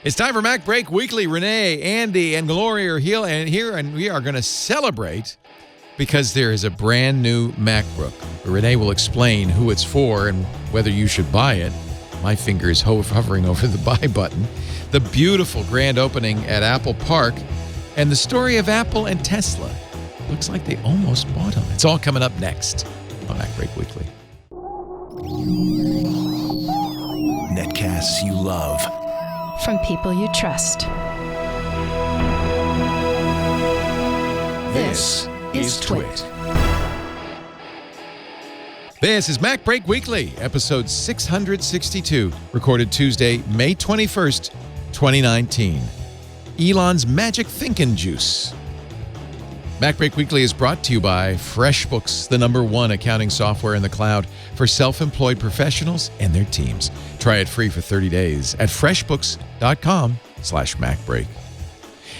It's time for MacBreak Weekly. Rene, Andy, and Lory are here, and we are going to celebrate because there is a brand new MacBook. Rene will explain who it's for and whether you should buy it. My finger is hovering over the buy button. The beautiful grand opening at Apple Park, and the story of Apple and Tesla. Looks like they almost bought them. It's all coming up next on MacBreak Weekly. Netcasts you love. From people you trust. This is Twit. This is MacBreak Weekly, episode 662, recorded Tuesday, May 21st, 2019. Elon's magic thinkin' juice. MacBreak Weekly is brought to you by FreshBooks, the #1 accounting software in the cloud for self-employed professionals and their teams. Try it free for 30 days at freshbooks.com/MacBreak.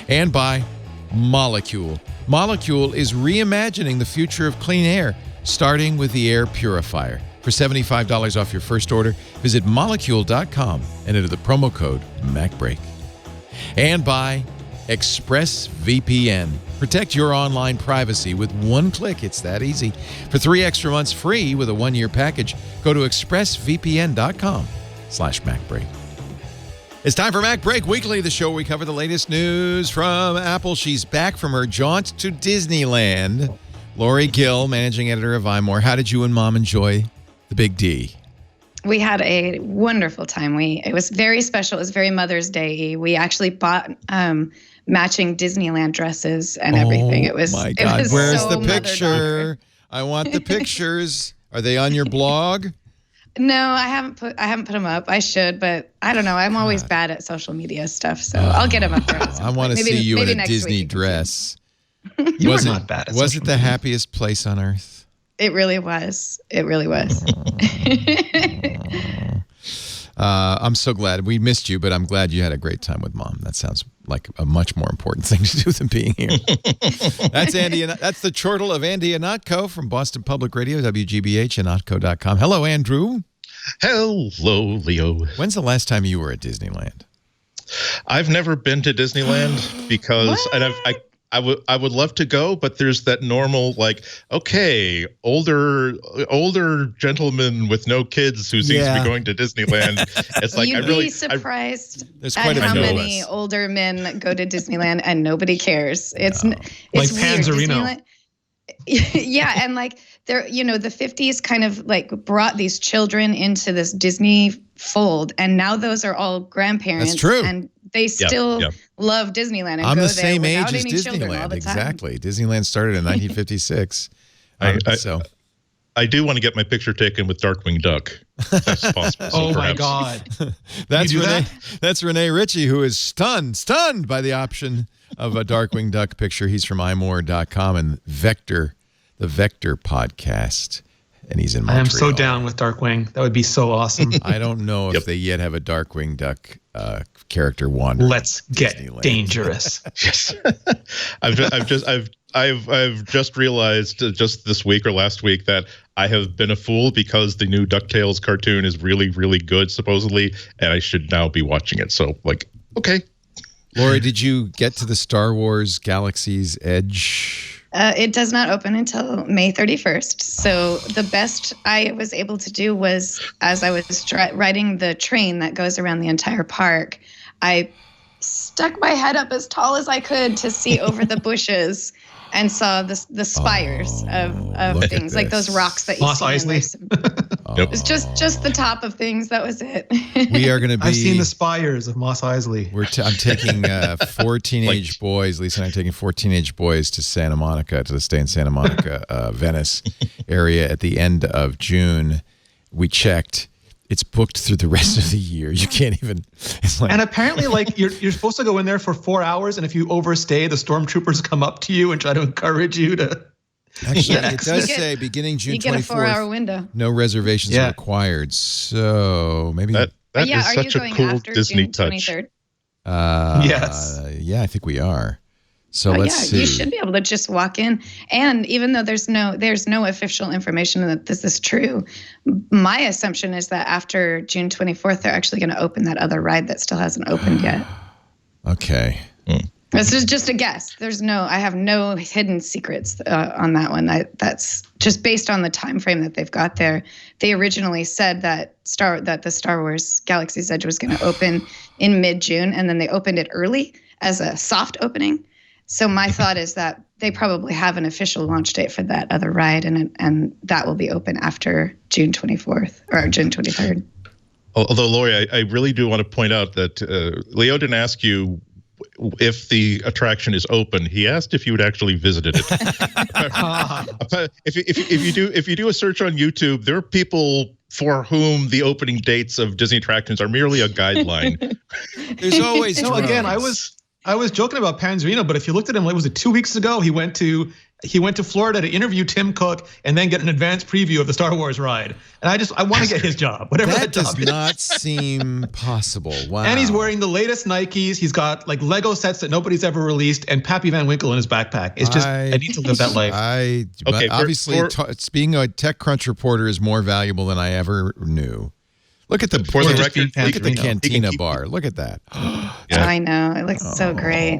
And by Molecule. Molecule is reimagining the future of clean air, starting with the air purifier. For $75 off your first order, visit molecule.com and enter the promo code MacBreak. And by ExpressVPN. Protect your online privacy with one click. It's that easy. For 3 extra months free with a 1-year package, go to expressvpn.com/MacBreak. It's time for MacBreak Weekly, the show where we cover the latest news from Apple. She's back from her jaunt to Disneyland. Lory Gill, managing editor of iMore. How did you and Mom enjoy the Big D? We had a wonderful time. It was very special. It was very Mother's Day. We actually bought matching Disneyland dresses and everything. It was my God. It was Where's so the picture? I want the pictures. Are they on your blog? No, I haven't put them up. I should, but I don't know. I'm always bad at social media stuff, so I'll get them up there. I want to see you in a Disney dress. You are not bad at Was it the happiest place on earth? It really was. It really was. I'm so glad. We missed you, but I'm glad you had a great time with Mom. That sounds like a much more important thing to do than being here. That's Andy. That's the chortle of Andy Ihnatko from Boston Public Radio, WGBH, Ihnatko.com. Hello, Andrew. Hello, Leo. When's the last time you were at Disneyland? I've never been to Disneyland because, and I would love to go, but there's that normal, like, okay, older gentleman with no kids who seems to be going to Disneyland. It's like, You'd be surprised there's at quite how many older men go to Disneyland and nobody cares. It's like weird. Panzerino. Yeah, and like they're, the 50s kind of like brought these children into this Disney fold, and now those are all grandparents. That's true. And they still love Disneyland and I'm go the there same age without as any children all Disneyland. the time. Exactly. Disneyland started in 1956. I do want to get my picture taken with Darkwing Duck. If that's possible. Oh my God. That's You do Rene. that? That's Rene Ritchie, who is stunned by the option of a Darkwing Duck picture. He's from iMore.com and the Vector podcast. And he's in Montreal. I am so down with Darkwing. That would be so awesome. I don't know if they yet have a Darkwing Duck character wander. Let's get Disneyland. dangerous. Yes. I've just realized just this week or last week that I have been a fool because the new DuckTales cartoon is really, really good, supposedly, and I should now be watching it. So, like, okay. Lory, did you get to the Star Wars Galaxy's Edge? It does not open until May 31st. So the best I was able to do was, as I was riding the train that goes around the entire park, I stuck my head up as tall as I could to see over the bushes and saw the spires of things, like those rocks that you Mos see. Eisley. It was just the top of things. That was it. We are going to be... I've seen the spires of Mos Eisley. I'm taking 4 teenage boys. Lisa and I are taking 4 teenage boys to Santa Monica, to the stay in Santa Monica, Venice area at the end of June. We checked. It's booked through the rest of the year. You can't even... It's like, And apparently, like, you're supposed to go in there for 4 hours, and if you overstay, the stormtroopers come up to you and try to encourage you to... Actually, it does say beginning June 24th. You get a 4-hour window. No reservations are required. So maybe... That is are such you a going cool after Disney June touch. 23rd? Yes. Yeah, I think we are. So let's see. You should be able to just walk in. And even though there's no official information that this is true, my assumption is that after June 24th, they're actually going to open that other ride that still hasn't opened yet. Okay. This is just a guess. I have no hidden secrets on that one. That's just based on the time frame that they've got there. They originally said that the Star Wars Galaxy's Edge was going to open in mid-June, and then they opened it early as a soft opening. So my thought is that they probably have an official launch date for that other ride, and that will be open after June 24th or June 23rd. Although, Lory, I really do want to point out that Leo didn't ask you if the attraction is open. He asked if you had actually visited it. if you do a search on YouTube, there are people for whom the opening dates of Disney attractions are merely a guideline. There's always again, I was joking about Panzerino, but if you looked at him, was it 2 weeks ago? He went to Florida to interview Tim Cook and then get an advanced preview of the Star Wars ride. And I want to get his job, whatever that job is. That does not seem possible. Wow. And he's wearing the latest Nikes. He's got like Lego sets that nobody's ever released, and Pappy Van Winkle in his backpack. It's just I need to live that life. Obviously, being a TechCrunch reporter is more valuable than I ever knew. Look at the Cantina bar. Look at that. Yeah. I know. It looks so great.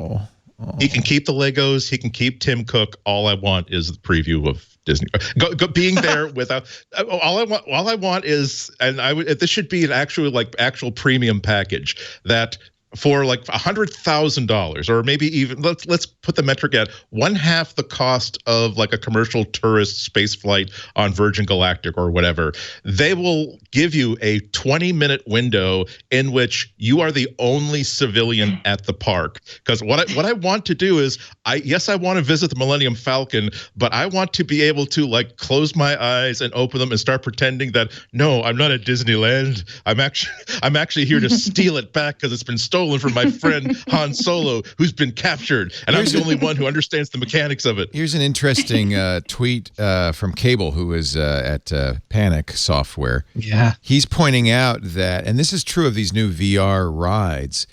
He can keep the Legos. He can keep Tim Cook. All I want is the preview of Disney. Being there without. All I want is, and this should be an actual premium package that for like $100,000, or maybe even let's put the metric at 1/2 the cost of like a commercial tourist space flight on Virgin Galactic or whatever. They will give you a 20-minute window in which you are the only civilian at the park. Because what I want to do is I want to visit the Millennium Falcon, but I want to be able to like close my eyes and open them and start pretending that no, I'm not at Disneyland. I'm actually here to steal it back because it's been stolen from my friend Han Solo, who's been captured, and I'm the only one who understands the mechanics of it. Here's an interesting tweet from Cable, who is at Panic Software. Yeah. He's pointing out that, and this is true of these new VR rides,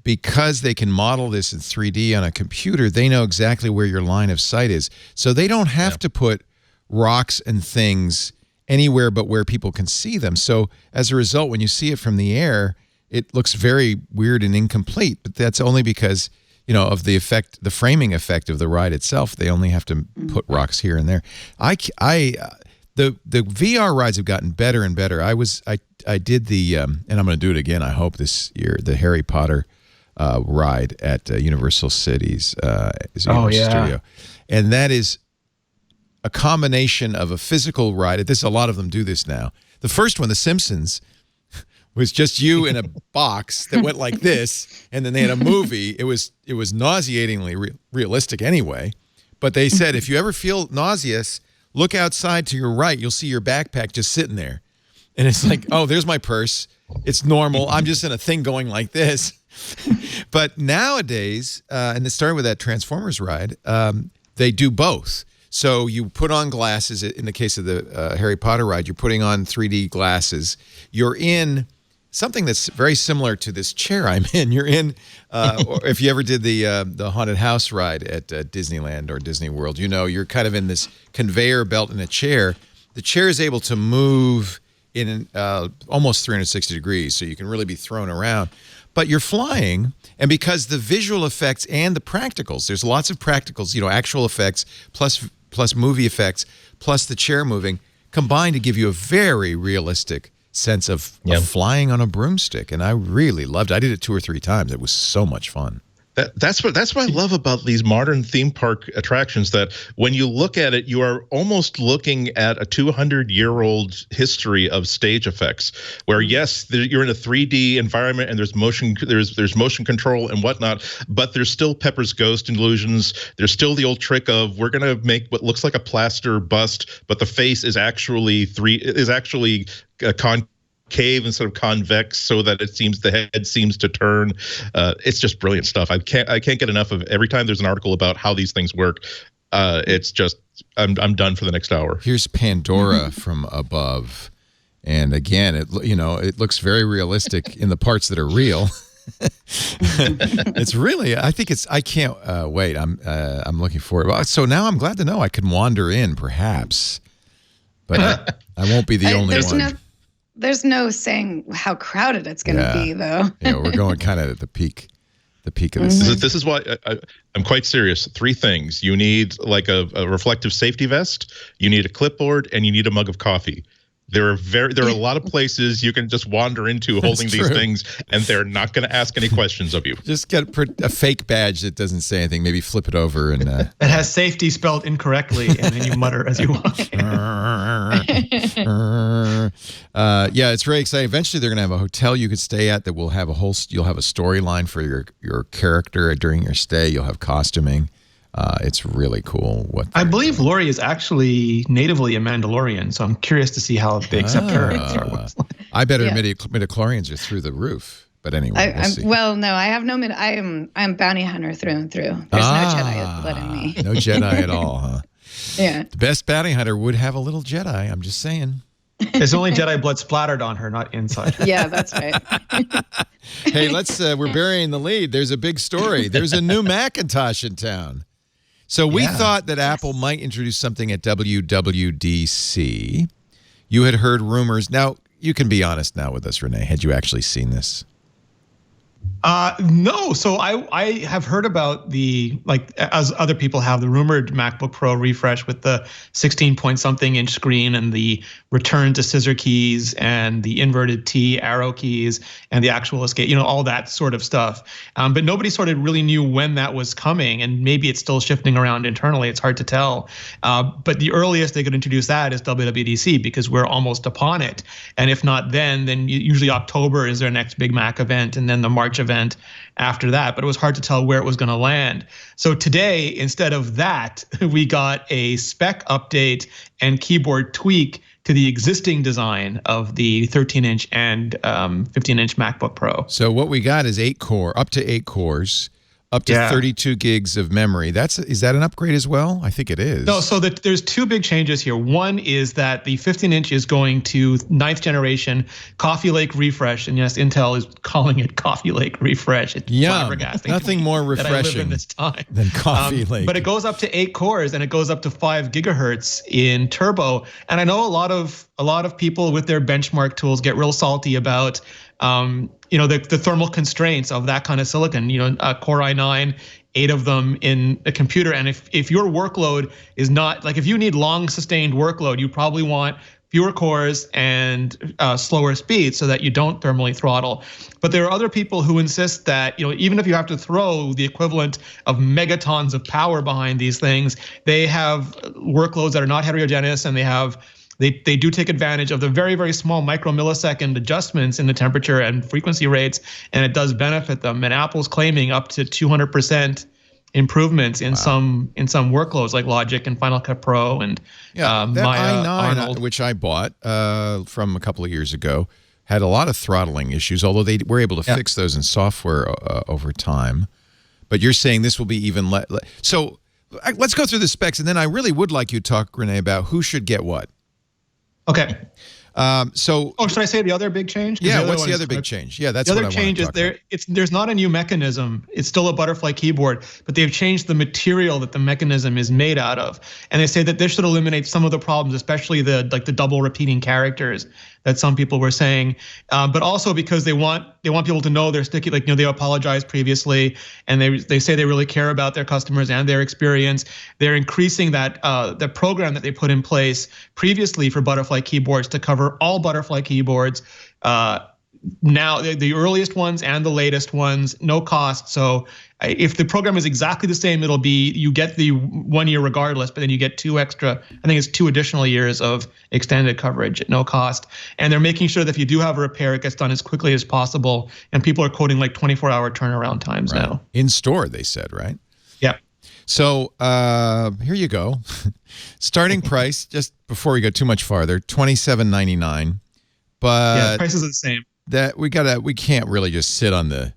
because they can model this in 3D on a computer, they know exactly where your line of sight is. So they don't have to put rocks and things anywhere but where people can see them. So as a result, when you see it from the air, it looks very weird and incomplete, but that's only because, of the effect, the framing effect of the ride itself. They only have to put rocks here and there. The VR rides have gotten better and better. I did the, and I'm going to do it again, I hope this year, the Harry Potter ride at Universal Studio. And that is a combination of a physical ride. A lot of them do this now. The first one, The Simpsons, was just you in a box that went like this, and then they had a movie. It was nauseatingly realistic anyway, but they said if you ever feel nauseous, look outside to your right. You'll see your backpack just sitting there, and it's like, oh, there's my purse. It's normal. I'm just in a thing going like this. But nowadays, and it started with that Transformers ride, they do both. So you put on glasses. In the case of the Harry Potter ride, you're putting on 3D glasses. You're in something that's very similar to this chair I'm in. You're in, or if you ever did the haunted house ride at Disneyland or Disney World, you're kind of in this conveyor belt in a chair. The chair is able to move in almost 360 degrees, so you can really be thrown around. But you're flying, and because the visual effects and the practicals, there's lots of practicals, actual effects plus movie effects plus the chair moving combined to give you a very realistic sense of flying on a broomstick, and I really loved it. I did it 2 or 3 times. It was so much fun. That's what I love about these modern theme park attractions, that when you look at it, you are almost looking at a 200-year-old history of stage effects, where yes, you're in a 3D environment and there's motion control and whatnot, but there's still Pepper's Ghost illusions. There's still the old trick of we're gonna make what looks like a plaster bust, but the face is actually concave instead of convex, so that the head seems to turn. It's just brilliant stuff. I can't get enough of. Every time there's an article about how these things work, it's just I'm done for the next hour. Here's Pandora from above, and again, it looks very realistic in the parts that are real. It's really, I think it's, I can't wait. I'm looking forward. Well, so now I'm glad to know I can wander in, perhaps, but I won't be the only one. There's no saying how crowded it's going to be, though. Yeah, we're going kind of at the peak of this. This is why I'm quite serious. 3 things. You need like a reflective safety vest, you need a clipboard, and you need a mug of coffee. There are a lot of places you can just wander into holding these things, and they're not going to ask any questions of you. Just get a fake badge that doesn't say anything. Maybe flip it over and it has safety spelled incorrectly, and then you mutter as you walk in. Yeah, it's very exciting. Eventually, they're going to have a hotel you could stay at that will have you'll have a storyline for your character during your stay. You'll have costuming. It's really cool. I believe Lory is actually natively a Mandalorian, so I'm curious to see how they accept her. I bet her midichlorians are through the roof. But anyway, no, I have no I'm bounty hunter through and through. There's no Jedi letting me. No Jedi at all, huh? Yeah. The best bounty hunter would have a little Jedi. I'm just saying. There's only Jedi blood splattered on her, not inside her. Yeah, that's right. Hey, we're burying the lead. There's a big story. There's a new Macintosh in town. So we thought that Apple might introduce something at WWDC. You had heard rumors. Now, you can be honest now with us, Rene. Had you actually seen this? No. So I have heard about as other people have, the rumored MacBook Pro refresh with the 16-point-something-inch screen and the return to scissor keys and the inverted T arrow keys and the actual escape, all that sort of stuff. But nobody sort of really knew when that was coming, and maybe it's still shifting around internally. It's hard to tell. But the earliest they could introduce that is WWDC, because we're almost upon it. And if not then usually October is their next big Mac event, and then the March event after that, but it was hard to tell where it was going to land. So today, instead of that, we got a spec update and keyboard tweak to the existing design of the 13-inch and 15-inch MacBook Pro. So what we got is up to 8 cores, up to 32 gigs of memory. Is that an upgrade as well? I think it is. No, so there's 2 big changes here. One is that the 15-inch is going to 9th generation Coffee Lake Refresh, and yes, Intel is calling it Coffee Lake Refresh. It's flabbergasting. Nothing more refreshing in this time than Coffee Lake. But it goes up to 8 cores, and it goes up to 5 gigahertz in turbo. And I know a lot of people with their benchmark tools get real salty about the thermal constraints of that kind of silicon, Core i9, 8 of them in a computer. And if your workload is not, like, if you need long sustained workload, you probably want fewer cores and slower speeds so that you don't thermally throttle. But there are other people who insist that, even if you have to throw the equivalent of megatons of power behind these things, they have workloads that are not heterogeneous, and they do take advantage of the very, very small micromillisecond adjustments in the temperature and frequency rates, and it does benefit them. And Apple's claiming up to 200% improvements in some workloads like Logic and Final Cut Pro and that Maya i9, Arnold, which I bought from a couple of years ago, had a lot of throttling issues, although they were able to fix those in software over time. But you're saying this will be even less. So let's go through the specs, and then I really would like you to talk, Rene, about who should get what. Okay. Should I say the other big change? Yeah, what's the other big change? Yeah, that's what I want to talk about. The other change is there's not a new mechanism. It's still a butterfly keyboard, but they've changed the material that the mechanism is made out of. And they say that this should eliminate some of the problems, especially the double repeating characters that some people were saying. But also because they want people to know they're sticky, they apologized previously, and they say they really care about their customers and their experience. They're increasing that the program that they put in place previously for butterfly keyboards to cover all butterfly keyboards. Now the earliest ones and the latest ones, no cost. So if the program is exactly the same, it'll be, you get the 1 year regardless, but then you get 2 extra, I think it's 2 additional years of extended coverage at no cost. And they're making sure that if you do have a repair, it gets done as quickly as possible. And people are quoting 24-hour turnaround times now. In store, they said, right? Yeah. So here you go. Starting price, just before we go too much farther, $27.99. But prices are the same. That we can't really just sit on the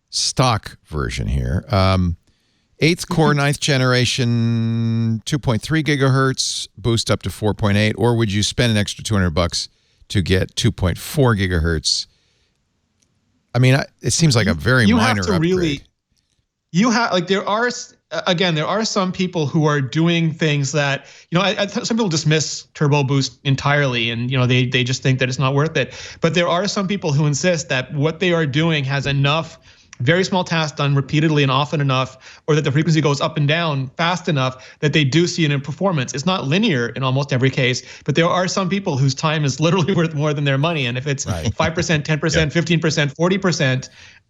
stock version here. 8th core, 9th generation, 2.3 gigahertz, boost up to 4.8, or would you spend an extra $200 to get 2.4 gigahertz? I mean, it seems like a very minor upgrade. There are some people who are doing things that, some people dismiss Turbo Boost entirely, and they just think that it's not worth it. But there are some people who insist that what they are doing has enough very small tasks done repeatedly and often enough, or that the frequency goes up and down fast enough that they do see it in performance. It's not linear in almost every case, but there are some people whose time is literally worth more than their money. And if it's 5%, 10%, 15%, 40%,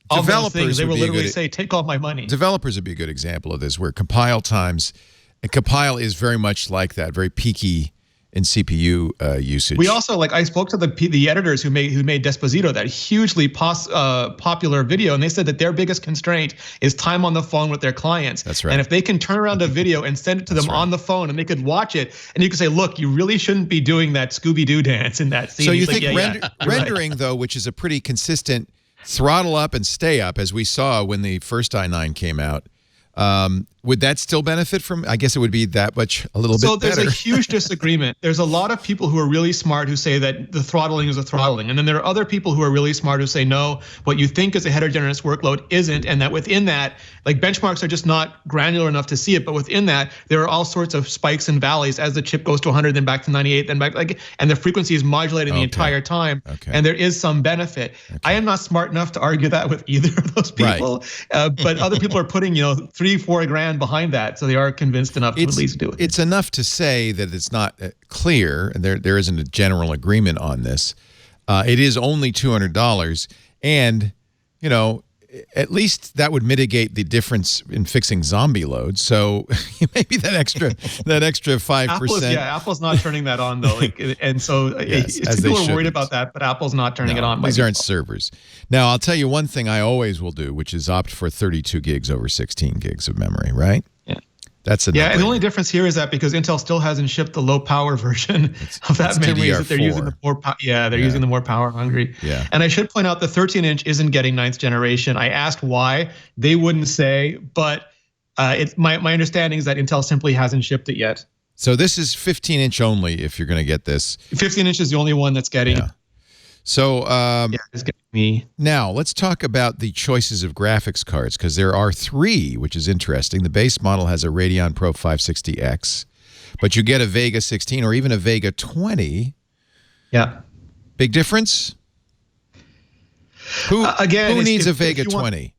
all those things, they will literally say, take all my money. Developers would be a good example of this, where compile times, and compile is very much like that, very peaky in CPU usage. We also, I spoke to the editors who made Desposito, that hugely popular video, and they said that their biggest constraint is time on the phone with their clients. That's right. And if they can turn around a video and send it to them on the phone, and they could watch it, and you could say, look, you really shouldn't be doing that Scooby-Doo dance in that scene. So you think rendering, though, which is a pretty consistent throttle up and stay up, as we saw when the first i9 came out, would that still benefit from? I guess it would be that much a little bit better. So there's a huge disagreement. There's a lot of people who are really smart who say that the throttling is a throttling, and then there are other people who are really smart who say no, what you think is a heterogeneous workload isn't, and that within that, benchmarks are just not granular enough to see it. But within that, there are all sorts of spikes and valleys as the chip goes to 100, then back to 98, then back and the frequency is modulated the entire time, and there is some benefit. I am not smart enough to argue that with either of those people, but other people are putting $3-4 grand behind that, so they are convinced enough to at least do it. It's enough to say that it's not clear, and there isn't a general agreement on this. It is only $200, and at least that would mitigate the difference in fixing zombie load. So maybe that extra 5%. Apple's not turning that on though, and so people are worried about that, but Apple's not turning it on. These aren't servers. Now I'll tell you one thing I always will do, which is opt for 32 gigs over 16 gigs of memory. Right? Yeah, that's a and the only difference here is that because Intel still hasn't shipped the low power version of that memory, is that they're using the more using the more power hungry. Yeah. And I should point out the 13-inch isn't getting 9th generation. I asked why, they wouldn't say, but it's my understanding is that Intel simply hasn't shipped it yet. So this is 15-inch only if you're going to get this. 15-inch is the only one that's getting. Yeah. So it's getting me. Now let's talk about the choices of graphics cards, because there are 3, which is interesting. The base model has a Radeon Pro 560X, but you get a Vega 16 or even a Vega 20. Yeah. Big difference? Who needs a Vega 20?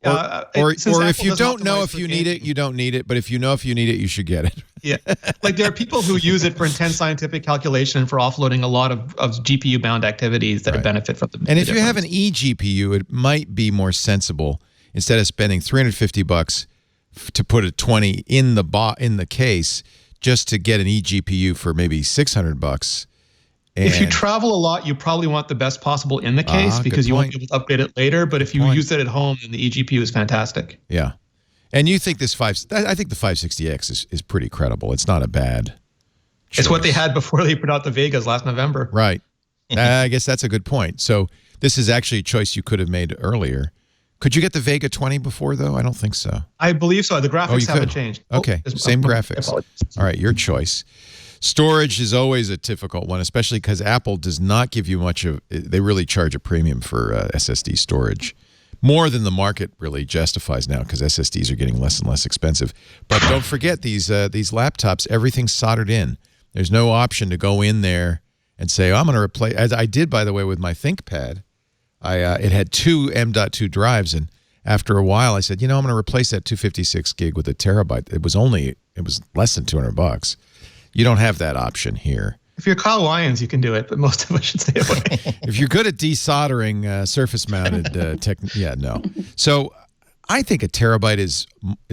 Or if you don't know if you need it, you don't need it. But if you know if you need it, you should get it. Yeah, there are people who use it for intense scientific calculation and for offloading a lot of GPU-bound activities that benefit from them. And if you have an eGPU, it might be more sensible, instead of spending $350 to put a 20 in the case, just to get an eGPU for maybe $600. And if you travel a lot, you probably want the best possible in the case, because you won't be able to upgrade it later. But if you use it at home, then the eGPU is fantastic. Yeah. And you think I think the 560X is pretty credible. It's not a bad choice. It's what they had before they put out the Vegas last November. Right. I guess that's a good point. So this is actually a choice you could have made earlier. Could you get the Vega 20 before, though? I don't think so. I believe so. The graphics haven't changed. Okay, same graphics. All right, your choice. Storage is always a difficult one, especially because Apple does not give you much of. They really charge a premium for SSD storage, more than the market really justifies now, because SSDs are getting less and less expensive. But don't forget these laptops. Everything's soldered in. There's no option to go in there and say, "Oh, I'm going to replace." As I did, by the way, with my ThinkPad. It had 2 M.2 drives, and after a while, I said, I'm going to replace that 256 gig with a terabyte. It was less than $200. You don't have that option here. If you're Kyle Wyans, you can do it, but most of us should stay away. If you're good at desoldering surface-mounted no. So I think a terabyte is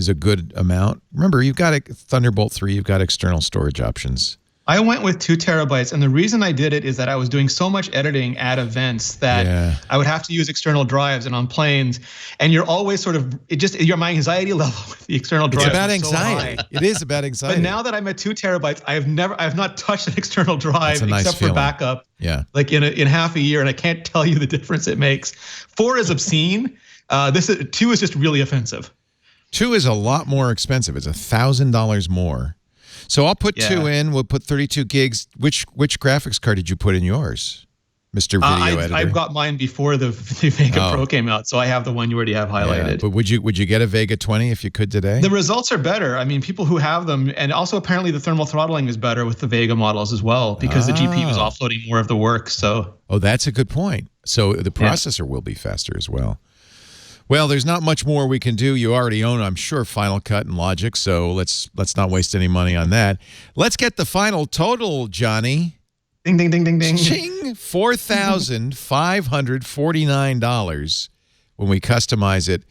a good amount. Remember, you've got a Thunderbolt 3, you've got external storage options. I went with 2 terabytes, and the reason I did it is that I was doing so much editing at events that I would have to use external drives and on planes, and you're always sort of my anxiety level with the external drives. It's about anxiety. So it is about anxiety. But now that I'm at 2 terabytes, I have not touched an external drive except for backup. Yeah, in half a year, and I can't tell you the difference it makes. 4 is obscene. 2 is just really offensive. 2 is a lot more expensive. It's $1,000 more. So I'll put 2 in. We'll put 32 gigs. Which graphics card did you put in yours? Mr. Video Editor? I've got mine before the Vega Pro came out, so I have the one you already have highlighted. Yeah, but would you get a Vega 20 if you could today? The results are better. I mean, people who have them, and also apparently the thermal throttling is better with the Vega models as well, because the GPU is offloading more of the work. So. Oh, that's a good point. So the processor will be faster as well. Well, there's not much more we can do. You already own, I'm sure, Final Cut and Logic, so let's not waste any money on that. Let's get the final total, Johnny. Ding, ding, ding, ding, ding. Ching! $4,549 when we customize it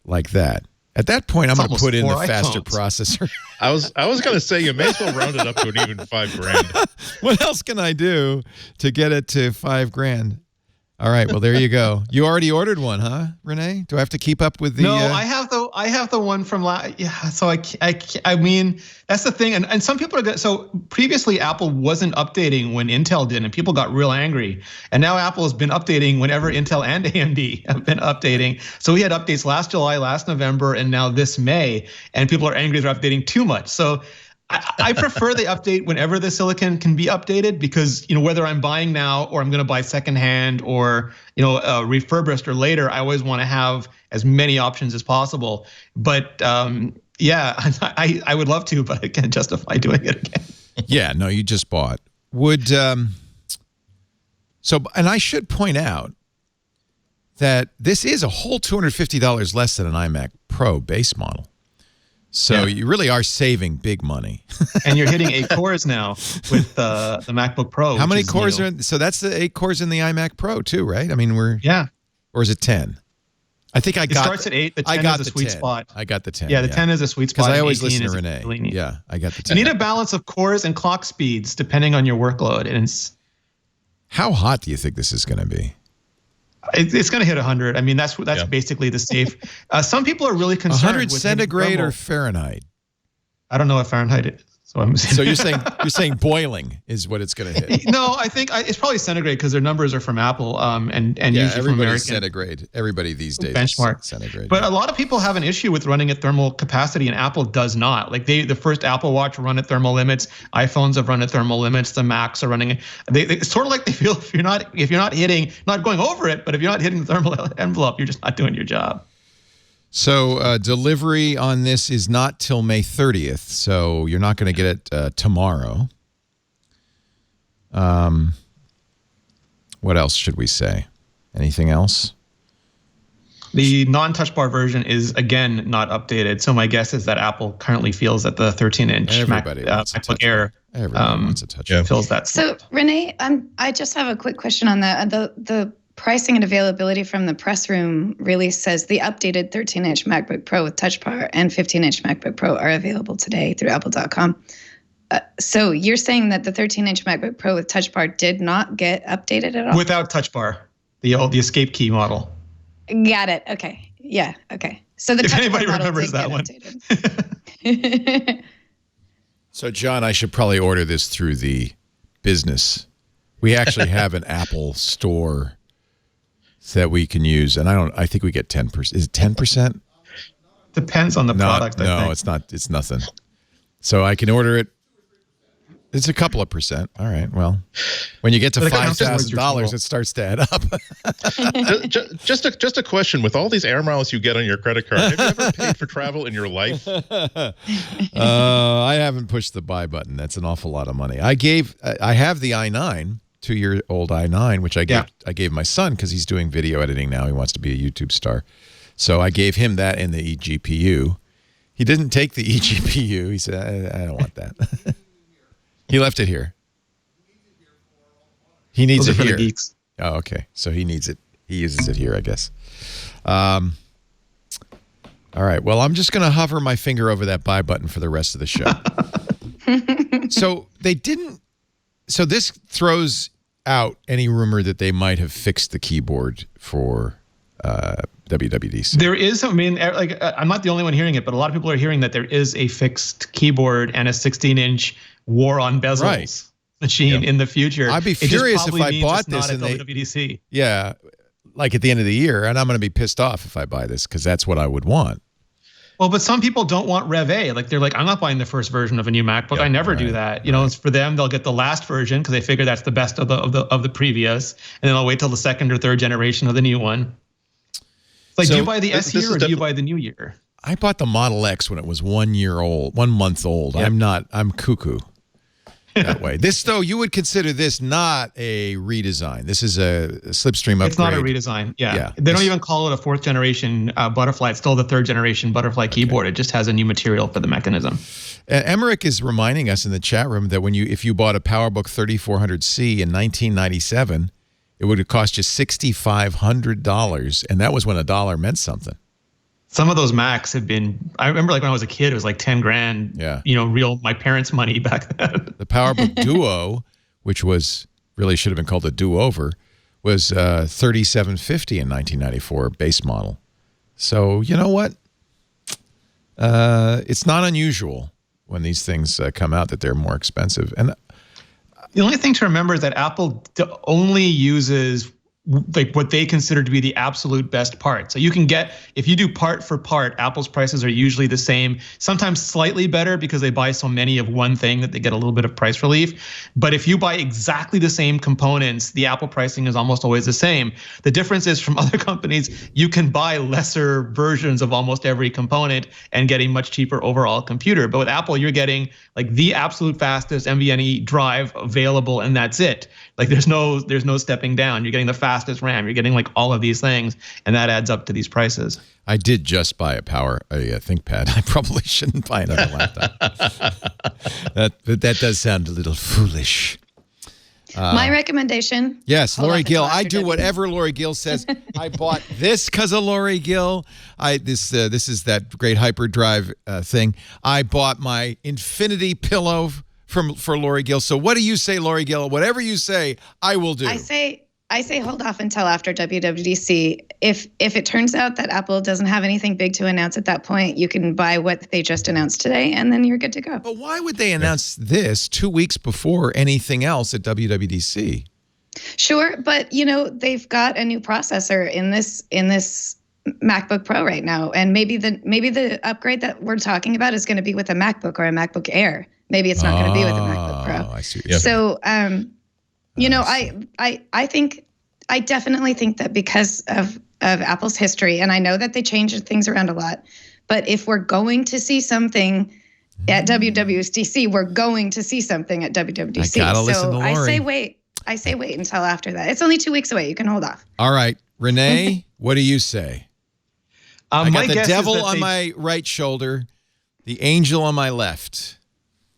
like that. At that point, I'm going to put in the faster processor. I was going to say, you may as well round it up to an even $5,000. What else can I do to get it to $5,000? All right, well, there you go. You already ordered one, huh, Rene? Do I have to keep up with the? No, I have the one from so I mean, that's the thing, and some people are good. So previously, Apple wasn't updating when Intel did, and people got real angry. And now Apple has been updating whenever Intel and AMD have been updating. So we had updates last July, last November, and now this May, and people are angry they're updating too much. So. I prefer they update whenever the silicon can be updated, because whether I'm buying now or I'm going to buy secondhand or refurbished or later, I always want to have as many options as possible. But yeah, I would love to, but I can't justify doing it again. Yeah, no, you just bought. And I should point out that this is a whole $250 less than an iMac Pro base model. So you really are saving big money. And you're hitting 8 cores now with the MacBook Pro. How many cores are in? So that's the 8 cores in the iMac Pro too, right? I mean, or is it 10? I think it starts at 8. The 10 is a sweet spot. I got the 10. Yeah, the 10 is a sweet spot. Because I always listen to Rene. Really, yeah, I got the 10. You need a balance of cores and clock speeds depending on your workload. And how hot do you think this is going to be? It's going to hit 100. I mean, that's basically the safe. Some people are really concerned. 100 centigrade or Fahrenheit? I don't know what Fahrenheit is. So you're saying boiling is what it's going to hit? No, I think it's probably centigrade because their numbers are from Apple and usually from American. Centigrade. Everybody these days benchmark centigrade. But a lot of people have an issue with running at thermal capacity, and Apple does not. Like the first Apple Watch run at thermal limits. iPhones have run at thermal limits. The Macs are running. They sort of like they feel if you're not hitting, not going over it, but if you're not hitting the thermal envelope, you're just not doing your job. So delivery on this is not till May 30th, so you're not going to get it tomorrow. What else should we say? Anything else? The non-touch bar version is, again, not updated. So my guess is that Apple currently feels that the 13-inch MacBook Air fills that. So, Rene, I just have a quick question on that. The pricing and availability from the press room release says the updated 13-inch MacBook Pro with Touch Bar and 15-inch MacBook Pro are available today through Apple.com. So you're saying that the 13-inch MacBook Pro with Touch Bar did not get updated at all? Without Touch Bar, the escape key model. Got it. Okay. Yeah. Okay. So if anybody remembers that one. So John, I should probably order this through the business. We actually have an Apple store that we can use, and I think we get 10%. Is it 10%? Depends on the product. No, it's not. It's nothing. So I can order it. It's a couple of percent. All right. Well, when you get to $5,000, it starts to add up. just a question: with all these air miles you get on your credit card, have you ever paid for travel in your life? I haven't pushed the buy button. That's an awful lot of money. I have the i9. 2-year-old i9, which I gave my son because he's doing video editing now. He wants to be a YouTube star. So I gave him that and the eGPU. He didn't take the eGPU. He said, I don't want that. He left it here. He needs it here. Oh, okay. So he needs it. He uses it here, I guess. All right. Well, I'm just going to hover my finger over that buy button for the rest of the show. So they didn't. So this throws out any rumor that they might have fixed the keyboard for WWDC. There is, I mean, like I'm not the only one hearing it, but a lot of people are hearing that there is a fixed keyboard and a 16-inch war on bezels machine in the future. I'd be furious if I bought this and WWDC. Yeah, like at the end of the year, and I'm going to be pissed off if I buy this because that's what I would want. Well, but some people don't want Rev A. Like they're like, I'm not buying the first version of a new MacBook. Yep, I never do that. You know, it's for them. They'll get the last version because they figure that's the best of the previous, and then they'll wait till the second or third generation of the new one. It's like, do you buy the SE or do you buy the new year? I bought the Model X when it was 1 month old. Yep. I'm cuckoo that way. This, though, you would consider this not a redesign. This is a slipstream upgrade. It's not a redesign. Yeah. They don't even call it a 4th generation Butterfly. It's still the 3rd generation Butterfly keyboard. It just has a new material for the mechanism. Emmerich is reminding us in the chat room that if you bought a PowerBook 3400C in 1997, it would have cost you $6,500, and that was when $1 meant something. Some of those Macs have been, I remember like when I was a kid, it was like 10 grand, real, my parents' money back then. The PowerBook Duo, which really should have been called a do-over, was $3,750 in 1994, base model. So you know what? It's not unusual when these things come out that they're more expensive. And the only thing to remember is that Apple only uses like what they consider to be the absolute best part. So you can get, if you do part for part, Apple's prices are usually the same, sometimes slightly better because they buy so many of one thing that they get a little bit of price relief. But if you buy exactly the same components, the Apple pricing is almost always the same. The difference is from other companies, you can buy lesser versions of almost every component and get a much cheaper overall computer. But with Apple, you're getting like the absolute fastest NVMe drive available, and that's it. Like there's no stepping down. You're getting the fastest RAM. You're getting like all of these things, and that adds up to these prices. I did just buy a ThinkPad. I probably shouldn't buy another laptop. That does sound a little foolish. My recommendation. Yes, Lory Gill. I do whatever Lory Gill says. I bought this because of Lory Gill. This is that great hyperdrive thing. I bought my Infinity pillow for Lory Gill. So what do you say, Lory Gill? Whatever you say, I will do. I say hold off until after WWDC. If it turns out that Apple doesn't have anything big to announce at that point, you can buy what they just announced today, and then you're good to go. But why would they announce this 2 weeks before anything else at WWDC? Sure, but they've got a new processor in this MacBook Pro right now, and maybe the upgrade that we're talking about is going to be with a MacBook or a MacBook Air. Maybe it's not going to be with a MacBook Pro. I see. Yep. So, I definitely think that because of Apple's history, and I know that they change things around a lot, but if we're going to see something at WWDC, we're going to see something at WWDC. I gotta listen to Lory. I say wait until after that. It's only 2 weeks away. You can hold off. All right, Rene, what do you say? I got the devil on my right shoulder, the angel on my left.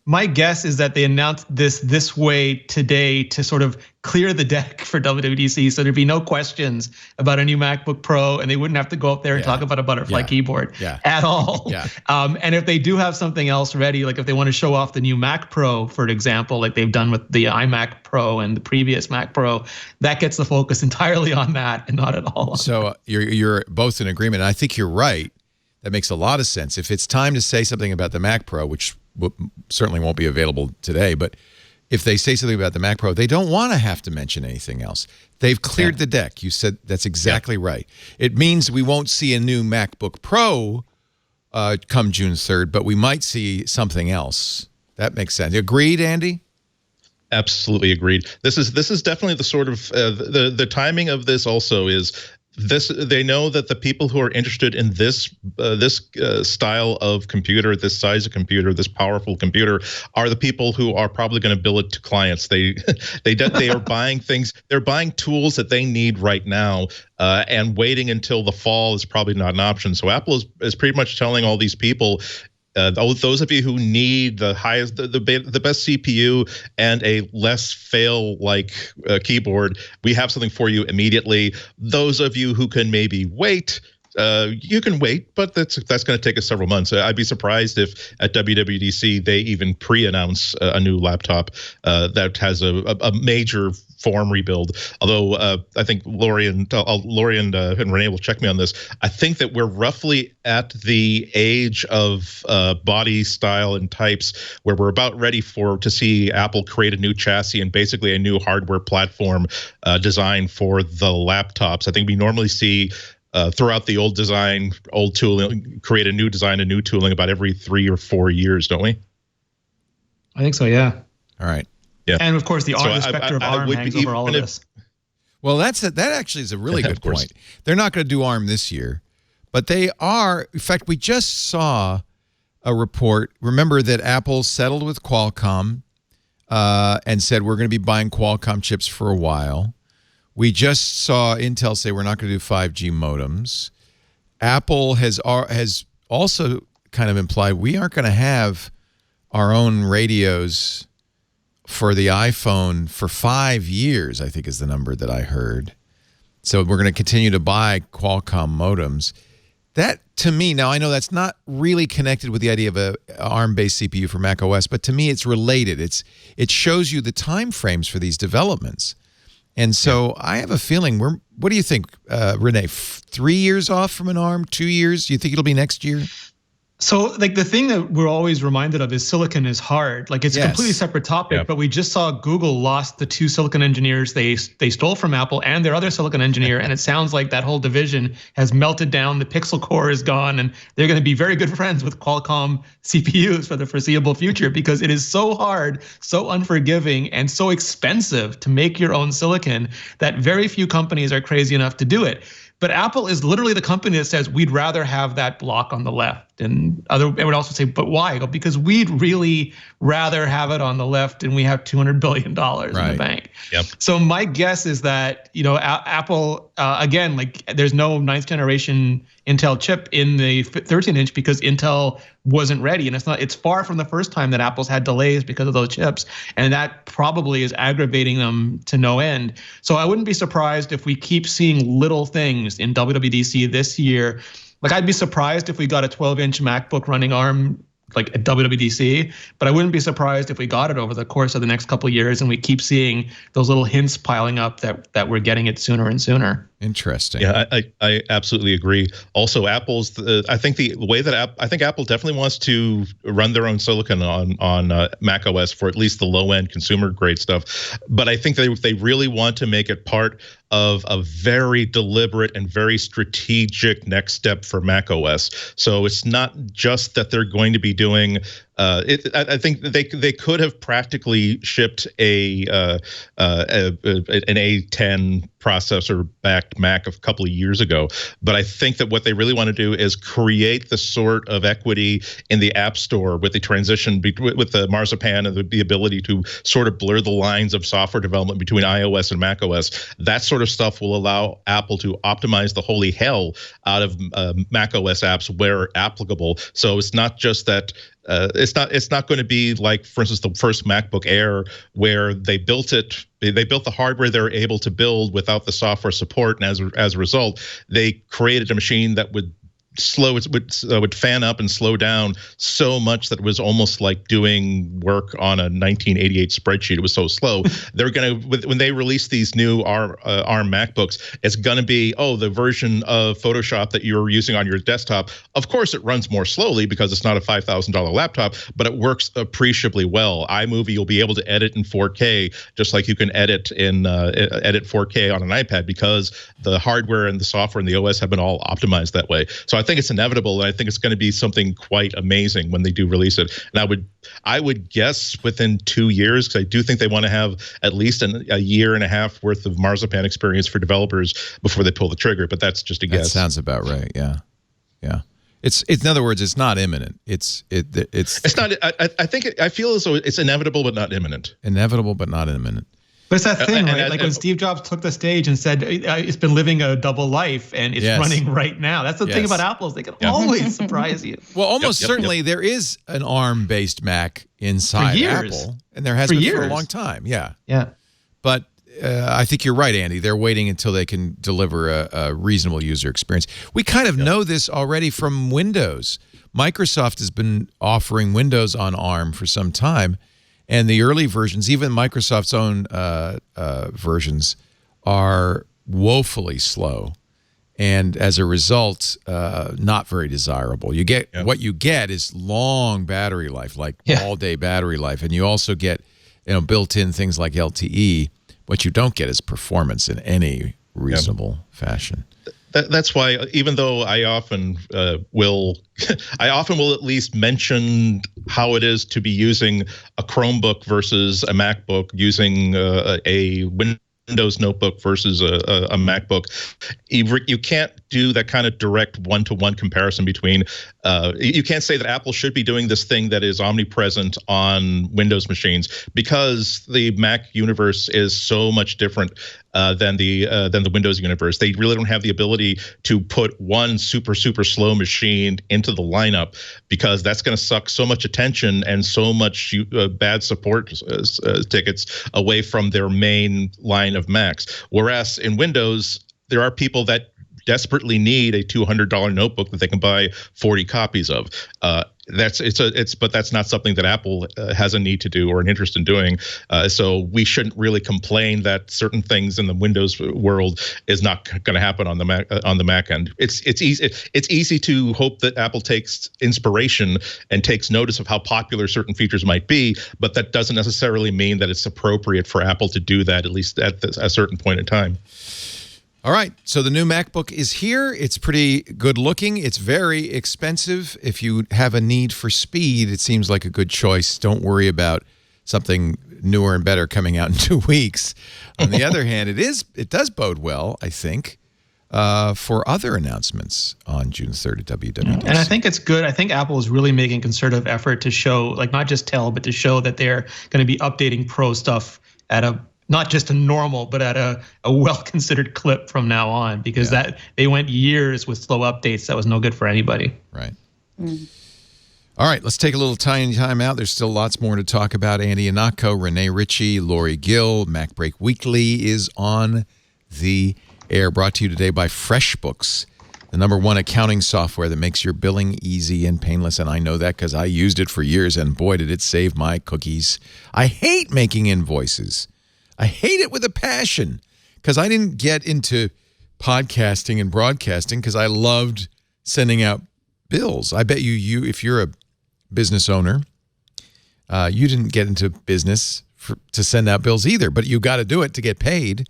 My guess is that they announced this way today to sort of clear the deck for WWDC, so there'd be no questions about a new MacBook Pro, and they wouldn't have to go up there and talk about a butterfly keyboard at all. Yeah. And if they do have something else ready, like if they want to show off the new Mac Pro, for example, like they've done with the iMac Pro and the previous Mac Pro, that gets the focus entirely on that and not at all. So you're both in agreement. I think you're right. That makes a lot of sense. If it's time to say something about the Mac Pro, which certainly won't be available today, but if they say something about the Mac Pro, they don't want to have to mention anything else. They've cleared the deck. You said that's exactly right. It means we won't see a new MacBook Pro come June 3rd, but we might see something else. That makes sense. Agreed, Andy? Absolutely agreed. This is definitely the sort of the timing of this also is this. They know that the people who are interested in this style of computer, this size of computer, this powerful computer, are the people who are probably going to bill it to clients. They are buying things. They're buying tools that they need right now, and waiting until the fall is probably not an option. So Apple is pretty much telling all these people, those of you who need the highest, the best CPU and a less fail-like keyboard, we have something for you immediately. Those of you who can maybe wait, you can wait, but that's going to take us several months. I'd be surprised if at WWDC they even pre-announce a new laptop that has a major form rebuild. Although I think Lory and Rene will check me on this. I think that we're roughly at the age of body style and types where we're about ready to see Apple create a new chassis and basically a new hardware platform design for the laptops. I think we normally see throughout the old design, old tooling, create a new design, a new tooling about every 3 or 4 years, don't we? I think so, yeah. All right. Yeah. And of course, the specter of ARM hangs over all of this. Well, that actually is a really good point. They're not going to do ARM this year, but they are. In fact, we just saw a report. Remember that Apple settled with Qualcomm and said we're going to be buying Qualcomm chips for a while. We just saw Intel say we're not going to do 5G modems. Apple has also kind of implied we aren't going to have our own radios for the iPhone for 5 years, I think is the number that I heard. So we're going to continue to buy Qualcomm modems. That, to me, now I know that's not really connected with the idea of a ARM-based CPU for macOS, but to me it's related. It shows you the time frames for these developments. And so I have a feeling what do you think, Rene, 3 years off from an ARM, 2 years? You think it'll be next year? So, like, the thing that we're always reminded of is silicon is hard. Like, it's a completely separate topic, but we just saw Google lost the 2 silicon engineers they stole from Apple and their other silicon engineer, and it sounds like that whole division has melted down. The Pixel core is gone, and they're going to be very good friends with Qualcomm CPUs for the foreseeable future because it is so hard, so unforgiving, and so expensive to make your own silicon that very few companies are crazy enough to do it. But Apple is literally the company that says we'd rather have that block on the left. And everyone else would say, but why? I go, because we'd really rather have it on the left, and we have $200 billion in the bank. Yep. So my guess is that, Apple, again, like, there's no 9th generation Intel chip in the 13-inch because Intel wasn't ready. And it's far from the first time that Apple's had delays because of those chips. And that probably is aggravating them to no end. So I wouldn't be surprised if we keep seeing little things in WWDC this year. Like, I'd be surprised if we got a 12-inch MacBook running ARM like at WWDC, but I wouldn't be surprised if we got it over the course of the next couple of years and we keep seeing those little hints piling up that we're getting it sooner and sooner. Interesting. Yeah, I absolutely agree. Also, Apple's I think the way that I think Apple definitely wants to run their own silicon on Mac OS for at least the low end consumer grade stuff. But I think they really want to make it part of a very deliberate and very strategic next step for Mac OS. So it's not just that they're going to be doing. I think they could have practically shipped an A10 processor backed Mac a couple of years ago, but I think that what they really want to do is create the sort of equity in the App Store with the transition with the Marzipan and the ability to sort of blur the lines of software development between iOS and Mac OS. That sort of stuff will allow Apple to optimize the holy hell out of Mac OS apps where applicable. So it's not just that. It's not going to be like, for instance, the first MacBook Air, where they built the hardware they were able to build without the software support, and as a result, they created a machine that would would fan up and slow down so much that it was almost like doing work on a 1988 spreadsheet. It was so slow. They're going to, when they release these new ARM MacBooks, it's going to be, the version of Photoshop that you're using on your desktop. Of course, it runs more slowly because it's not a $5,000 laptop, but it works appreciably well. iMovie, you'll be able to edit in 4K just like you can edit in edit 4K on an iPad, because the hardware and the software and the OS have been all optimized that way. So I think it's inevitable, and I think it's going to be something quite amazing when they do release it. And I would guess within 2 years, because I do think they want to have at least a year and a half worth of Marzipan experience for developers before they pull the trigger. But that's just a guess. That sounds about right. Yeah. It's in other words, it's not imminent. It's not. I feel as though it's inevitable but not imminent. Inevitable but not imminent. But it's that thing, right? Like when Steve Jobs took the stage and said, it's been living a double life and it's running right now. That's the thing about Apple, is they can always surprise you. Well, almost certainly there is an ARM-based Mac inside Apple. And there has been for a long time. Yeah. But I think you're right, Andy. They're waiting until they can deliver a reasonable user experience. We kind of know this already from Windows. Microsoft has been offering Windows on ARM for some time. And the early versions, even Microsoft's own versions, are woefully slow, and as a result, not very desirable. You get what you get is long battery life, like all-day battery life, and you also get built-in things like LTE. What you don't get is performance in any reasonable fashion. That's why, even though I often will at least mention how it is to be using a Chromebook versus a MacBook, using a Windows notebook versus a MacBook. You can't do that kind of direct one-to-one comparison between. You can't say that Apple should be doing this thing that is omnipresent on Windows machines, because the Mac universe is so much different than the Windows universe. They really don't have the ability to put one super slow machine into the lineup, because that's going to suck so much attention and so much bad support tickets away from their main line of Macs. Whereas in Windows, there are people that desperately need a $200 notebook that they can buy 40 copies of. But that's not something that Apple has a need to do or an interest in doing. So we shouldn't really complain that certain things in the Windows world is not going to happen on the Mac end. It's easy to hope that Apple takes inspiration and takes notice of how popular certain features might be, but that doesn't necessarily mean that it's appropriate for Apple to do that, at least at a certain point in time. All right, so the new MacBook is here. It's pretty good looking. It's very expensive. If you have a need for speed, it seems like a good choice. Don't worry about something newer and better coming out in 2 weeks. On the other hand, it does bode well, I think, for other announcements on June 3rd at WWDC. And I think it's good. I think Apple is really making concerted effort to show, like, not just tell, but to show that they're going to be updating Pro stuff at not just a normal, but at a well-considered clip from now on, because that they went years with slow updates. That was no good for anybody. Right. All right, let's take a little tiny time out. There's still lots more to talk about. Andy Ihnatko, Rene, Ritchie, Lory Gill. MacBreak Weekly is on the air, brought to you today by FreshBooks, the #1 accounting software that makes your billing easy and painless. And I know that because I used it for years, and boy, did it save my cookies. I hate making invoices. I hate it with a passion, because I didn't get into podcasting and broadcasting because I loved sending out bills. I bet you if you're a business owner, you didn't get into business to send out bills either, but you got to do it to get paid.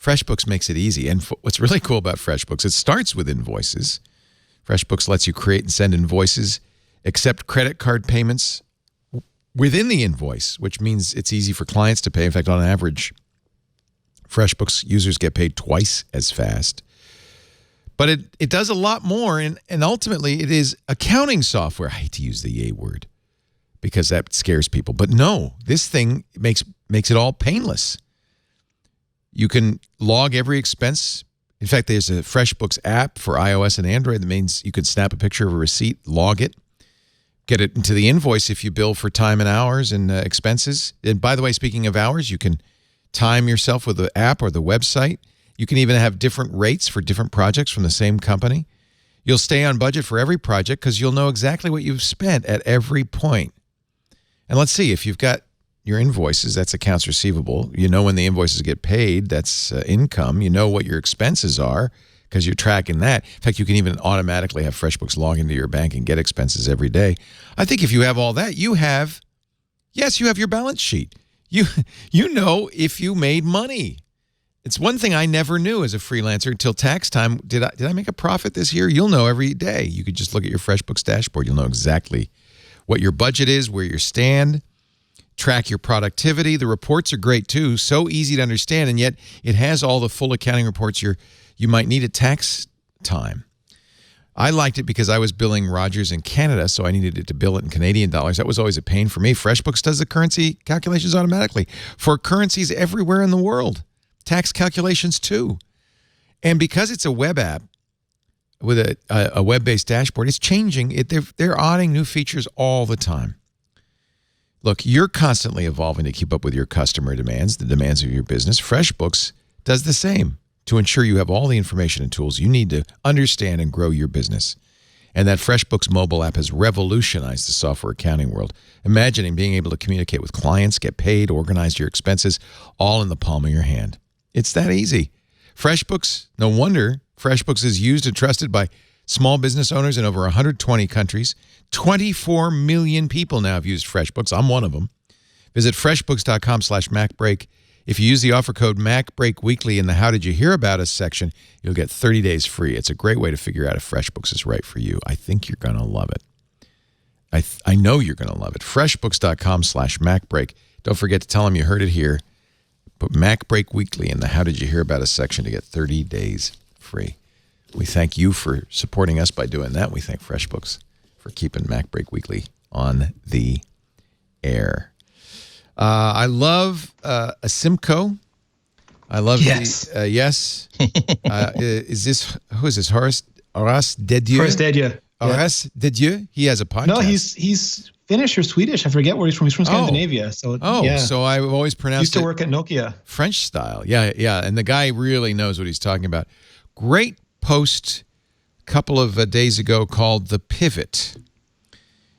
FreshBooks makes it easy. And what's really cool about FreshBooks, it starts with invoices. FreshBooks lets you create and send invoices, accept credit card payments within the invoice, which means it's easy for clients to pay. In fact, on average, FreshBooks users get paid twice as fast. But it does a lot more, and ultimately it is accounting software. I hate to use the A word because that scares people. But no, this thing makes it all painless. You can log every expense. In fact, there's a FreshBooks app for iOS and Android that means you can snap a picture of a receipt, log it, get it into the invoice if you bill for time and hours and expenses. And by the way, speaking of hours, you can time yourself with the app or the website. You can even have different rates for different projects from the same company. You'll stay on budget for every project because you'll know exactly what you've spent at every point. And let's see, if you've got your invoices, that's accounts receivable. You know when the invoices get paid, that's income. You know what your expenses are, because you're tracking that. In fact, you can even automatically have FreshBooks log into your bank and get expenses every day. I think if you have all that, you have your balance sheet. You know if you made money. It's one thing I never knew as a freelancer until tax time. Did I make a profit this year? You'll know every day. You could just look at your FreshBooks dashboard. You'll know exactly what your budget is, where you stand, track your productivity. The reports are great too, so easy to understand, and yet it has all the full accounting reports you might need at tax time. I liked it because I was billing Rogers in Canada, so I needed it to bill it in Canadian dollars. That was always a pain for me. FreshBooks does the currency calculations automatically for currencies everywhere in the world. Tax calculations too. And because it's a web app with a web-based dashboard, it's changing. They're adding new features all the time. Look, you're constantly evolving to keep up with your customer demands, the demands of your business. FreshBooks does the same to ensure you have all the information and tools you need to understand and grow your business. And that FreshBooks mobile app has revolutionized the software accounting world. Imagining being able to communicate with clients, get paid, organize your expenses, all in the palm of your hand. It's that easy. FreshBooks, no wonder FreshBooks is used and trusted by small business owners in over 120 countries. 24 million people now have used FreshBooks. I'm one of them. Visit freshbooks.com/MacBreak. If you use the offer code MacBreakWeekly in the How Did You Hear About Us section, you'll get 30 days free. It's a great way to figure out if FreshBooks is right for you. I think you're going to love it. I know you're going to love it. FreshBooks.com/MacBreak. Don't forget to tell them you heard it here. Put MacBreak Weekly in the How Did You Hear About Us section to get 30 days free. We thank you for supporting us by doing that. We thank FreshBooks for keeping MacBreak Weekly on the air. I love Asimco. I love yes. Yes. Who is this? Horace Dedieu? Horace Dedieu. Horace Dedieu. He has a podcast. No, he's Finnish or Swedish. I forget where he's from. He's from Scandinavia. So so I've always pronounced used to work at Nokia. French style. Yeah. And the guy really knows what he's talking about. Great post a couple of days ago called The Pivot.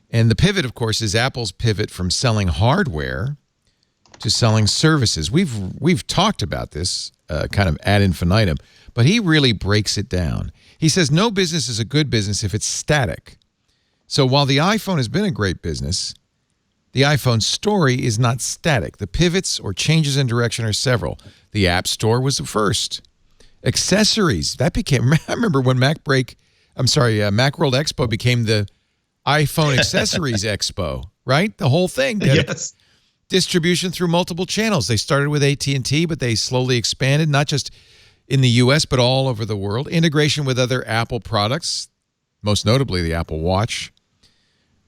And the pivot, of course, is Apple's pivot from selling hardware to selling services. We've talked about this kind of ad infinitum, but he really breaks it down. He says no business is a good business if it's static. So while the iPhone has been a great business, the iPhone story is not static. The pivots or changes in direction are several. The App Store was the first. Accessories, that became, I remember when Macworld Expo became the iPhone Accessories Expo, right? The whole thing. Yes. Distribution through multiple channels. They started with AT&T, but they slowly expanded, not just in the U.S., but all over the world. Integration with other Apple products, most notably the Apple Watch.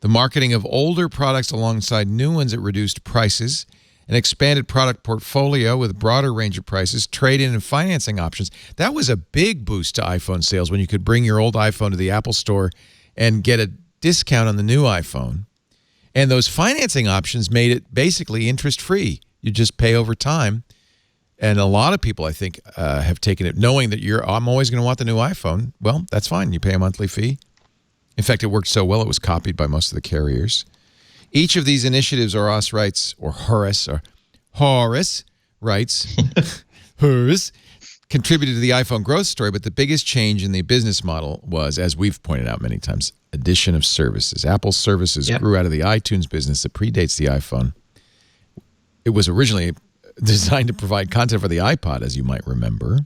The marketing of older products alongside new ones at reduced prices. An expanded product portfolio with a broader range of prices, trade-in and financing options. That was a big boost to iPhone sales when you could bring your old iPhone to the Apple Store and get a discount on the new iPhone. And those financing options made it basically interest-free. You just pay over time. And a lot of people, I think, have taken it knowing that I'm always going to want the new iPhone. Well, that's fine. You pay a monthly fee. In fact, it worked so well it was copied by most of the carriers. Each of these initiatives, Horace writes, contributed to the iPhone growth story, but the biggest change in the business model was, as we've pointed out many times, addition of services. Apple's services grew out of the iTunes business that predates the iPhone. It was originally designed to provide content for the iPod, as you might remember.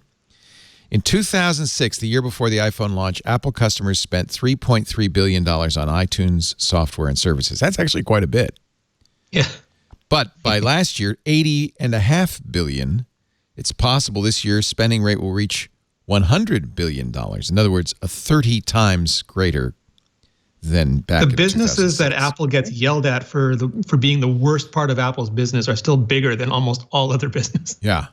In 2006, the year before the iPhone launch, Apple customers spent $3.3 billion on iTunes software and services. That's actually quite a bit. Yeah. But by last year, $80.5 billion. It's possible this year's spending rate will reach $100 billion. In other words, a 30 times greater than back in 2006. The businesses that Apple gets yelled at for being the worst part of Apple's business are still bigger than almost all other business. Yeah.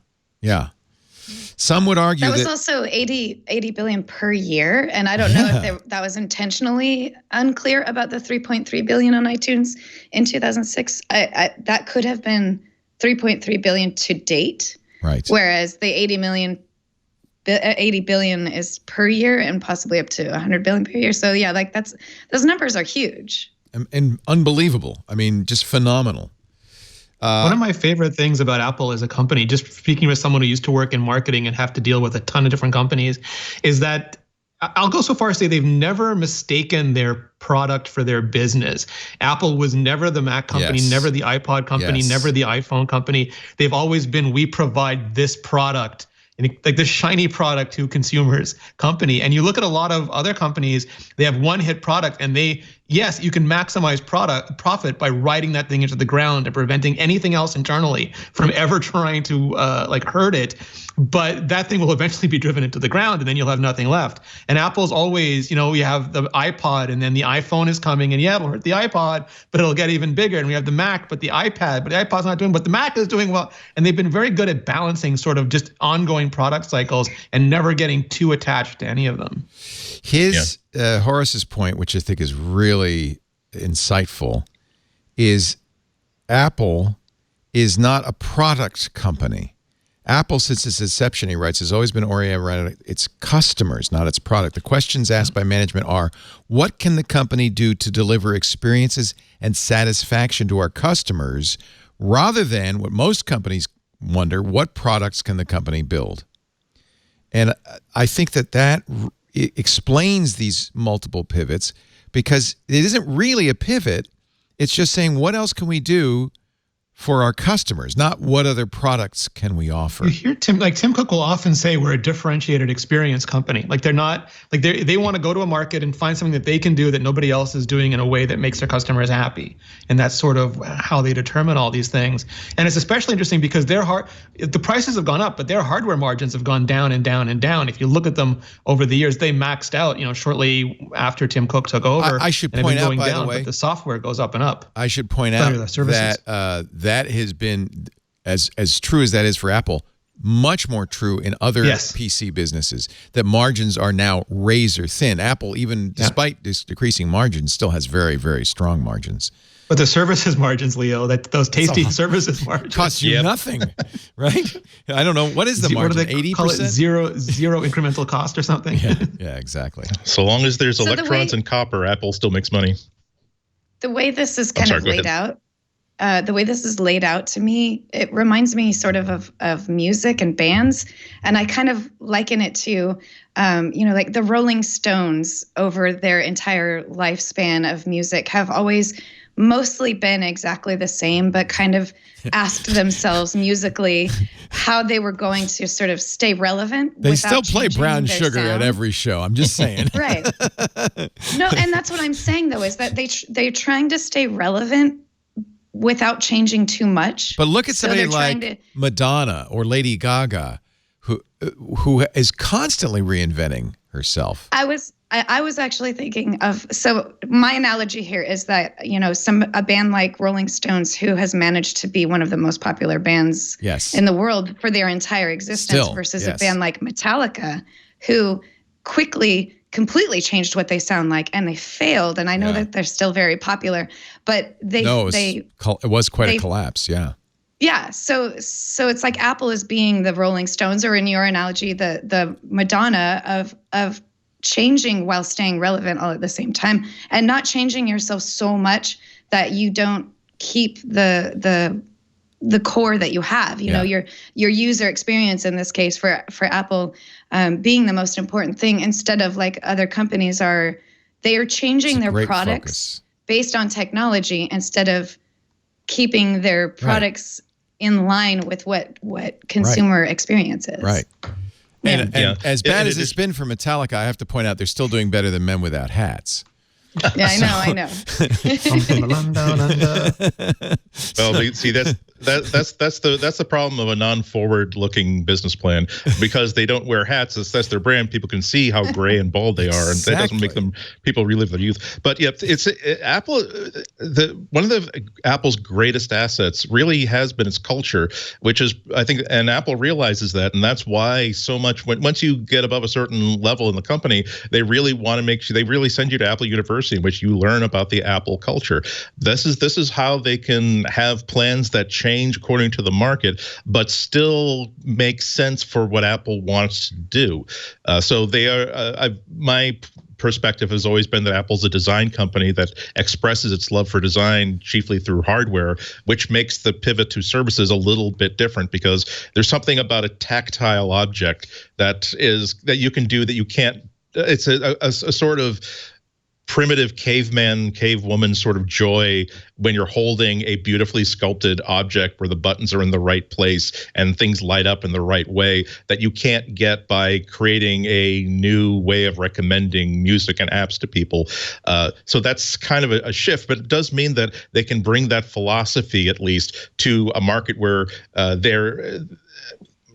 Some would argue that was also 80 billion per year, and I don't know if that was intentionally unclear about the 3.3 billion on iTunes in 2006. That could have been 3.3 billion to date, right? Whereas the 80 billion is per year, and possibly up to 100 billion per year. So yeah, like those numbers are huge and unbelievable. I mean, just phenomenal. One of my favorite things about Apple as a company, just speaking with someone who used to work in marketing and have to deal with a ton of different companies, is that I'll go so far as to say they've never mistaken their product for their business. Apple was never the Mac company, never the iPod company, never the iPhone company. They've always been, we provide this product, and like this shiny product to consumers company. And you look at a lot of other companies, they have one hit product, and yes, you can maximize profit by riding that thing into the ground and preventing anything else internally from ever trying to hurt it. But that thing will eventually be driven into the ground, and then you'll have nothing left. And Apple's always, you have the iPod, and then the iPhone is coming, and it'll hurt the iPod, but it'll get even bigger. And we have the Mac, but the iPad, but the iPod's not doing, but the Mac is doing well. And they've been very good at balancing sort of just ongoing product cycles and never getting too attached to any of them. Horace's point, which I think is really insightful, is Apple is not a product company. Apple, since its inception, he writes, has always been oriented around its customers, not its product. The questions asked by management are, what can the company do to deliver experiences and satisfaction to our customers, rather than what most companies wonder, what products can the company build? And I think that explains these multiple pivots, because it isn't really a pivot. It's just saying, what else can we do for our customers, not what other products can we offer. You hear Tim Cook will often say we're a differentiated experience company. Like they're not like they want to go to a market and find something that they can do that nobody else is doing in a way that makes their customers happy. And that's sort of how they determine all these things. And it's especially interesting because the prices have gone up, but their hardware margins have gone down and down and down. If you look at them over the years, they maxed out, shortly after Tim Cook took over. I should point out, by the way, but the software goes up and up. I should point out that has been, as true as that is for Apple, much more true in other PC businesses, that margins are now razor thin. Apple, even despite decreasing margins, still has very, very strong margins. But the services margins, Leo, those tasty services margins cost you nothing, right? I don't know. What is the margin? 80%? Call it zero incremental cost or something? Yeah, exactly. So long as there's electrons and copper, Apple still makes money. The way this is kind of laid out, the way this is laid out to me, it reminds me sort of music and bands. And I kind of liken it to, like the Rolling Stones over their entire lifespan of music have always mostly been exactly the same, but kind of asked themselves musically how they were going to sort of stay relevant. They still play Brown Sugar at every show. I'm just saying. Right. No, and that's what I'm saying, though, is that they're trying to stay relevant without changing too much. But look at somebody like Madonna or Lady Gaga, who is constantly reinventing herself. I was actually thinking of, so my analogy here is that, a band like Rolling Stones, who has managed to be one of the most popular bands in the world for their entire existence, versus a band like Metallica, who completely changed what they sound like, and they failed. And I know that they're still very popular, but it was quite a collapse. Yeah. Yeah. So it's like Apple is being the Rolling Stones, or in your analogy, the Madonna of changing while staying relevant all at the same time, and not changing yourself so much that you don't keep the core that you have, your user experience in this case for Apple being the most important thing, instead of like other companies they are changing their products based on technology instead of keeping their products in line with what consumer experience is. Right. And as bad as it's been for Metallica, I have to point out they're still doing better than Men Without Hats. Yeah, I know. Well, see, that's the problem of a non-forward-looking business plan, because they don't wear hats. That's their brand. People can see how gray and bald they are, and that doesn't make people relive their youth. But yeah, it's Apple. One of Apple's greatest assets really has been its culture, which is, I think, and Apple realizes that, and that's why so much. Once you get above a certain level in the company, they really want to make sure they really send you to Apple University, in which you learn about the Apple culture. This is how they can have plans that change according to the market, but still make sense for what Apple wants to do. So they are. My perspective has always been that Apple's a design company that expresses its love for design chiefly through hardware, which makes the pivot to services a little bit different, because there's something about a tactile object that you can do that you can't. It's a sort of primitive cavewoman sort of joy when you're holding a beautifully sculpted object where the buttons are in the right place and things light up in the right way, that you can't get by creating a new way of recommending music and apps to people. So that's kind of a shift, but it does mean that they can bring that philosophy at least to a market where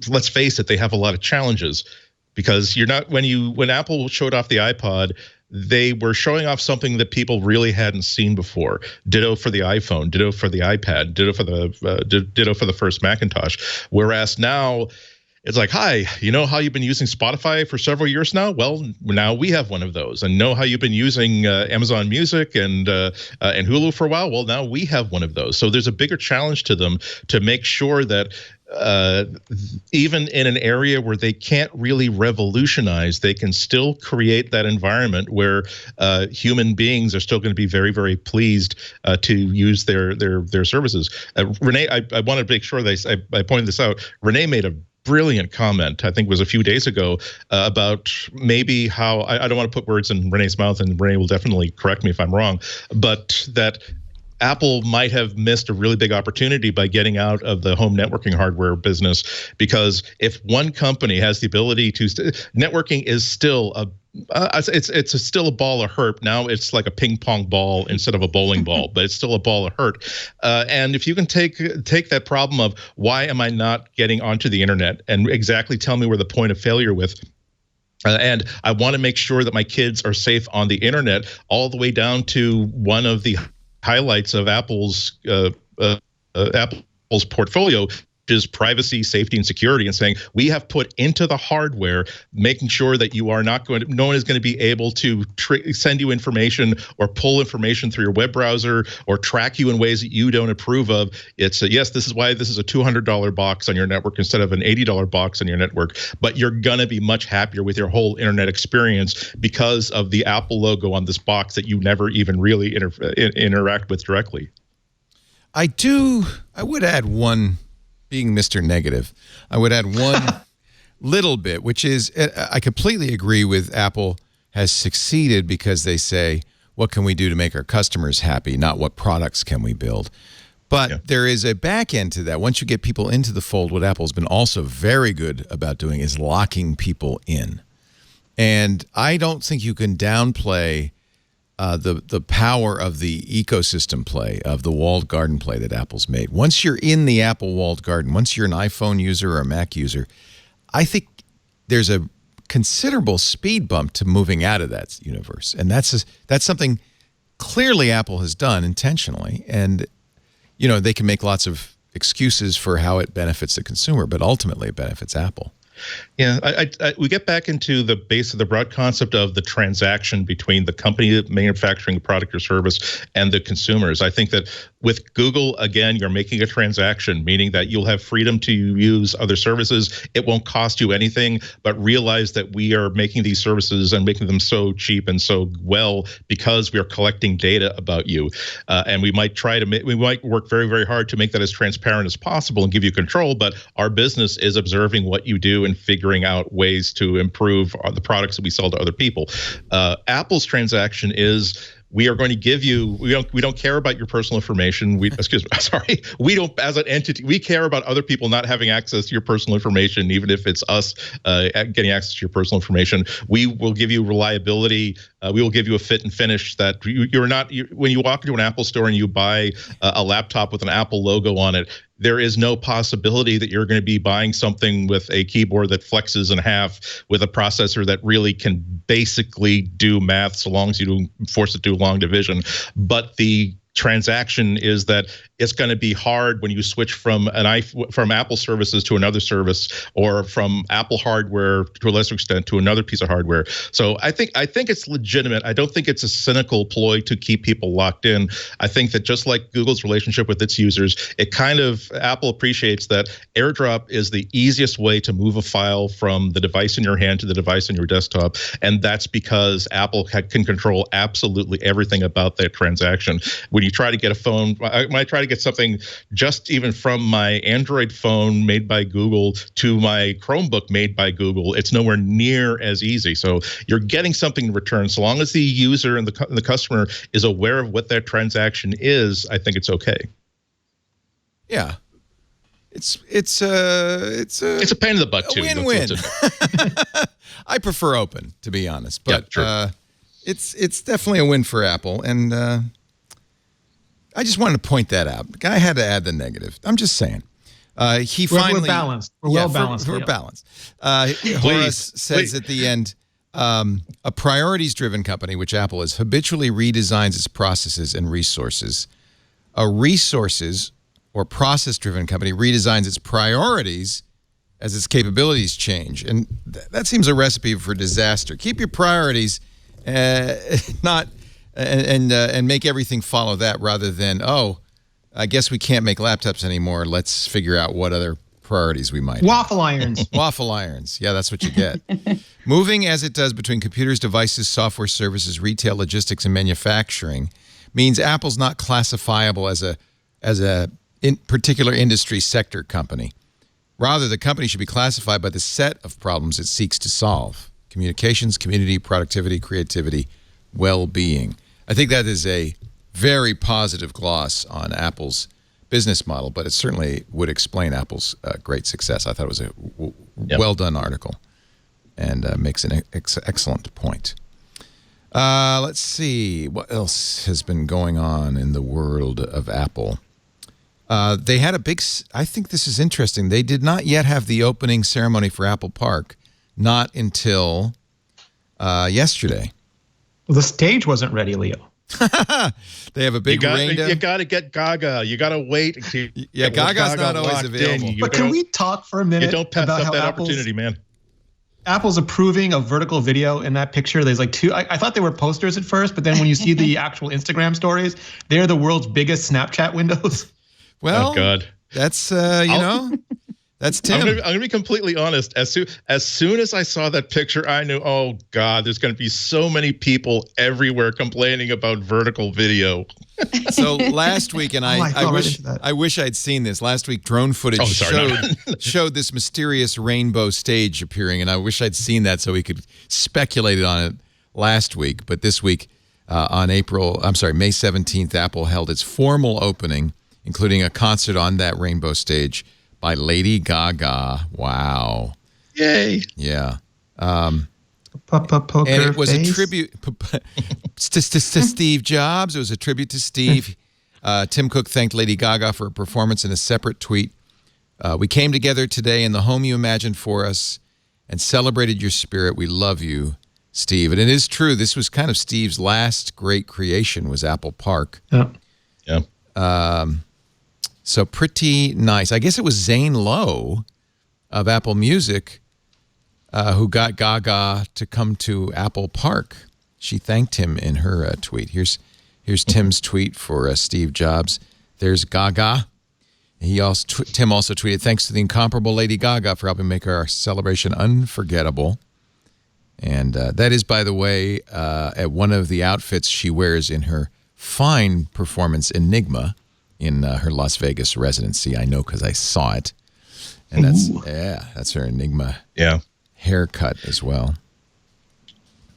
let's face it, they have a lot of challenges, because when Apple showed off the iPod, they were showing off something that people really hadn't seen before. Ditto for the iPhone, ditto for the iPad, ditto for the first Macintosh. Whereas now it's like, hi, you know how you've been using Spotify for several years now? Well, now we have one of those. And know how you've been using Amazon Music and Hulu for a while? Well, now we have one of those. So there's a bigger challenge to them to make sure that even in an area where they can't really revolutionize, they can still create that environment where human beings are still going to be very, very pleased to use their services. Rene, I wanted to make sure that I pointed this out. Rene made a brilliant comment, I think it was a few days ago, about maybe how, I don't want to put words in Rene's mouth, and Rene will definitely correct me if I'm wrong, but that Apple might have missed a really big opportunity by getting out of the home networking hardware business, because if one company has the ability to, networking is still it's still a ball of hurt. Now it's like a ping pong ball instead of a bowling ball, but it's still a ball of hurt. And if you can take that problem of why am I not getting onto the internet and exactly tell me where the point of failure with. And I want to make sure that my kids are safe on the internet, all the way down to one of the highlights of Apple's portfolio, which is privacy, safety, and security, and saying we have put into the hardware, making sure that you are not going to, no one is going to be able to send you information or pull information through your web browser or track you in ways that you don't approve of. It's yes, this is why this is a $200 box on your network instead of an $80 box on your network, but you're going to be much happier with your whole internet experience because of the Apple logo on this box that you never even really interact with directly. I would add one, being Mr. Negative, I would add one little bit, which is I completely agree with Apple has succeeded because they say, what can we do to make our customers happy, not what products can we build. But there is a back end to that. Once you get people into the fold, what Apple's been also very good about doing is locking people in. And I don't think you can downplay the power of the ecosystem play, of the walled garden play that Apple's made. Once you're in the Apple walled garden, once you're an iPhone user or a Mac user, I think there's a considerable speed bump to moving out of that universe. And that's something clearly Apple has done intentionally. And, you know, they can make lots of excuses for how it benefits the consumer, but ultimately it benefits Apple. Yeah, we get back into the base of the broad concept of the transaction between the company manufacturing the product or service and the consumers. I think that with Google, again, you're making a transaction, meaning that you'll have freedom to use other services. It won't cost you anything, but realize that we are making these services and making them so cheap and so well because we are collecting data about you. And we might work very, very hard to make that as transparent as possible and give you control, but our business is observing what you do and figuring out ways to improve the products that we sell to other people. Apple's transaction is, we are going to give you, we don't care about your personal information. We don't, as an entity, we care about other people not having access to your personal information, even if it's us getting access to your personal information. We will give you reliability. We will give you a fit and finish that when you walk into an Apple store and you buy a laptop with an Apple logo on it, there is no possibility that you're going to be buying something with a keyboard that flexes in half with a processor that really can basically do math so long as you don't force it to do long division. But the transaction is that it's going to be hard when you switch from Apple services to another service, or from Apple hardware to a lesser extent to another piece of hardware. So I think it's legitimate. I don't think it's a cynical ploy to keep people locked in. I think that just like Google's relationship with its users, Apple appreciates that AirDrop is the easiest way to move a file from the device in your hand to the device on your desktop, and that's because Apple can control absolutely everything about that transaction. When you try to get a phone, when I try to get something just even from my Android phone made by Google to my Chromebook made by Google, it's nowhere near as easy. So you're getting something in return. So long as the user and the customer is aware of what that transaction is, I think it's okay. Yeah. It's a pain in the butt too. Win-win. I prefer open, to be honest, but yeah, sure. It's definitely a win for Apple, and I just wanted to point that out. The guy had to add the negative. I'm just saying. We're balanced. We're well balanced. We're balanced. Horace says at the end, a priorities-driven company, which Apple is, habitually redesigns its processes and resources. A resources or process-driven company redesigns its priorities as its capabilities change. And that seems a recipe for disaster. Keep your priorities and make everything follow that, rather than, I guess we can't make laptops anymore. Let's figure out what other priorities we might have. Waffle irons. Waffle irons. Yeah, that's what you get. Moving as it does between computers, devices, software services, retail, logistics, and manufacturing means Apple's not classifiable as a particular industry sector company. Rather, the company should be classified by the set of problems it seeks to solve: communications, community, productivity, creativity, well-being. I think that is a very positive gloss on Apple's business model, but it certainly would explain Apple's great success. I thought it was a well-done article and makes an excellent point. Let's see. What else has been going on in the world of Apple? They had a big... I think this is interesting. They did not yet have the opening ceremony for Apple Park, not until yesterday. Well, the stage wasn't ready, Leo. They have a big rain. You got to get Gaga. You got to wait. Yeah, Gaga's not always available. But can we talk for a minute don't pass about up how that opportunity, man. Apple's approving of vertical video in that picture. There's like two. I thought they were posters at first, but then when you see the actual Instagram stories, they're the world's biggest Snapchat windows. Well, oh God, that's that's Tim. I'm gonna be completely honest. As soon as I saw that picture, I knew, oh God, there's gonna be so many people everywhere complaining about vertical video. So last week, and I wish I'd seen this. Last week, drone footage showed this mysterious rainbow stage appearing, and I wish I'd seen that so we could speculate on it last week. But this week, on May 17th, Apple held its formal opening, including a concert on that rainbow stage by Lady Gaga. Wow. Yay. Yeah. Poker and it was face. a tribute to Steve Jobs. It was a tribute to Steve. Tim Cook thanked Lady Gaga for her performance in a separate tweet. We came together today in the home you imagined for us and celebrated your spirit. We love you, Steve. And it is true. This was kind of Steve's last great creation was Apple Park. Yeah. So pretty nice. I guess it was Zane Lowe of Apple Music who got Gaga to come to Apple Park. She thanked him in her tweet. Here's Tim's tweet for Steve Jobs. There's Gaga. Tim also tweeted, thanks to the incomparable Lady Gaga for helping make our celebration unforgettable. And that is, by the way, at one of the outfits she wears in her fine performance Enigma in her Las Vegas residency. I know because I saw it. And that's her Enigma haircut as well.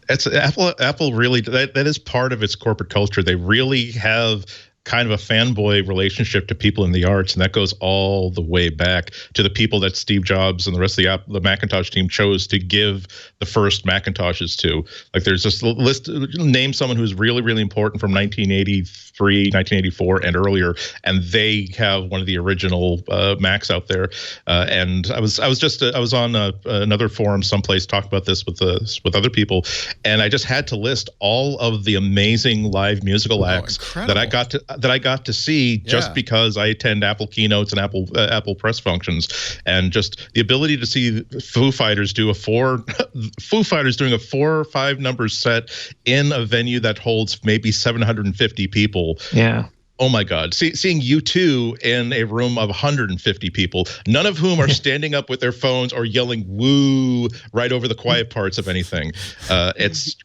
It's Apple really, that is part of its corporate culture. They really have kind of a fanboy relationship to people in the arts, and that goes all the way back to the people that Steve Jobs and the rest of the Macintosh team chose to give the first Macintoshes to. Like there's this list, name someone who's really, really important from 1983, 1984 and earlier, and they have one of the original Macs out there. And I was on another forum someplace talking about this with other people, and I just had to list all of the amazing live musical acts that I got to see just because I attend Apple keynotes and Apple press functions, and just the ability to see Foo Fighters doing a 4 or 5 number set in a venue that holds maybe 750 people. Yeah. Oh my God! Seeing U2 in a room of 150 people, none of whom are standing up with their phones or yelling "woo" right over the quiet parts of anything. It's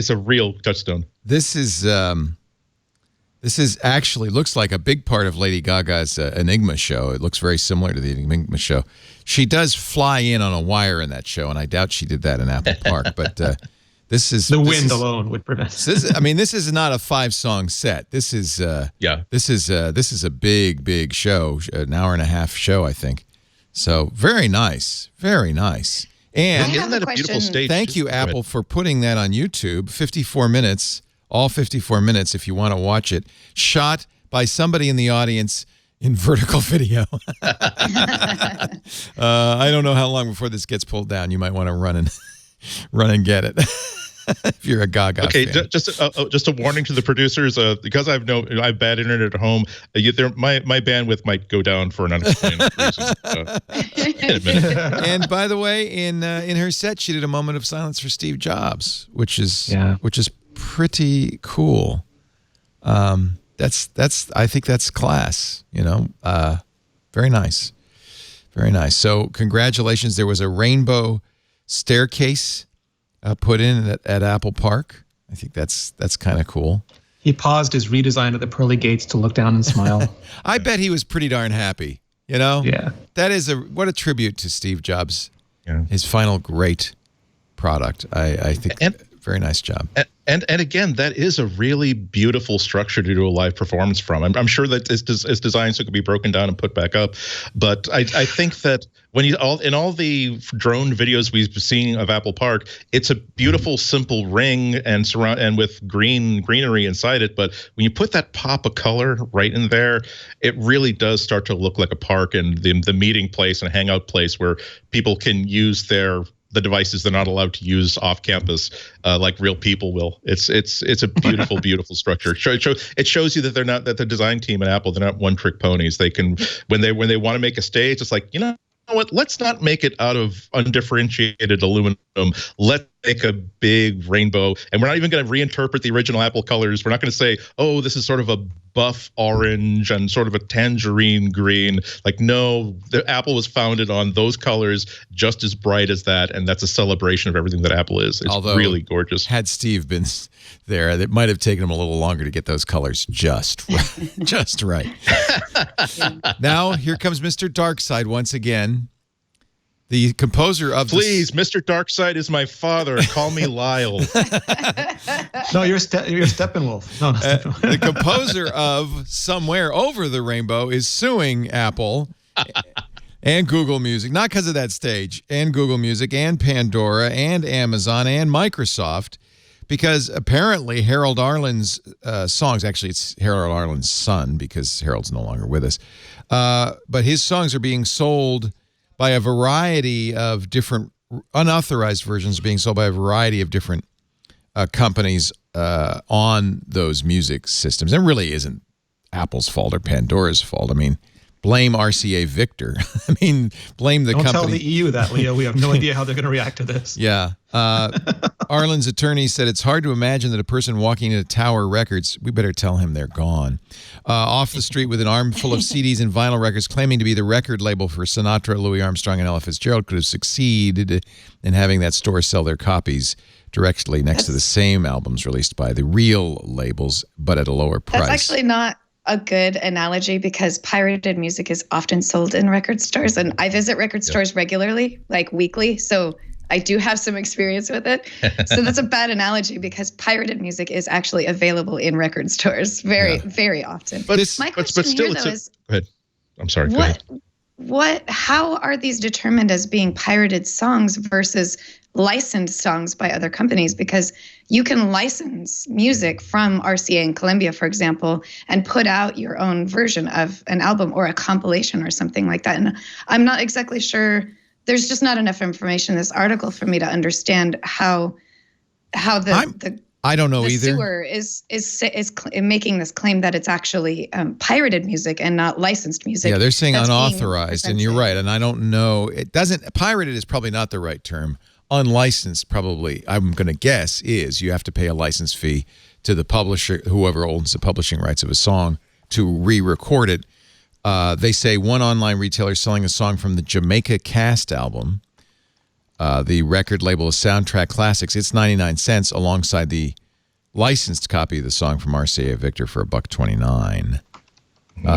a real touchstone. This is actually looks like a big part of Lady Gaga's Enigma show. It looks very similar to the Enigma show. She does fly in on a wire in that show, and I doubt she did that in Apple Park. But this is wind alone would prevent. This is not a 5-song set. This is This is a big show, an hour-and-a-half show, I think. So very nice, very nice. And isn't that a beautiful stage? Thank you, Apple, for putting that on YouTube. 54 minutes. All 54 minutes, if you want to watch it, shot by somebody in the audience in vertical video. I don't know how long before this gets pulled down. You might want to run and get it if you're a Gaga fan. Just a warning to the producers, because I have bad internet at home. My bandwidth might go down for an unexplained reason. In a minute. And by the way, in her set, she did a moment of silence for Steve Jobs, which is pretty cool. I think that's class, very nice. Very nice. So congratulations. There was a rainbow staircase put in at Apple Park. I think that's kind of cool. He paused his redesign of the pearly gates to look down and smile. I bet he was pretty darn happy, Yeah. That is what a tribute to Steve Jobs. Yeah. His final great product. I think very nice job. And again, that is a really beautiful structure to do a live performance from. I'm sure that it's designed so it could be broken down and put back up. But I think that when in all the drone videos we've seen of Apple Park, it's a beautiful, simple ring and with greenery inside it. But when you put that pop of color right in there, it really does start to look like a park and the meeting place and hangout place where people can use the devices they're not allowed to use off campus, like real people will. It's a beautiful, beautiful structure. It shows you that the design team at Apple, they're not one-trick ponies. They can, when they want to make a stage, it's like, you know what? Let's not make it out of undifferentiated aluminum. Let's make a big rainbow, and we're not even going to reinterpret the original Apple colors. We're not going to say, oh, this is sort of a buff orange and sort of a tangerine green. Like, no, the Apple was founded on those colors, just as bright as that, and that's a celebration of everything that Apple is. It's really gorgeous. Had Steve been there, it might have taken him a little longer to get those colors just right. Now, here comes Mr. Darkside once again. The composer of Please, Mr. Darkside is my father. Call me Lyle. No, you're Steppenwolf. No, the composer of Somewhere Over the Rainbow is suing Apple and Google Music, not because of that stage, and Google Music and Pandora and Amazon and Microsoft, because apparently Harold Arlen's songs, actually it's Harold Arlen's son because Harold's no longer with us, but his songs are being sold by a variety of different unauthorized versions being sold by a variety of different companies on those music systems. It really isn't Apple's fault or Pandora's fault. I mean, blame RCA Victor. I mean, blame the company. Don't tell the EU that, Leo. We have no idea how they're going to react to this. Yeah. Arlen's attorney said it's hard to imagine that a person walking into Tower Records, we better tell him they're gone, off the street with an armful of CDs and vinyl records claiming to be the record label for Sinatra, Louis Armstrong, and Ella Fitzgerald could have succeeded in having that store sell their copies directly next to the same albums released by the real labels, but at a lower price. That's actually not a good analogy because pirated music is often sold in record stores, and I visit record stores regularly, like weekly, so I do have some experience with it. So that's a bad analogy because pirated music is actually available in record stores very often. But my question still, here, though, is go ahead. I'm sorry. Go ahead. How are these determined as being pirated songs versus licensed songs by other companies? Because you can license music from RCA and Columbia, for example, and put out your own version of an album or a compilation or something like that. And I'm not exactly sure. There's just not enough information in this article for me to understand how I don't know either. Suer is making this claim that it's actually pirated music and not licensed music. Yeah, they're saying unauthorized, and you're right. And I don't know. It doesn't. Pirated is probably not the right term. Unlicensed, probably, I'm going to guess, is you have to pay a license fee to the publisher, whoever owns the publishing rights of a song, to re-record it. They say one online retailer selling a song from the Jamaica Cast album. The record label is Soundtrack Classics. It's 99 cents alongside the licensed copy of the song from RCA Victor for $1.29.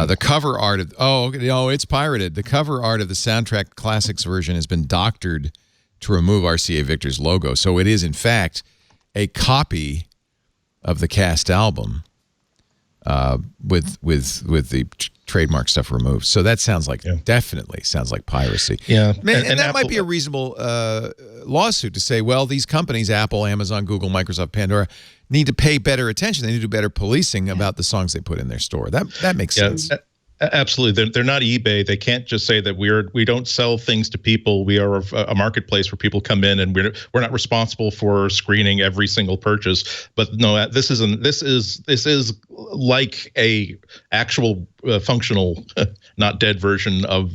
The cover art of it's pirated. The cover art of the Soundtrack Classics version has been doctored to remove RCA Victor's logo, so it is in fact a copy of the Cast album with the trademark stuff removed. So that sounds like definitely sounds like piracy. Yeah, and that Apple might be a reasonable lawsuit to say, well, these companies, Apple, Amazon, Google, Microsoft, Pandora, need to pay better attention. They need to do better policing about the songs they put in their store. That makes sense. Absolutely. They're not eBay. They can't just say that we don't sell things to people. We are a marketplace where people come in, and we're not responsible for screening every single purchase. But no, this is like a actual functional, not dead version of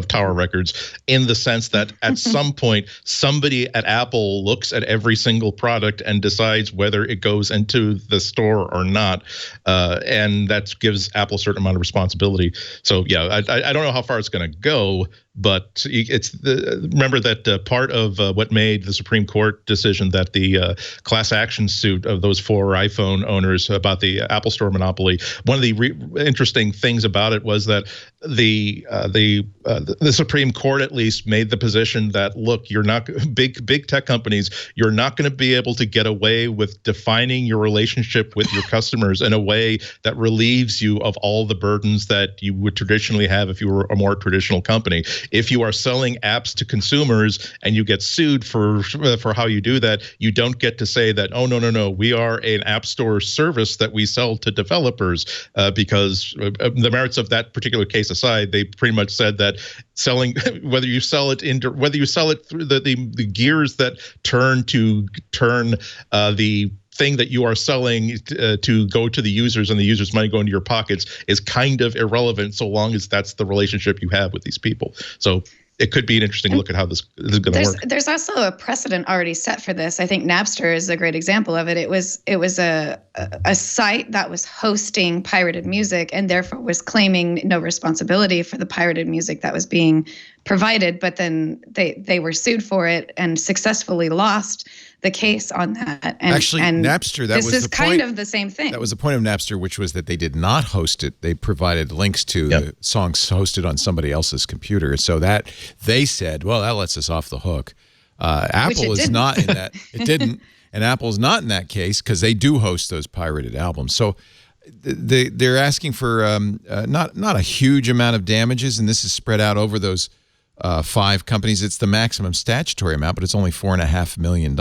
Tower Records, in the sense that at some point somebody at Apple looks at every single product and decides whether it goes into the store or not, and that gives Apple a certain amount of responsibility. So yeah, I don't know how far it's going to go, but remember that part of what made the Supreme Court decision that the class action suit of those 4 iPhone owners about the Apple Store monopoly. One of the interesting things about it was that the the Supreme Court at least made the position that, look, you're not big tech companies, you're not going to be able to get away with defining your relationship with your customers in a way that relieves you of all the burdens that you would traditionally have if you were a more traditional company. If you are selling apps to consumers and you get sued for how you do that, you don't get to say that, oh, no, we are an app store service that we sell to developers, because the merits of that particular case aside, they pretty much said that selling, whether you sell it through the gears that turn the thing that you are selling to go to the users and the users' money go into your pockets is kind of irrelevant so long as that's the relationship you have with these people. So it could be an interesting look at how this is going to work. There's also a precedent already set for this. I think Napster is a great example of it. It was a site that was hosting pirated music and therefore was claiming no responsibility for the pirated music that was being provided. But then they were sued for it and successfully lost the case on that. And actually, Napster, that was the point. This is kind of the same thing. That was the point of Napster, which was that they did not host it. They provided links to the songs hosted on somebody else's computer. So that they said, well, that lets us off the hook. Apple is not in that. It didn't. And Apple's not in that case because they do host those pirated albums. So they're asking for not a huge amount of damages, and this is spread out over those 5 companies. It's the maximum statutory amount, but it's only $4.5 million.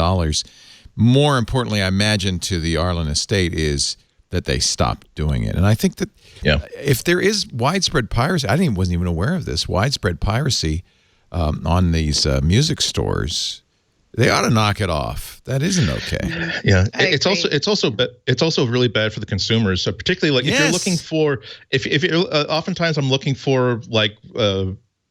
More importantly, I imagine, to the Arlen estate is that they stopped doing it. And I think that if there is widespread piracy, I wasn't even aware of this, widespread piracy on these music stores, they ought to knock it off. That isn't okay. Yeah, it's also really bad for the consumers. So particularly like if you're looking for if you're oftentimes I'm looking for like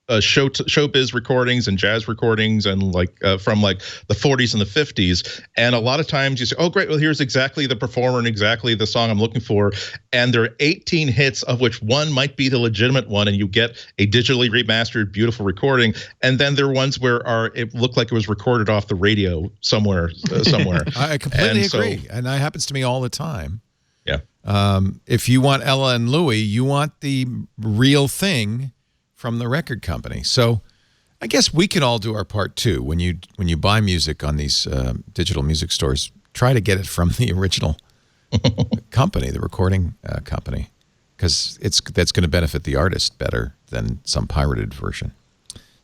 showbiz recordings and jazz recordings and like from like the 40s and the 50s, and a lot of times you say, oh great, well here's exactly the performer and exactly the song I'm looking for, and there are 18 hits of which one might be the legitimate one, and you get a digitally remastered beautiful recording, and then there are ones where it looked like it was recorded off the radio somewhere. I completely agree, and that happens to me all the time. Yeah. If you want Ella and Louie, you want the real thing from the record company. So I guess we can all do our part too. When you buy music on these digital music stores, try to get it from the original company, the recording company, because that's going to benefit the artist better than some pirated version.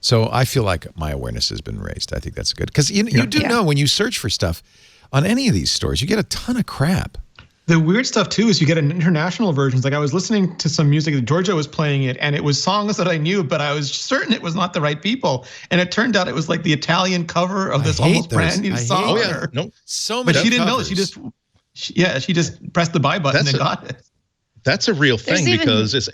So I feel like my awareness has been raised. I think that's good, because you do know when you search for stuff on any of these stores, you get a ton of crap. The weird stuff, too, is you get an international versions. Like I was listening to some music that Georgia was playing it, and it was songs that I knew, but I was certain it was not the right people. And it turned out it was like the Italian cover of this almost brand new song. Oh, yeah. Nope. So many But she didn't covers. know. She just pressed the buy button and got it. That's a real thing because it's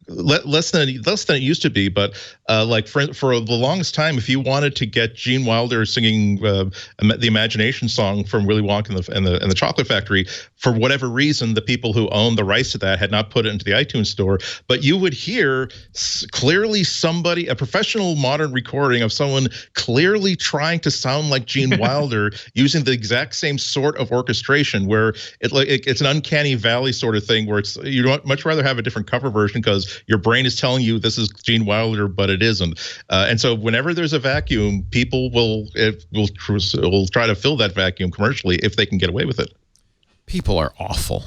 less than it used to be. But like for the longest time, if you wanted to get Gene Wilder singing the Imagination song from Willy Wonka and the Chocolate Factory, for whatever reason, the people who owned the rights to that had not put it into the iTunes store. But you would hear clearly a professional modern recording of someone clearly trying to sound like Gene Wilder using the exact same sort of orchestration, where it's an uncanny valley sort of thing, where you'd much rather have a different cover version because your brain is telling you this is Gene Wilder, but it isn't. And so whenever there's a vacuum, people will try to fill that vacuum commercially if they can get away with it. People are awful.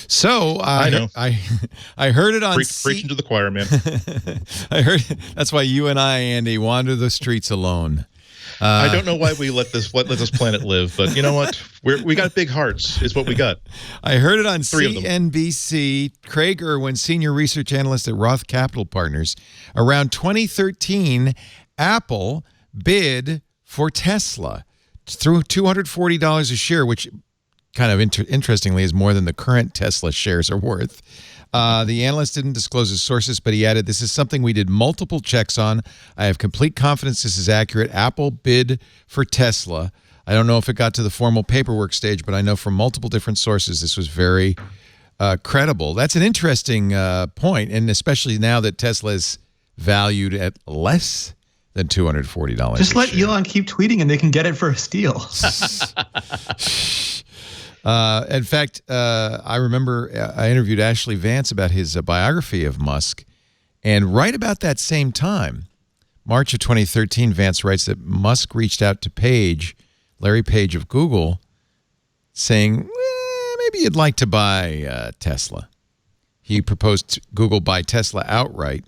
So I know. I heard it on preaching to the choir, man. I heard that's why you and I, Andy, wander the streets alone. I don't know why we let this planet live, but you know what? We got big hearts. Is what we got. I heard it on CNBC. Craig Irwin, senior research analyst at Roth Capital Partners. Around 2013, Apple bid for Tesla through $240 a share, which kind of interestingly is more than the current Tesla shares are worth. The analyst didn't disclose his sources, but he added, "This is something we did multiple checks on. I have complete confidence this is accurate. Apple bid for Tesla. I don't know if it got to the formal paperwork stage, but I know from multiple different sources this was very credible." That's an interesting point, and especially now that Tesla is valued at less than $240. Just let Elon keep tweeting, and they can get it for a steal. In fact, I remember I interviewed Ashley Vance about his biography of Musk, And right about that same time, March of 2013, Vance writes that Musk reached out to Larry Page of Google, saying, maybe you'd like to buy Tesla. He proposed Google buy Tesla outright.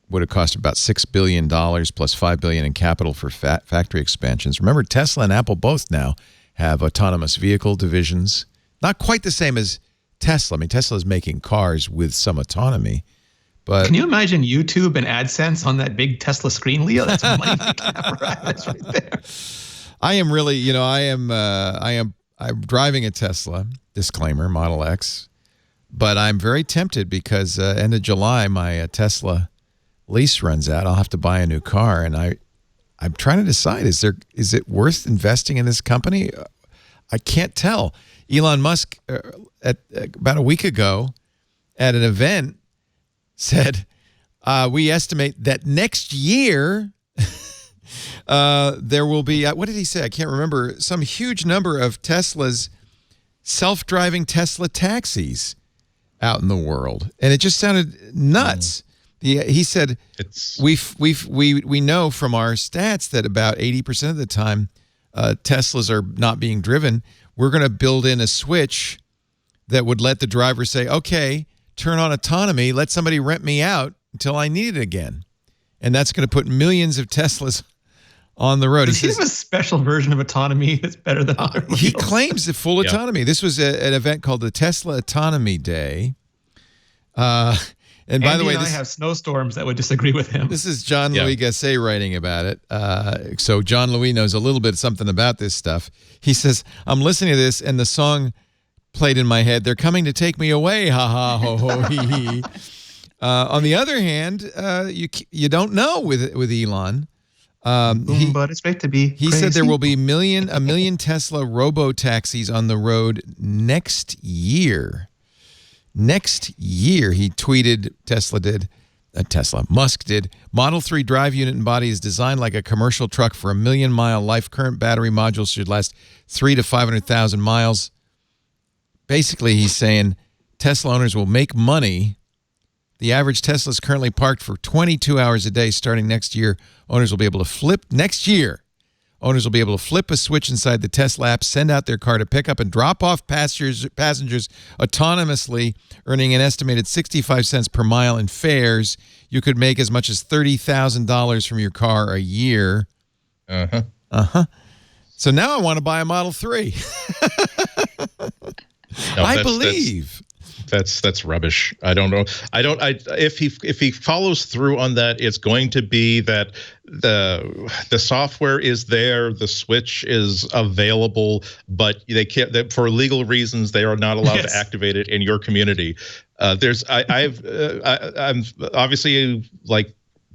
Would have cost about $6 billion plus $5 billion in capital for factory expansions. Remember, Tesla and Apple both now have autonomous vehicle divisions. Not quite the same as Tesla. I mean, Tesla is making cars with some autonomy. But can you imagine YouTube and AdSense on that big Tesla screen, Leo? That's a money-making apparatus right there. I am really, I'm driving a Tesla, disclaimer, Model X, but I'm very tempted because end of July, my Tesla lease runs out. I'll have to buy a new car, and I'm trying to decide, is it worth investing in this company? I can't tell. Elon Musk, about a week ago at an event, said, we estimate that next year there will be, what did he say? I can't remember, some huge number of Tesla's self-driving Tesla taxis out in the world. And it just sounded nuts. He said, we know from our stats that about 80% of the time Teslas are not being driven. We're going to build in a switch that would let the driver say, okay, turn on autonomy, let somebody rent me out until I need it again. And that's going to put millions of Teslas on the road. Does he have a special version of autonomy that's better than other He claims the full autonomy. This was an event called the Tesla Autonomy Day. And by the way, I have snowstorms that would disagree with him. This is John Louis Gasset writing about it. So John Louis knows a little bit something about this stuff. He says, I'm listening to this and the song played in my head. They're coming to take me away. Ha ha ho ho hee hee. On the other hand, you don't know with Elon. But it's great to be He crazy. said there will be a million Tesla robo-taxis on the road next year. Next year, he tweeted, Musk did, Model 3 drive unit and body is designed like a commercial truck for a 1 million mile life. Current battery modules should last 300,000 to 500,000 miles. Basically, he's saying Tesla owners will make money. The average Tesla is currently parked for 22 hours a day. Starting next year, owners will be able to flip a switch inside the Tesla app, send out their car to pick up and drop off passengers autonomously, earning an estimated 65 cents per mile in fares. You could make as much as $30,000 from your car a year. So now I want to buy a Model 3. I believe. That's rubbish. I don't know. If he follows through on that, it's going to be that the software is there, the switch is available, but they can't, for legal reasons, they are not allowed to activate it in your community. I'm obviously, like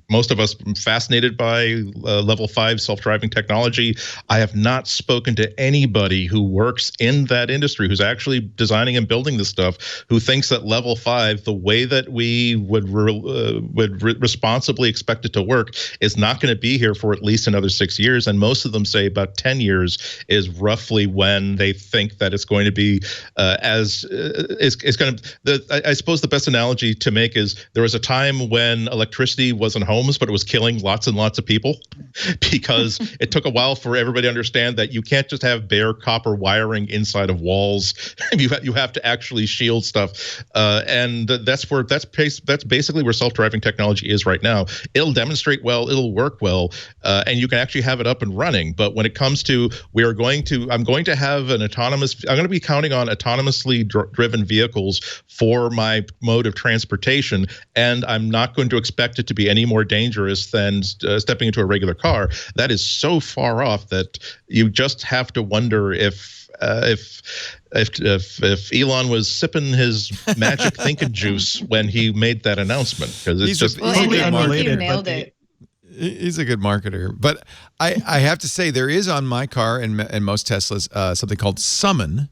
most of us, fascinated by level 5 self-driving technology. I have not spoken to anybody who works in that industry, who's actually designing and building this stuff, who thinks that level 5, the way that we would responsibly expect it to work, is not going to be here for at least another 6 years. And most of them say about 10 years is roughly when they think that it's going to be I suppose the best analogy to make is there was a time when electricity wasn't homes, but it was killing lots and lots of people because it took a while for everybody to understand that you can't just have bare copper wiring inside of walls. You have to actually shield stuff, and that's basically where self-driving technology is right now. It'll demonstrate well, it'll work well, and you can actually have it up and running. But when it comes to I'm going to have I'm going to be counting on autonomously driven vehicles for my mode of transportation, and I'm not going to expect it to be any more dangerous than stepping into a regular car. That is so far off that you just have to wonder if Elon was sipping his magic Thinkin juice when he made that announcement, because it's totally unrelated. You nailed it. He's a good marketer. But I have to say, there is on my car and most Teslas something called Summon,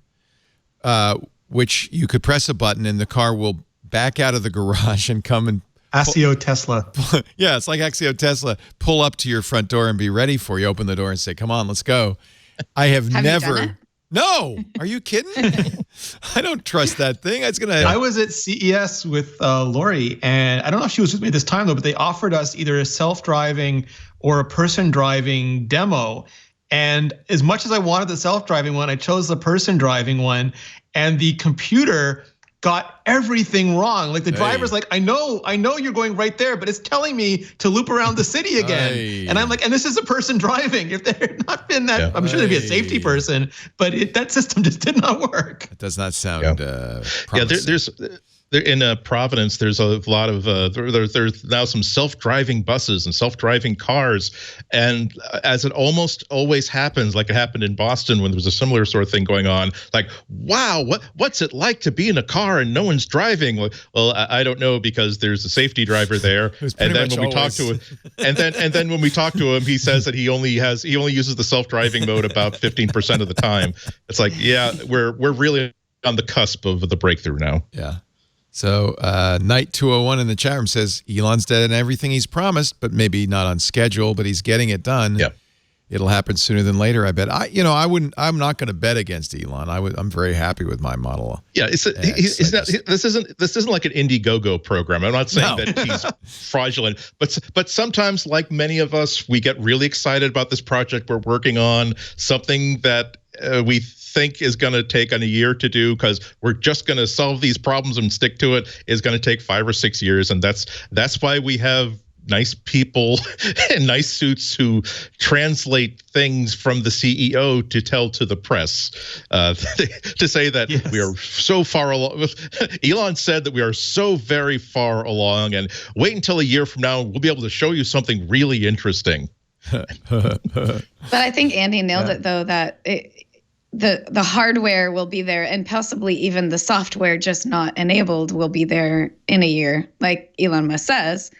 which you could press a button and the car will back out of the garage and come and Axio Tesla. Yeah, it's like Axio Tesla. Pull up to your front door and be ready for you. Open the door and say, come on, let's go. I have never. No, are you kidding? I don't trust that thing. It's gonna. I was at CES with Lory, and I don't know if she was with me this time though, but they offered us either a self-driving or a person-driving demo. And as much as I wanted the self-driving one, I chose the person-driving one, and the computer got everything wrong. Like the driver's like, I know you're going right there, but it's telling me to loop around the city again. And I'm like, and this is a person driving. If there had not been that, I'm sure there'd be a safety person, but that system just did not work. It does not sound promising. There's in Providence, there's a lot of there's now some self-driving buses and self-driving cars, and as it almost always happens, like it happened in Boston when there was a similar sort of thing going on, like, wow, what's it like to be in a car and no one's driving? Well, I don't know, because there's a safety driver there, and then when we talk to him, and then when we talk to him, he says that he only uses the self-driving mode about 15% of the time. It's like, yeah, we're really on the cusp of the breakthrough now. Yeah. So Knight 201 in the chat room says Elon's dead and everything he's promised, but maybe not on schedule, but he's getting it done. Yeah. It'll happen sooner than later, I bet. I'm not going to bet against Elon. I'm very happy with my model. Yeah, this isn't like an Indiegogo program. I'm not saying that he's fraudulent, but sometimes, like many of us, we get really excited about this project we're working on, something that we think is going to take a year to do because we're just going to solve these problems and stick to it, is going to take 5 or 6 years, and that's why we have nice people in nice suits who translate things from the CEO to tell to the press, to say that we are so far along. Elon said that we are so very far along, and wait until a year from now, we'll be able to show you something really interesting. But I think Andy nailed it, though, that the hardware will be there, and possibly even the software just not enabled will be there in a year, like Elon Musk says.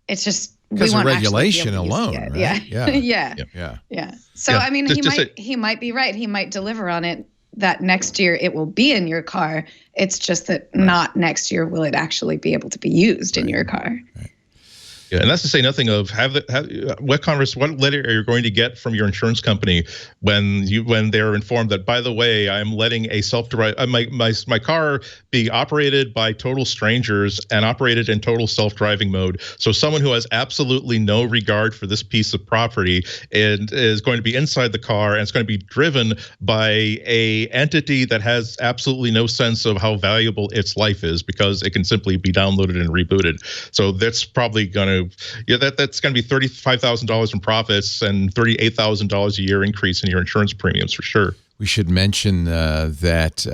It's just because of regulation alone, right? Yeah. So I mean, he might be right. He might deliver on it that next year it will be in your car. It's just that not next year will it actually be able to be used in your car. Right. Yeah, and that's to say nothing of what letter are you going to get from your insurance company when they're informed that, by the way, I'm letting a self-drive my car be operated by total strangers and operated in total self-driving mode. So someone who has absolutely no regard for this piece of property and is going to be inside the car, and it's going to be driven by a entity that has absolutely no sense of how valuable its life is, because it can simply be downloaded and rebooted. So that's probably going to that's going to be $35,000 in profits and $38,000 a year increase in your insurance premiums for sure. We should mention that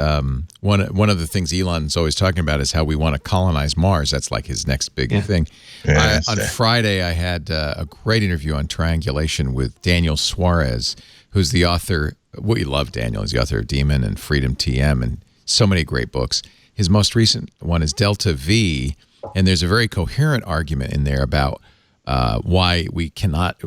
one of the things Elon's always talking about is how we want to colonize Mars. That's like his next big thing. On Friday, I had a great interview on triangulation with Daniel Suarez, who's the author. We love Daniel. He's the author of Demon and Freedom TM and so many great books. His most recent one is Delta V. And there's a very coherent argument in there about why it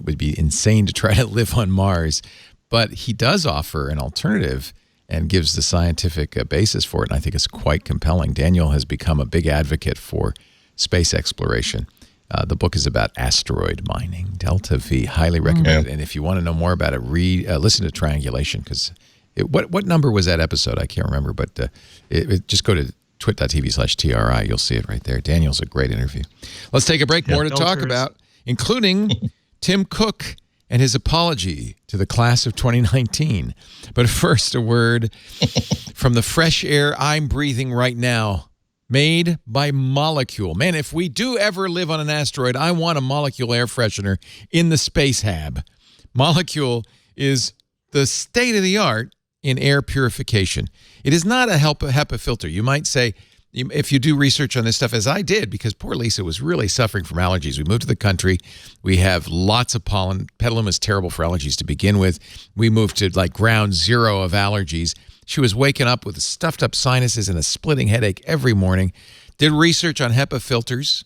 would be insane to try to live on Mars. But he does offer an alternative and gives the scientific basis for it. And I think it's quite compelling. Daniel has become a big advocate for space exploration. The book is about asteroid mining. Delta V, highly recommended. And if you want to know more about it, listen to Triangulation, because what number was that episode? I can't remember, but just go to twit.tv/TRI. You'll see it right there. Daniel's a great interview. Let's take a break. More to talk about, including Tim Cook and his apology to the class of 2019. But first, a word from the fresh air I'm breathing right now, made by Molecule. Man, if we do ever live on an asteroid, I want a Molecule air freshener in the space hab. Molecule is the state-of-the-art in air purification. It is not a HEPA filter. You might say, if you do research on this stuff, as I did, because poor Lisa was really suffering from allergies. We moved to the country. We have lots of pollen. Petaluma is terrible for allergies to begin with. We moved to like ground zero of allergies. She was waking up with stuffed up sinuses and a splitting headache every morning. Did research on HEPA filters.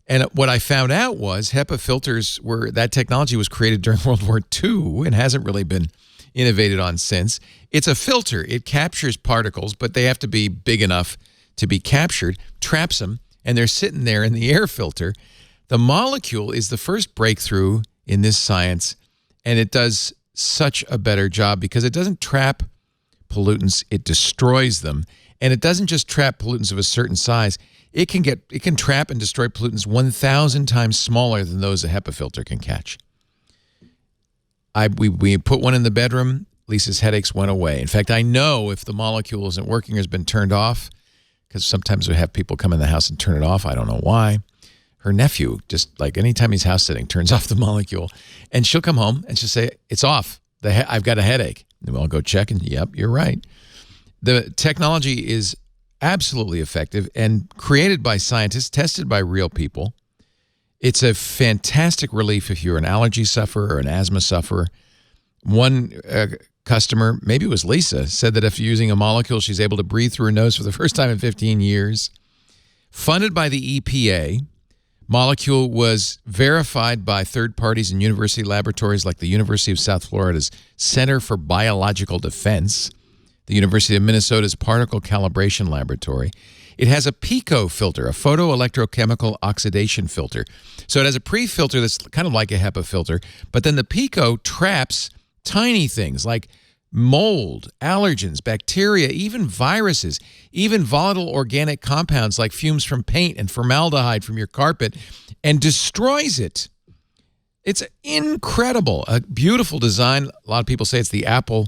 And what I found out was HEPA filters that technology was created during World War II and hasn't really been innovated on since. It's a filter. It captures particles, but they have to be big enough to be captured, traps them, and they're sitting there in the air filter. The Molecule is the first breakthrough in this science, and it does such a better job because it doesn't trap pollutants, it destroys them. And it doesn't just trap pollutants of a certain size. It can trap and destroy pollutants 1,000 times smaller than those a HEPA filter can catch. We put one in the bedroom. Lisa's headaches went away. In fact, I know if the molecule isn't working or has been turned off, because sometimes we have people come in the house and turn it off. I don't know why. Her nephew, just like anytime he's house sitting, turns off the molecule. And she'll come home and she'll say, it's off. I've got a headache. And we'll go check and, yep, you're right. The technology is absolutely effective and created by scientists, tested by real people. It's a fantastic relief if you're an allergy sufferer or an asthma sufferer. One customer, maybe it was Lisa, said that if using a molecule, she's able to breathe through her nose for the first time in 15 years. Funded by the EPA, molecule was verified by third parties and university laboratories like the University of South Florida's Center for Biological Defense, the University of Minnesota's Particle Calibration Laboratory. It has a PICO filter, a photoelectrochemical oxidation filter. So it has a pre-filter that's kind of like a HEPA filter, but then the PICO traps tiny things like mold, allergens, bacteria, even viruses, even volatile organic compounds like fumes from paint and formaldehyde from your carpet, and destroys it. It's incredible. A beautiful design. A lot of people say it's the Apple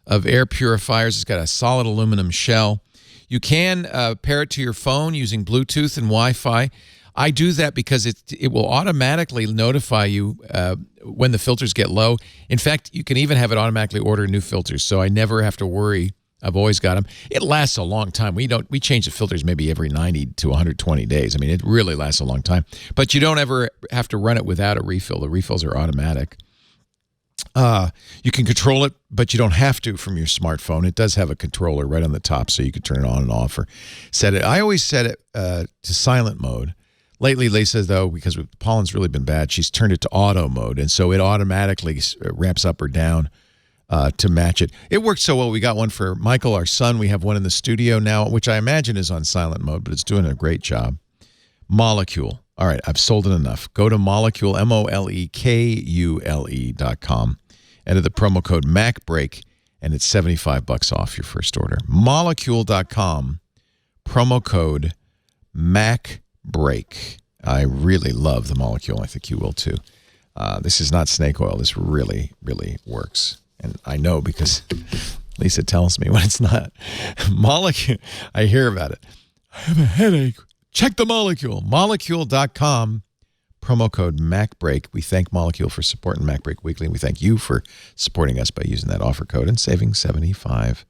of air purifiers. It's got a solid aluminum shell. You can pair it to your phone using Bluetooth and Wi-Fi. I do that because it will automatically notify you when the filters get low. In fact, you can even have it automatically order new filters, so I never have to worry. I've always got them. It lasts a long time. We change the filters maybe every 90 to 120 days. I mean, it really lasts a long time. But you don't ever have to run it without a refill. The refills are automatic. You can control it, but you don't have to from your smartphone. It does have a controller right on the top, so you can turn it on and off or set it. I always set it to silent mode. Lately, Lisa, though, because the pollen's really been bad, she's turned it to auto mode, and so it automatically ramps up or down to match it. It works so well. We got one for Michael, our son. We have one in the studio now, which I imagine is on silent mode, but it's doing a great job. Molecule. All right, I've sold it enough. Go to Molecule, MOLEKULE.com. Enter the promo code MacBreak, and it's $75 off your first order. Molecule.com, promo code MacBreak. I really love the Molecule. I think you will too. This is not snake oil. This really, really works. And I know because Lisa tells me when it's not. Molecule, I hear about it. I have a headache. Check the Molecule. Molecule.com, promo code MacBreak. We thank Molecule for supporting MacBreak Weekly. We thank you for supporting us by using that offer code and saving $75.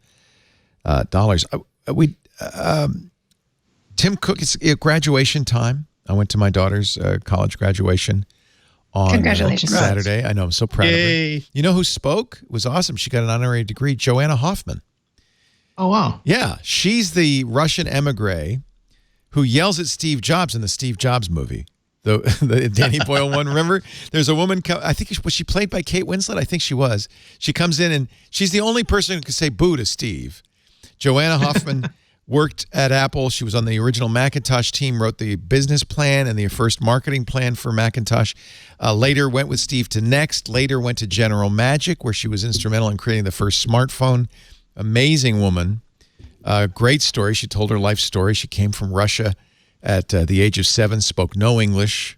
Tim Cook, it's graduation time. I went to my daughter's college graduation on Saturday. I know, I'm so proud of her. You know who spoke? It was awesome. She got an honorary degree, Joanna Hoffman. Oh, wow. Yeah, she's the Russian emigre who yells at Steve Jobs in the Steve Jobs movie. The Danny Boyle one, remember? There's a woman, I think, was she played by Kate Winslet? I think she was. She comes in and she's the only person who can say boo to Steve. Joanna Hoffman worked at Apple. She was on the original Macintosh team, wrote the business plan and the first marketing plan for Macintosh. Later went with Steve to Next. Later went to General Magic, where she was instrumental in creating the first smartphone. Amazing woman. Great story. She told her life story. She came from Russia at the age of 7, spoke no English,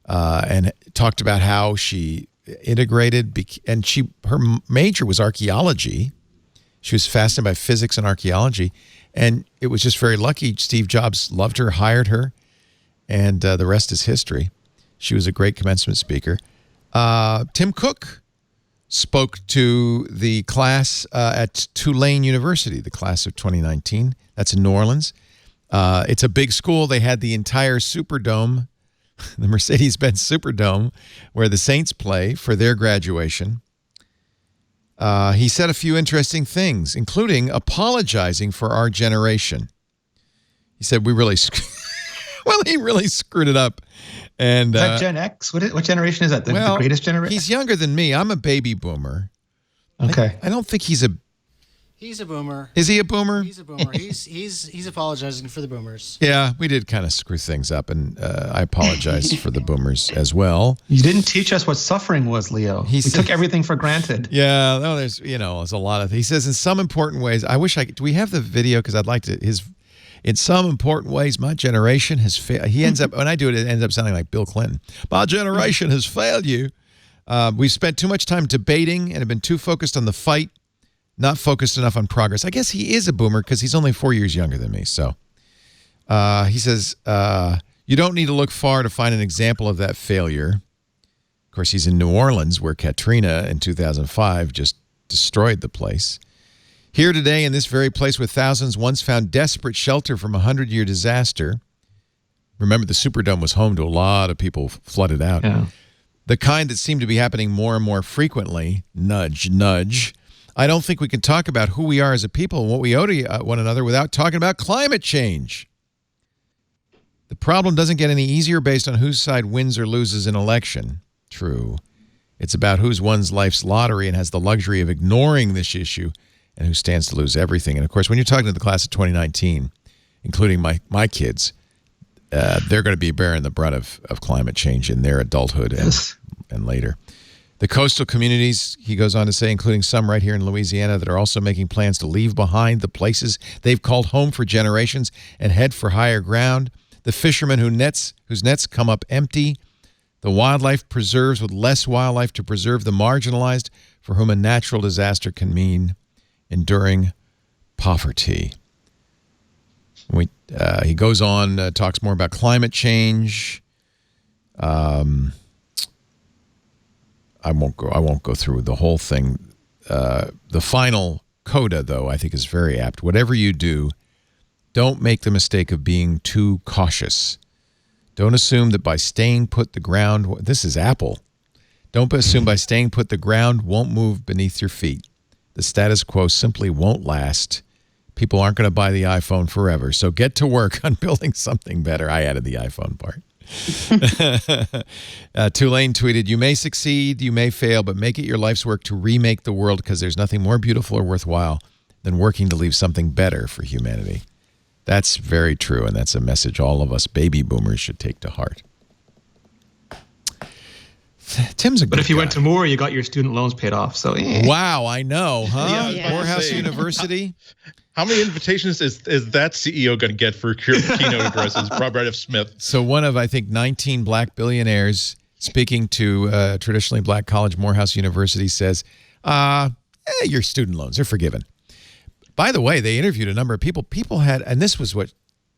and talked about how she integrated. And her major was archaeology. She was fascinated by physics and archaeology. And it was just very lucky. Steve Jobs loved her, hired her, and the rest is history. She was a great commencement speaker. Tim Cook spoke to the class at Tulane University, the class of 2019. That's in New Orleans. It's a big school. They had the entire Superdome, the Mercedes-Benz Superdome, where the Saints play for their graduation. He said a few interesting things, including apologizing for our generation. He said we really, he really screwed it up. And is that Gen X? What generation is that? The greatest generation? He's younger than me. I'm a baby boomer. Okay. I don't think he's He's a boomer. Is he a boomer? He's a boomer. He's apologizing for the boomers. Yeah, we did kind of screw things up, and I apologize for the boomers as well. You didn't teach us what suffering was, Leo. We took everything for granted. Yeah, no, there's a lot of. He says in some important ways. I wish do we have the video? Because I'd like to. In some important ways, my generation has failed. He ends up when I do it, it ends up sounding like Bill Clinton. My generation has failed you. We've spent too much time debating and have been too focused on the fight. Not focused enough on progress. I guess he is a boomer because he's only 4 years younger than me. So he says, you don't need to look far to find an example of that failure. Of course, he's in New Orleans where Katrina in 2005 just destroyed the place. Here today in this very place where thousands once found desperate shelter from a 100-year disaster. Remember, the Superdome was home to a lot of people flooded out. Yeah. The kind that seemed to be happening more and more frequently. Nudge, nudge. I don't think we can talk about who we are as a people and what we owe to one another without talking about climate change. The problem doesn't get any easier based on whose side wins or loses an election. True. It's about who's won life's lottery and has the luxury of ignoring this issue and who stands to lose everything. And, of course, when you're talking to the class of 2019, including my kids, they're going to be bearing the brunt of climate change in their adulthood and later. The coastal communities, he goes on to say, including some right here in Louisiana that are also making plans to leave behind the places they've called home for generations and head for higher ground. The fishermen whose nets come up empty. The wildlife preserves with less wildlife to preserve the marginalized for whom a natural disaster can mean enduring poverty. He goes on, talks more about climate change. I won't go through the whole thing. The final coda, though, I think is very apt. Whatever you do, don't make the mistake of being too cautious. Don't assume that by staying put the ground, this is Apple. Don't assume by staying put the ground won't move beneath your feet. The status quo simply won't last. People aren't going to buy the iPhone forever, so get to work on building something better. I added the iPhone part. Tulane tweeted, you may succeed, you may fail, but make it your life's work to remake the world because there's nothing more beautiful or worthwhile than working to leave something better for humanity. That's very true, and that's a message all of us baby boomers should take to heart. Tim's a good But if you guy. went to Moore, you got your student loans paid off. So Wow, I know, huh? Yeah, Morehouse University. How many invitations is that CEO going to get for keynote addresses? Robert F. Smith. So one of, I think, 19 black billionaires speaking to traditionally black college, Morehouse University, says, your student loans are forgiven. By the way, they interviewed a number of people. People had, and this was what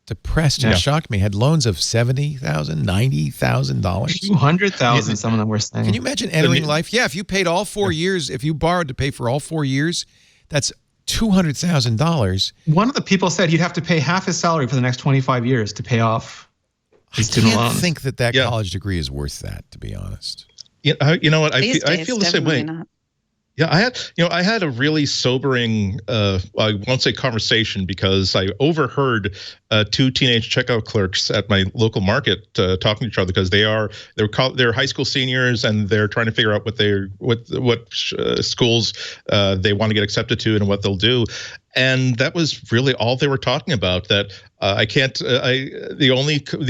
depressed and shocked me, had loans of $70,000, $90,000. $200,000, some of them were saying. Can you imagine entering life? Yeah, if you paid all 4 years, if you borrowed to pay for all 4 years, that's $200,000. One of the people said he'd have to pay half his salary for the next 25 years to pay off his student loans. I think that college degree is worth that, to be honest. You know what? I feel the same way. Not. Yeah, I had a really sobering, I won't say conversation, because I overheard two teenage checkout clerks at my local market talking to each other because they're high school seniors and they're trying to figure out what schools they want to get accepted to and what they'll do. And that was really all they were talking about. That the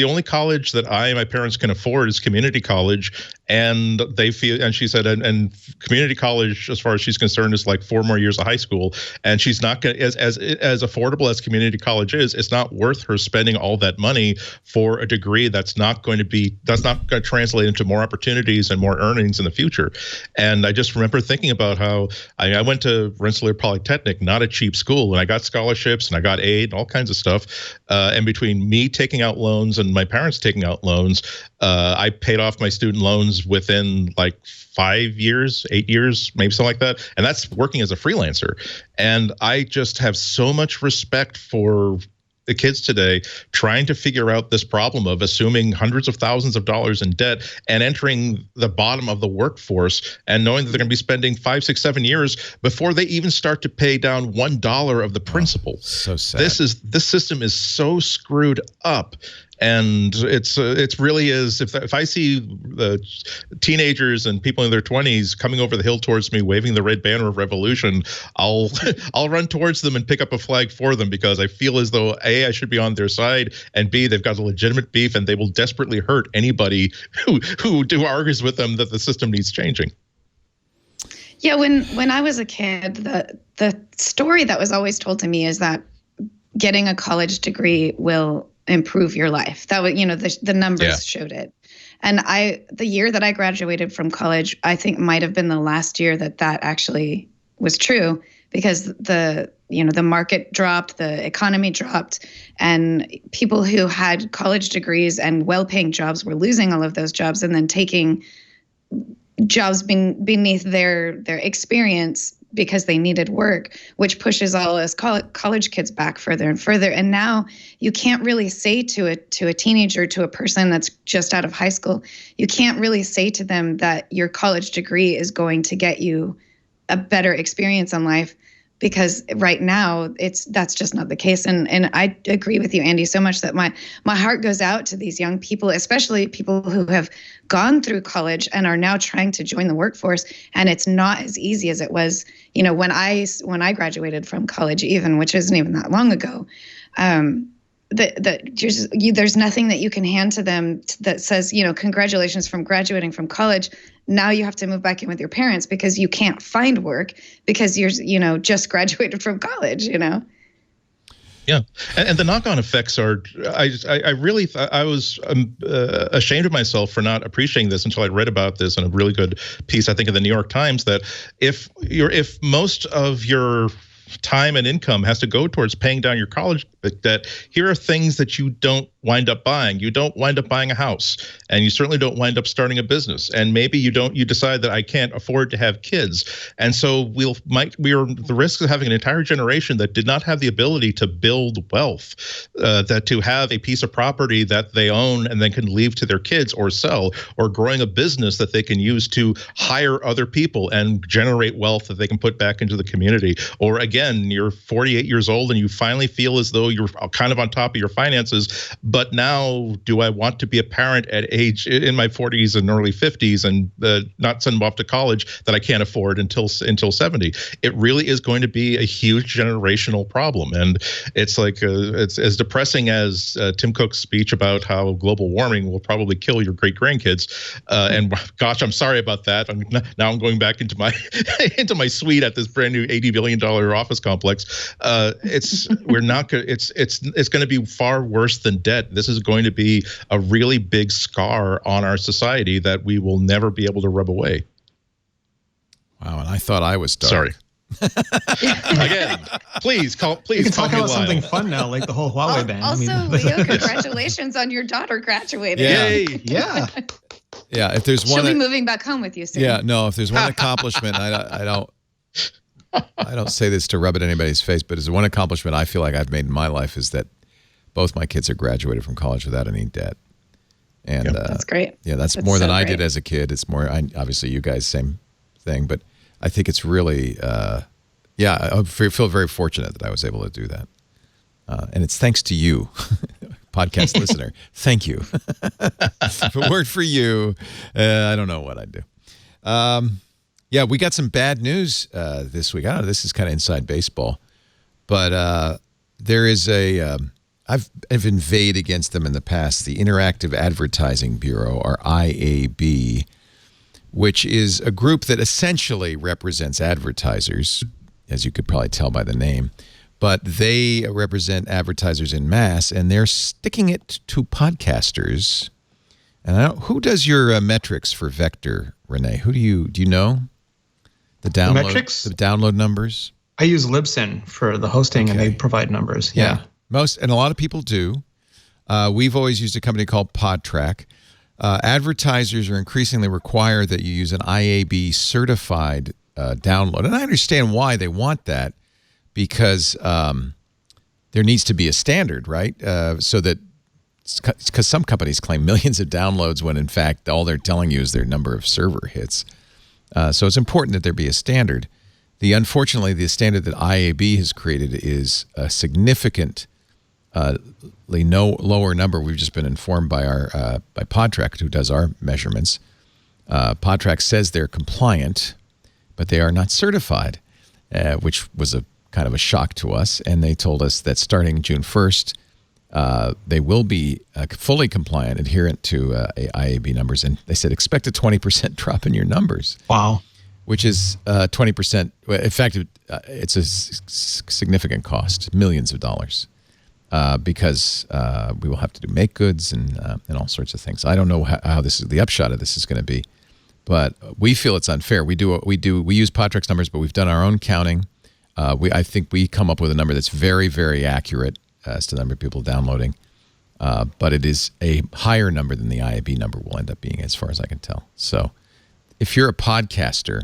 only college that my parents can afford is community college, and they feel. And she said, and community college, as far as she's concerned, is like 4 more years of high school, and she's not going as affordable as community college is. It's not worth her spending all that money for a degree that's not going to translate into more opportunities and more earnings in the future. And I just remember thinking about how I went to Rensselaer Polytechnic, not a cheap school. And I got scholarships and I got aid and all kinds of stuff. And between me taking out loans and my parents taking out loans, I paid off my student loans within like 5 years, 8 years, maybe something like that. And that's working as a freelancer. And I just have so much respect for the kids today trying to figure out this problem of assuming hundreds of thousands of dollars in debt and entering the bottom of the workforce and knowing that they're going to be spending 5, 6, 7 years before they even start to pay down $1 of the principal. So sad. This system is so screwed up. And it's really is, if I see the teenagers and people in their 20s coming over the hill towards me waving the red banner of revolution, I'll run towards them and pick up a flag for them, because I feel as though A, I should be on their side, and B, they've got a legitimate beef and they will desperately hurt anybody who argues with them that the system needs changing. Yeah, when I was a kid, the story that was always told to me is that getting a college degree will improve your life. That was, the numbers showed it. And the year that I graduated from college, I think might have been the last year that actually was true, because the market dropped, the economy dropped, and people who had college degrees and well-paying jobs were losing all of those jobs and then taking jobs beneath their experience because they needed work, which pushes all us college kids back further and further. And now you can't really say to a teenager, to a person that's just out of high school, you can't really say to them that your college degree is going to get you a better experience in life, because right now that's just not the case. And I agree with you, Andy, so much that my heart goes out to these young people, especially people who have gone through college and are now trying to join the workforce. And it's not as easy as it was, when I graduated from college, even, which isn't even that long ago. There's nothing that you can hand to them that says, congratulations from graduating from college. Now you have to move back in with your parents because you can't find work because you're, just graduated from college, Yeah, and the knock-on effects are. I really I was ashamed of myself for not appreciating this until I read about this in a really good piece, I think, in the New York Times, that if most of your time and income has to go towards paying down your college debt, here are things that you don't wind up buying. You don't wind up buying a house, and you certainly don't wind up starting a business. And maybe you decide that I can't afford to have kids. And so we are the risk of having an entire generation that did not have the ability to build wealth, that to have a piece of property that they own and then can leave to their kids or sell, or growing a business that they can use to hire other people and generate wealth that they can put back into the community. Or again, you're 48 years old and you finally feel as though you're kind of on top of your finances, but now do I want to be a parent at age in my 40s and early 50s and not send them off to college that I can't afford until 70? It really is going to be a huge generational problem. And it's like it's as depressing as Tim Cook's speech about how global warming will probably kill your great grandkids. And gosh, I'm sorry about that. Now I'm going back into my into my suite at this brand new $80 billion office complex. It's going to be far worse than debt. This is going to be a really big scar on our society that we will never be able to rub away. Wow, and I thought I was dark. Sorry. Again, please call. Please you can call talk me about Lyle. something fun now, like the whole Huawei ban. Also, Leo, congratulations on your daughter graduating. Yeah. Yay! Yeah. Yeah, if there's one, she'll be moving back home with you soon. Yeah, no, if there's one accomplishment, I don't say this to rub it in anybody's face, but as one accomplishment I feel like I've made in my life is that both my kids are graduated from college without any debt. And that's great. Yeah, that's more than I did as a kid. It's more, obviously you guys, same thing, but I think it's really, I feel very fortunate that I was able to do that. And it's thanks to you, podcast listener. Thank you. If it weren't for you, I don't know what I'd do. Yeah, we got some bad news this week. I don't know, this is kind of inside baseball, but there is I've inveighed against them in the past, the Interactive Advertising Bureau, or IAB, which is a group that essentially represents advertisers, as you could probably tell by the name, but they represent advertisers in mass, and they're sticking it to podcasters. And who does your metrics for Vector, Rene? Who do you know? The metrics? The download numbers? I use Libsyn for the hosting, and they provide numbers. Yeah. And a lot of people do. We've always used a company called PodTrack. Advertisers are increasingly required that you use an IAB certified download. And I understand why they want that, because there needs to be a standard, right? So that, because some companies claim millions of downloads when in fact all they're telling you is their number of server hits. So it's important that there be a standard. Unfortunately, the standard that IAB has created is a significant no lower number. We've just been informed by our by Podtrack, who does our measurements. Podtrack says they're compliant, but they are not certified, which was a kind of a shock to us. And they told us that starting June 1st, they will be fully compliant, adherent to IAB numbers. And they said expect a 20% drop in your numbers. Wow. Which is 20%. In fact, it's a significant cost, millions of dollars, because we will have to do make goods and all sorts of things. I don't know how this is the upshot of this is going to be, but we feel it's unfair. We use Podtrack's numbers, but we've done our own counting. I think we come up with a number that's very, very accurate as to the number of people downloading, but it is a higher number than the IAB number will end up being, as far as I can tell. So if you're a podcaster,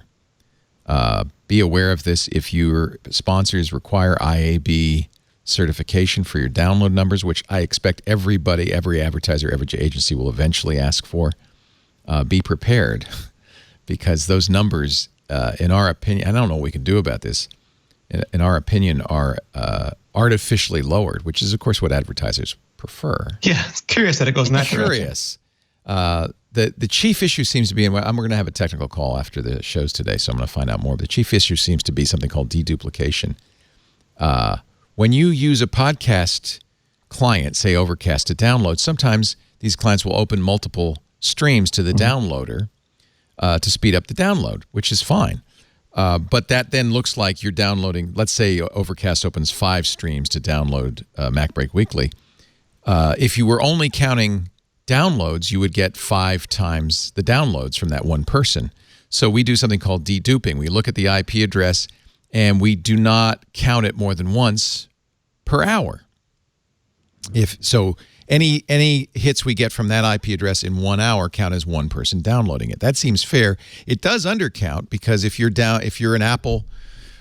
be aware of this. If your sponsors require IAB certification for your download numbers, which I expect everybody, every advertiser, every agency will eventually ask for, be prepared, because those numbers, in our opinion, I don't know what we can do about this, in our opinion, are artificially lowered, which is, of course, what advertisers prefer. Yeah, it's curious that it goes in that direction. Curious. The chief issue seems to be, and we're going to have a technical call after the shows today, so I'm going to find out more. The chief issue seems to be something called deduplication. When you use a podcast client, say Overcast, to download, sometimes these clients will open multiple streams to the downloader to speed up the download, which is fine. But that then looks like you're downloading, let's say Overcast opens 5 streams to download MacBreak Weekly. If you were only counting downloads, you would get 5 times the downloads from that one person. So we do something called deduping. We look at the IP address and we do not count it more than once per hour. Any hits we get from that IP address in 1 hour count as one person downloading it. That seems fair. It does undercount, because if you're an Apple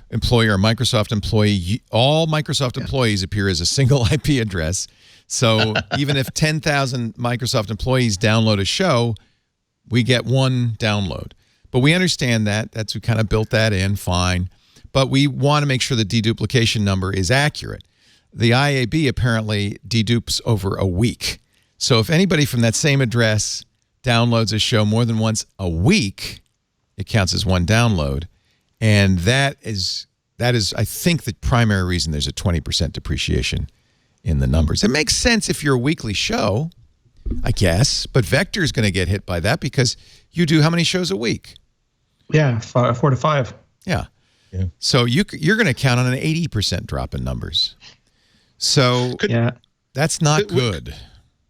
employee or a Microsoft employee, all Microsoft employees appear as a single IP address. So even if 10,000 Microsoft employees download a show, we get one download. But we understand that. We kind of built that in, fine. But we want to make sure the deduplication number is accurate. The IAB apparently dedupes over a week. So if anybody from that same address downloads a show more than once a week, it counts as one download. And that is, I think, the primary reason there's a 20% depreciation in the numbers. It makes sense if you're a weekly show, I guess, but Vector is going to get hit by that because you do how many shows a week? Yeah, 4 to 5. Yeah. So you're going to count on an 80% drop in numbers. So that's not good.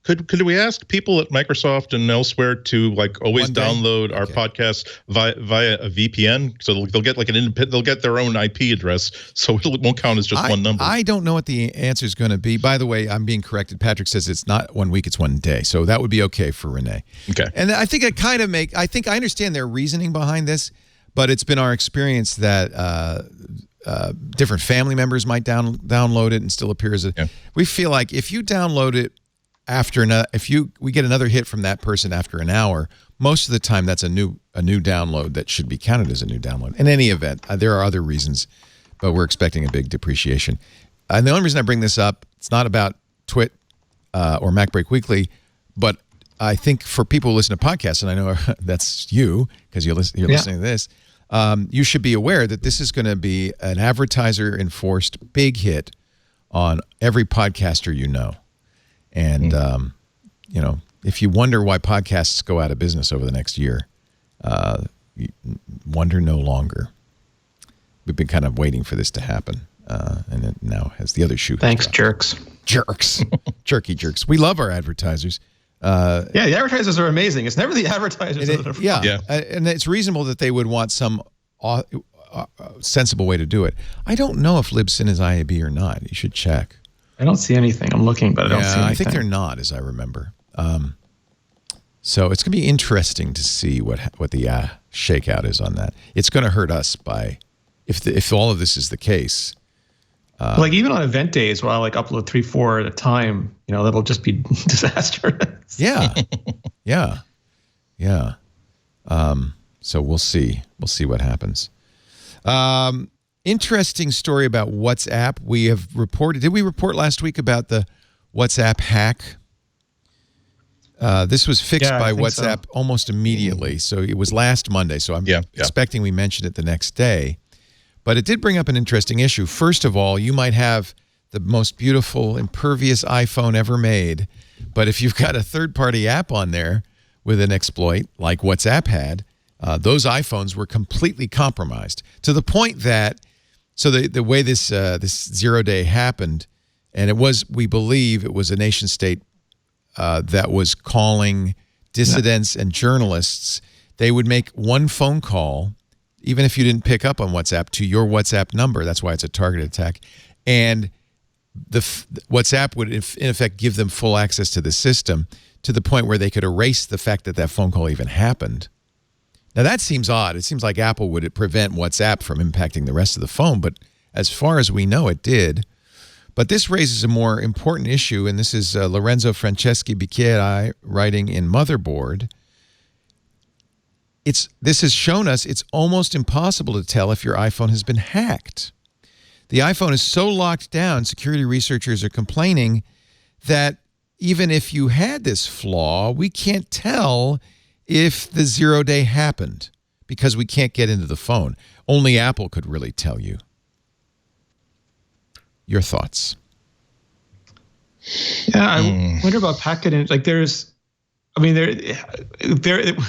Could we ask people at Microsoft and elsewhere to always download our podcast via a VPN, so they'll get they'll get their own IP address, so it won't count as just one number. I don't know what the answer is going to be. By the way, I'm being corrected. Patrick says it's not 1 week, it's 1 day, so that would be okay for Rene. Okay. And I think I think I understand their reasoning behind this, but it's been our experience that different family members might download it and still appear as a. Yeah. We feel like if you download it we get another hit from that person after an hour, most of the time that's a new download that should be counted as a new download. In any event, there are other reasons, but we're expecting a big depreciation. And the only reason I bring this up, it's not about Twit or MacBreak Weekly, but I think for people who listen to podcasts, and I know that's you because you're listening to this, you should be aware that this is going to be an advertiser-enforced big hit on every podcaster you know. And, if you wonder why podcasts go out of business over the next year, wonder no longer. We've been kind of waiting for this to happen. And it now has the other shoe. Thanks, jerks. Jerks. Jerky jerks. We love our advertisers. The advertisers are amazing. It's never the advertisers that are and it's reasonable that they would want some sensible way to do it. I don't know if Libsyn is IAB or not. You should check. I don't see anything. I'm looking, but I don't see anything. I think they're not, as I remember. So it's going to be interesting to see what the shakeout is on that. It's going to hurt us if all of this is the case. Even on event days where I upload 3-4 at a time, that'll just be disastrous. Yeah. So we'll see. We'll see what happens. Interesting story about WhatsApp. We have reported. Did we report last week about the WhatsApp hack. This was fixed by WhatsApp almost immediately. So it was last Monday. So I'm expecting we mentioned it the next day. But it did bring up an interesting issue. First of all, you might have the most beautiful, impervious iPhone ever made. But if you've got a third-party app on there with an exploit like WhatsApp had, those iPhones were completely compromised to the point that, so the way this 0 day happened, and we believe it was a nation state that was calling dissidents and journalists. They would make one phone call, even if you didn't pick up on WhatsApp, to your WhatsApp number. That's why it's a targeted attack. And WhatsApp would, in effect, give them full access to the system to the point where they could erase the fact that that phone call even happened. Now, that seems odd. It seems like Apple would prevent WhatsApp from impacting the rest of the phone, but as far as we know, it did. But this raises a more important issue, and this is Lorenzo Franceschi Bicchieri writing in Motherboard. This has shown us it's almost impossible to tell if your iPhone has been hacked. The iPhone is so locked down, security researchers are complaining that even if you had this flaw, we can't tell if the 0 day happened because we can't get into the phone. Only Apple could really tell you. Your thoughts? Yeah, I wonder about packaging. Like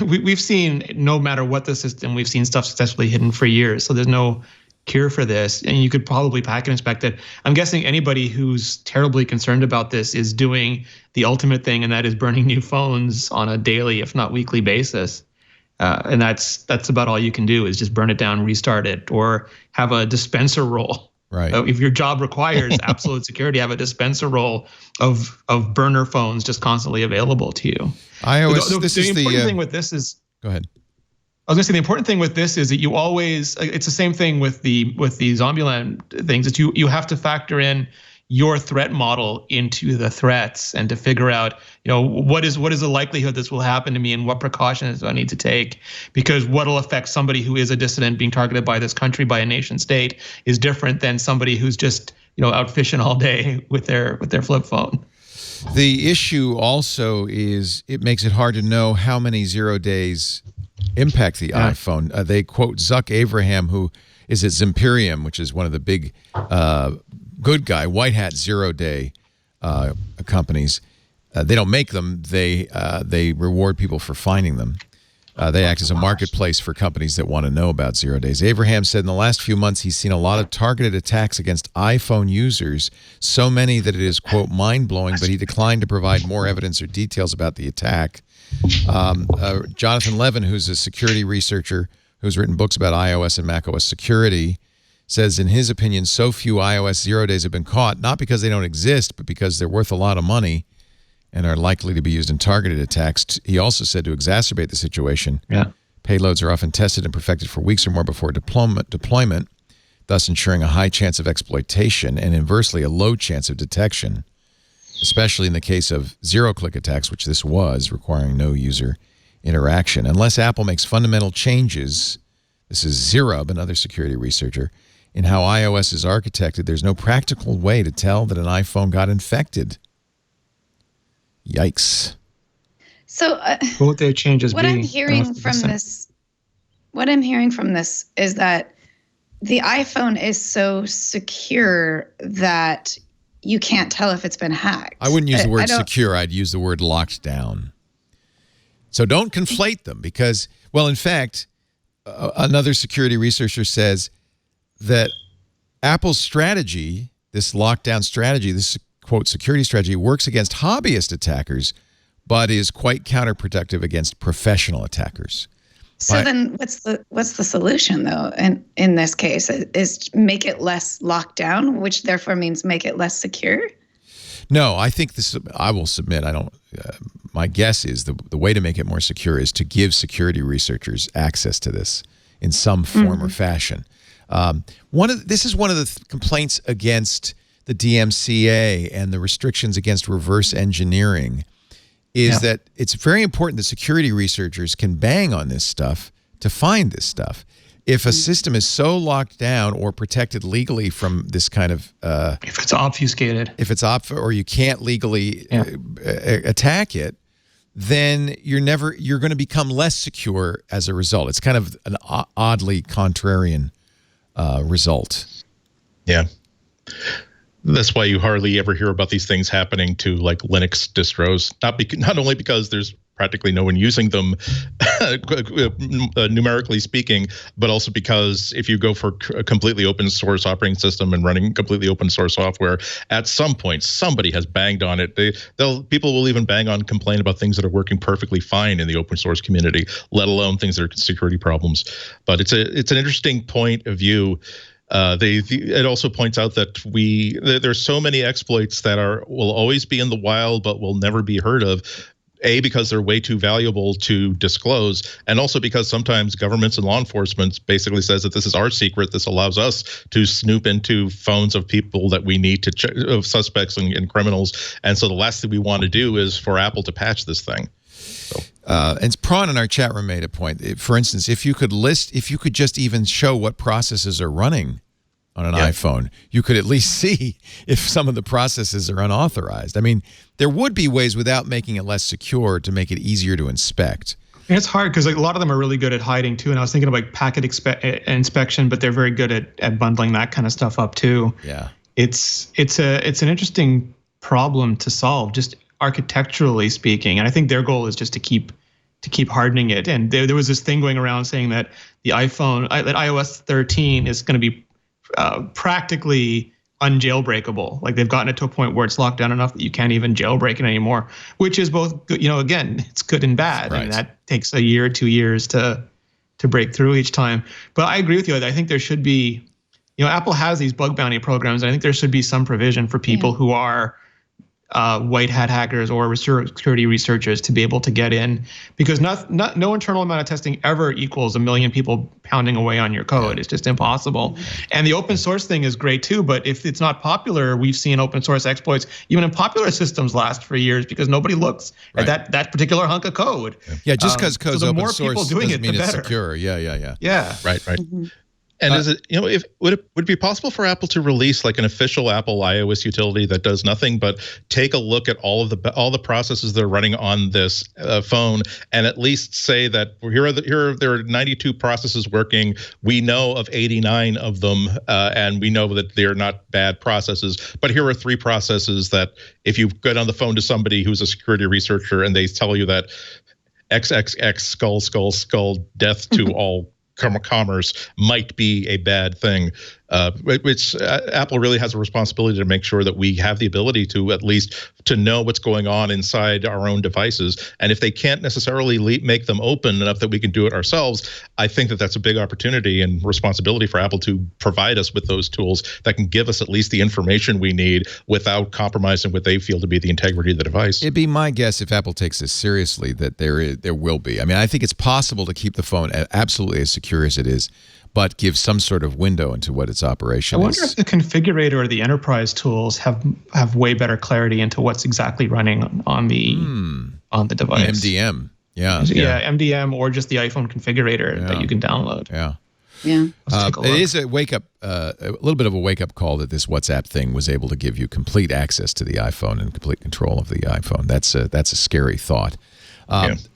we've seen, no matter what the system, we've seen stuff successfully hidden for years. So there's no cure for this, and you could probably packet inspect it. I'm guessing anybody who's terribly concerned about this is doing the ultimate thing, and that is burning new phones on a daily, if not weekly basis. And that's about all you can do, is just burn it down, restart it, or have a dispenser role. Right. If your job requires absolute security, have a dispenser role of burner phones just constantly available to you. iOS. The important thing with this is. Go ahead. I was gonna say the important thing with this is that you always, it's the same thing with the Zombieland things, that you have to factor in your threat model into the threats and to figure out, what is the likelihood this will happen to me and what precautions do I need to take, because what'll affect somebody who is a dissident being targeted by this country, by a nation state, is different than somebody who's just out fishing all day with their flip phone. The issue also is it makes it hard to know how many 0 days impact the iPhone. They quote Zuck Abraham, who is at Zimperium, which is one of the big good guy, white hat 0 day companies. They don't make them. They reward people for finding them. They act as a marketplace for companies that want to know about 0 days. Abraham said in the last few months he's seen a lot of targeted attacks against iPhone users, so many that it is, quote, mind-blowing, but he declined to provide more evidence or details about the attack. Jonathan Levin, who's a security researcher who's written books about iOS and macOS security, says in his opinion so few iOS 0 days have been caught, not because they don't exist, but because they're worth a lot of money and are likely to be used in targeted attacks. He also said to exacerbate the situation, payloads are often tested and perfected for weeks or more before deployment, thus ensuring a high chance of exploitation and inversely a low chance of detection, especially in the case of zero-click attacks, which this was, requiring no user interaction. Unless Apple makes fundamental changes, this is Zerub, another security researcher, in how iOS is architected, there's no practical way to tell that an iPhone got infected. Yikes. So what would their changes what be? I'm hearing from this is that the iPhone is so secure that you can't tell if it's been hacked. I wouldn't use the word secure. I'd use the word locked down. So don't conflate them because, well, in fact, another security researcher says that Apple's strategy, this lockdown strategy, this, quote, security strategy, works against hobbyist attackers, but is quite counterproductive against professional attackers. So then what's the solution, though, in this case? Is make it less locked down, which therefore means make it less secure? No, I think this. I will submit. I don't. My guess is the way to make it more secure is to give security researchers access to this in some form or fashion. This is one of the complaints against the DMCA and the restrictions against reverse engineering. Is that it's very important that security researchers can bang on this stuff to find this stuff. if a system is so locked down or protected legally from this kind of if it's obfuscated, or you can't legally attack it, then you're going to become less secure as a result. It's kind of an oddly contrarian result. Yeah. That's why you hardly ever hear about these things happening to like Linux distros. Not only because there's practically no one using them, numerically speaking, but also because if you go for a completely open source operating system and running completely open source software, at some point somebody has banged on it. People will even bang on, complain about things that are working perfectly fine in the open source community, let alone things that are security problems. But it's an interesting point of view. It also points out that there's so many exploits that will always be in the wild but will never be heard of. A, because they're way too valuable to disclose, and also because sometimes governments and law enforcement basically says that this is our secret. This allows us to snoop into phones of people that we need to check, of suspects and criminals. And so the last thing we want to do is for Apple to patch this thing. So. And Prawn in our chat room made a point. For instance, if you could just even show what processes are running on an iPhone, you could at least see if some of the processes are unauthorized. I mean, there would be ways without making it less secure to make it easier to inspect. And it's hard because like a lot of them are really good at hiding too. And I was thinking of like packet inspection, but they're very good at bundling that kind of stuff up too. Yeah, it's an interesting problem to solve, just architecturally speaking. And I think their goal is just to keep hardening it. And there was this thing going around saying that that iOS 13 is going to be practically unjailbreakable. Like they've gotten it to a point where it's locked down enough that you can't even jailbreak it anymore, which is both good, again, it's good and bad. Right. I mean, that takes a year, 2 years to break through each time. But I agree with you. I think there should be, Apple has these bug bounty programs. And I think there should be some provision for people who are white hat hackers or security researchers to be able to get in, because no internal amount of testing ever equals 1 million people pounding away on your code. It's just impossible. And the open source thing is great too, but if it's not popular, we've seen open source exploits even in popular systems last for years because nobody looks at that particular hunk of code. Yeah, just because code's so open more source people doing doesn't it, mean the it's better. secure. Yeah. Right. Mm-hmm. And is it, would it be possible for Apple to release like an official Apple iOS utility that does nothing but take a look at all the processes that are running on this phone, and at least say that there are 92 processes working. We know of 89 of them, and we know that they're not bad processes. But here are 3 processes that if you get on the phone to somebody who's a security researcher and they tell you that XXX skull death to all commerce might be a bad thing, which Apple really has a responsibility to make sure that we have the ability to at least to know what's going on inside our own devices. And if they can't necessarily make them open enough that we can do it ourselves, I think that that's a big opportunity and responsibility for Apple to provide us with those tools that can give us at least the information we need without compromising what they feel to be the integrity of the device. It'd be my guess, if Apple takes this seriously, that there will be. I mean, I think it's possible to keep the phone absolutely as secure as it is, but give some sort of window into what its operation is. I wonder if the configurator or the enterprise tools have way better clarity into what's exactly running on the device. MDM, yeah, MDM or just the iPhone configurator that you can download. Yeah. It is a little bit of a wake up call that this WhatsApp thing was able to give you complete access to the iPhone and complete control of the iPhone. That's a scary thought.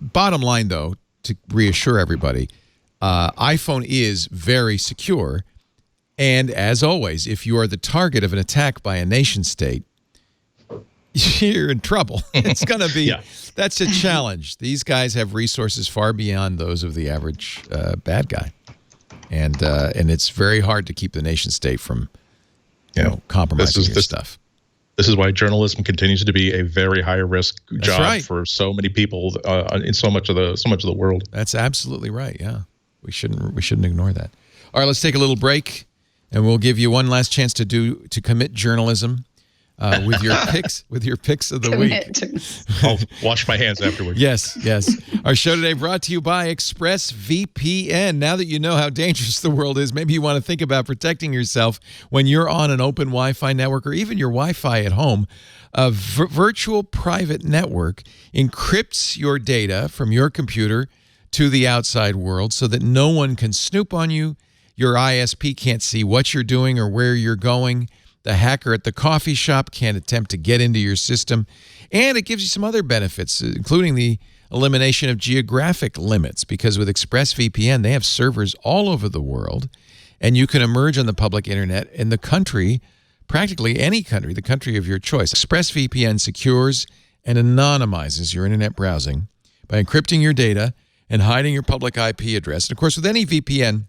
Bottom line, though, to reassure everybody, iPhone is very secure, and as always, if you are the target of an attack by a nation state, you're in trouble. It's going to be that's a challenge. These guys have resources far beyond those of the average bad guy, and it's very hard to keep the nation state from compromising your stuff. This is why journalism continues to be a very high risk job for so many people in so much of the world. That's absolutely right. Yeah. We shouldn't ignore that. All right, let's take a little break, and we'll give you one last chance to commit journalism with your picks of the week. I'll wash my hands afterwards. Yes. Our show today brought to you by ExpressVPN. Now that you know how dangerous the world is, maybe you want to think about protecting yourself when you're on an open Wi-Fi network or even your Wi-Fi at home. A virtual private network encrypts your data from your computer to the outside world so that no one can snoop on you. Your ISP can't see what you're doing or where you're going. The hacker at the coffee shop can't attempt to get into your system. And it gives you some other benefits, including the elimination of geographic limits, because with ExpressVPN, they have servers all over the world, and you can emerge on the public internet in the country, practically any country, the country of your choice. ExpressVPN secures and anonymizes your internet browsing by encrypting your data and hiding your public IP address. And of course, with any VPN,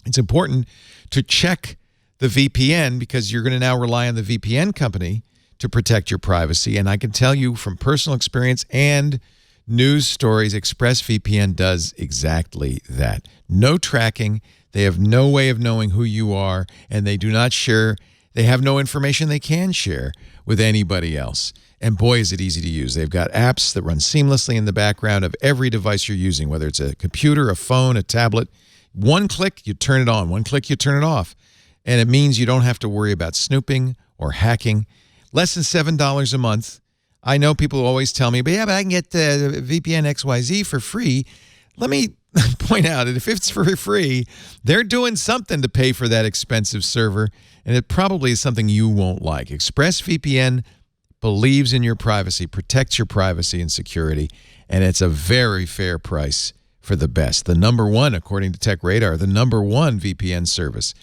it's important to check the VPN because you're going to now rely on the VPN company to protect your privacy. And I can tell you from personal experience and news stories, ExpressVPN does exactly that. No tracking. They have no way of knowing who you are, and they do not share. They have no information they can share with anybody else. And boy, is it easy to use. They've got apps that run seamlessly in the background of every device you're using, whether it's a computer, a phone, a tablet. One click, you turn it on. One click, you turn it off. And it means you don't have to worry about snooping or hacking. Less than $7 a month. I know people always tell me, but I can get VPN XYZ for free. Let me point out that if it's for free, they're doing something to pay for that expensive server, and it probably is something you won't like. ExpressVPN believes in your privacy, protects your privacy and security, and it's a very fair price for the best. The number one, according to TechRadar, the number one VPN service.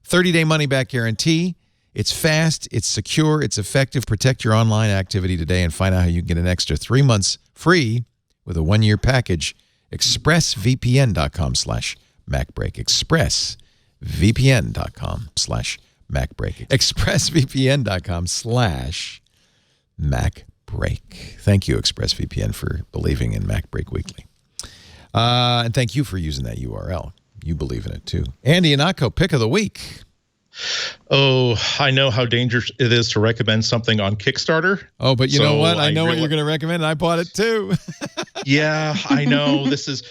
30-day money-back guarantee. It's fast, it's secure, it's effective. Protect your online activity today and find out how you can get an extra 3 months free with a 1-year package. ExpressVPN.com/MacBreak. ExpressVPN.com/MacBreak. ExpressVPN.com/MacBreak. Thank you, ExpressVPN, for believing in MacBreak Weekly. And thank you for using that URL. You believe in it, too. Andy Ihnatko, pick of the week. Oh, I know how dangerous it is to recommend something on Kickstarter. Oh, but you know what? I know what you're going to recommend, and I bought it too. Yeah, I know. This is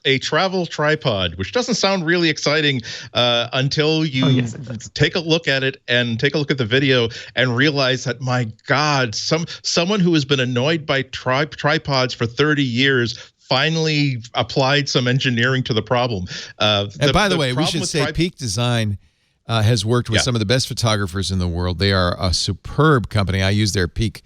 a travel tripod, which doesn't sound really exciting until you take a look at it and take a look at the video and realize that, my God, someone who has been annoyed by tripods for 30 years finally applied some engineering to the problem. And by the way, we should say Peak Design has worked with some of the best photographers in the world. They are a superb company. I use their Peak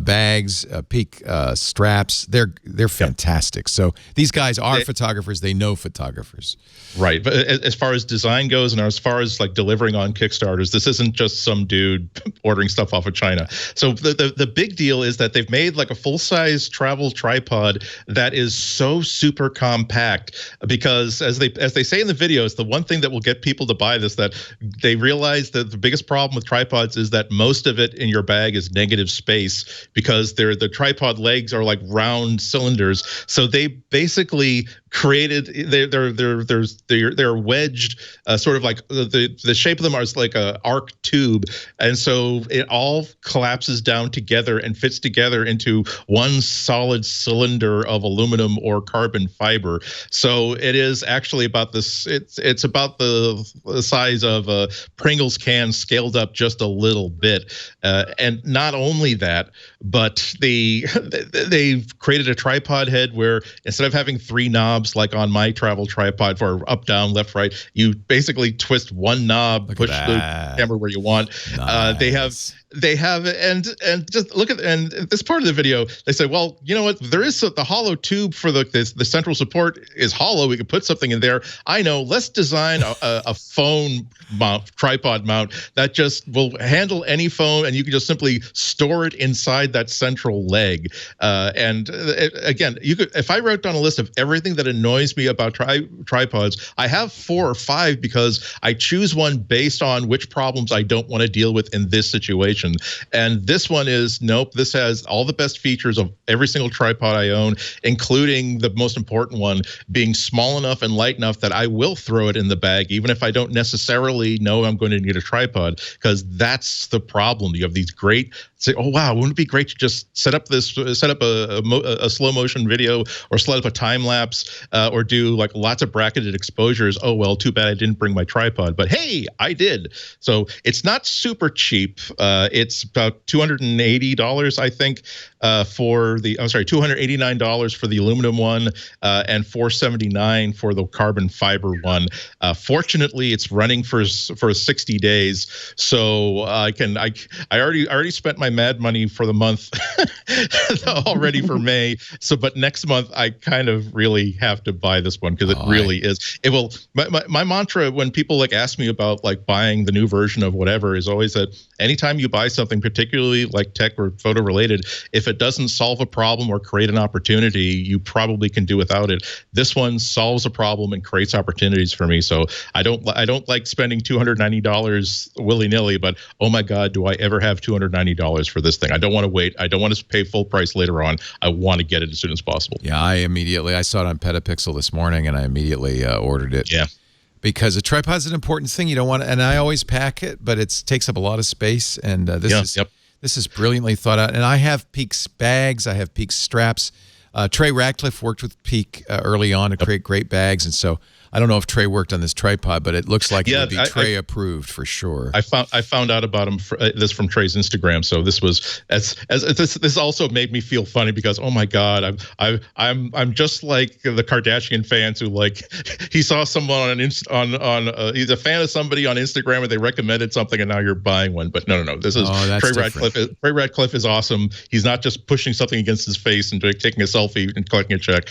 bags, Peak straps. They're fantastic. So these guys are photographers. They know photographers. Right. But as far as design goes and as far as like delivering on Kickstarters, this isn't just some dude ordering stuff off of China. So the big deal is that they've made like a full-size travel tripod that is so super compact, because as they say in the videos, the one thing that will get people to buy this, that they realize that the biggest problem with tripods is that most of it in your bag is negative space, because the tripod legs are like round cylinders. So they basically created they're wedged, sort of like the shape of them is like a arc tube, and so it all collapses down together and fits together into one solid cylinder of aluminum or carbon fiber. So it is actually about this. It's about the size of a Pringles can scaled up just a little bit, and not only that, but they've created a tripod head where instead of having 3 knobs like on my travel tripod for up, down, left, right, you basically twist one knob, push the camera where you want. Nice. They have and just look at, and this part of the video, they say, well, you know what, there is the hollow tube for the central support is hollow. We could put something in there. I know, let's design a phone mount, tripod mount that just will handle any phone, and you can just simply store it inside that central leg. Again, you could, if I wrote down a list of everything that annoys me about tripods, I have 4 or 5, because I choose one based on which problems I don't want to deal with in this situation. And this one is, nope, this has all the best features of every single tripod I own, including the most important one being small enough and light enough that I will throw it in the bag, even if I don't necessarily know I'm going to need a tripod, because that's the problem. You have these great say, oh wow, wouldn't it be great to just set up a slow motion video, or set up a time lapse, or do like lots of bracketed exposures. Oh well, too bad I didn't bring my tripod, but hey, I did. So it's not super cheap. It's about $280, I think, $289 for the aluminum one, and $479 for the carbon fiber one. Fortunately, it's running for 60 days, so I already spent my mad money for the month already for May. So, but next month I kind of really have to buy this one because it really is. It will. My mantra when people like ask me about like buying the new version of whatever is always that anytime you buy something, particularly like tech or photo related, if it doesn't solve a problem or create an opportunity, you probably can do without it. This one solves a problem and creates opportunities for me. So I don't like spending $290 willy-nilly, but oh my God, do I ever have $290 for this thing? I don't want to wait. I don't want to pay full price later on. I want to get it as soon as possible. Yeah, I saw it on Petapixel this morning, and I immediately ordered it. Yeah. Because a tripod's an important thing. You don't want to, and I always pack it, but it takes up a lot of space, and this is brilliantly thought out. And I have Peak's bags. I have Peak's straps. Trey Ratcliffe worked with Peak early on to create great bags, and so I don't know if Trey worked on this tripod, but it looks like it would be Trey approved for sure. I found out about him this from Trey's Instagram. So this was this also made me feel funny because oh my God, I'm just like the Kardashian fans who like he saw someone he's a fan of somebody on Instagram and they recommended something and now you're buying one. But no. This is Trey Ratcliffe. Trey Ratcliffe is awesome. He's not just pushing something against his face and taking a selfie and collecting a check.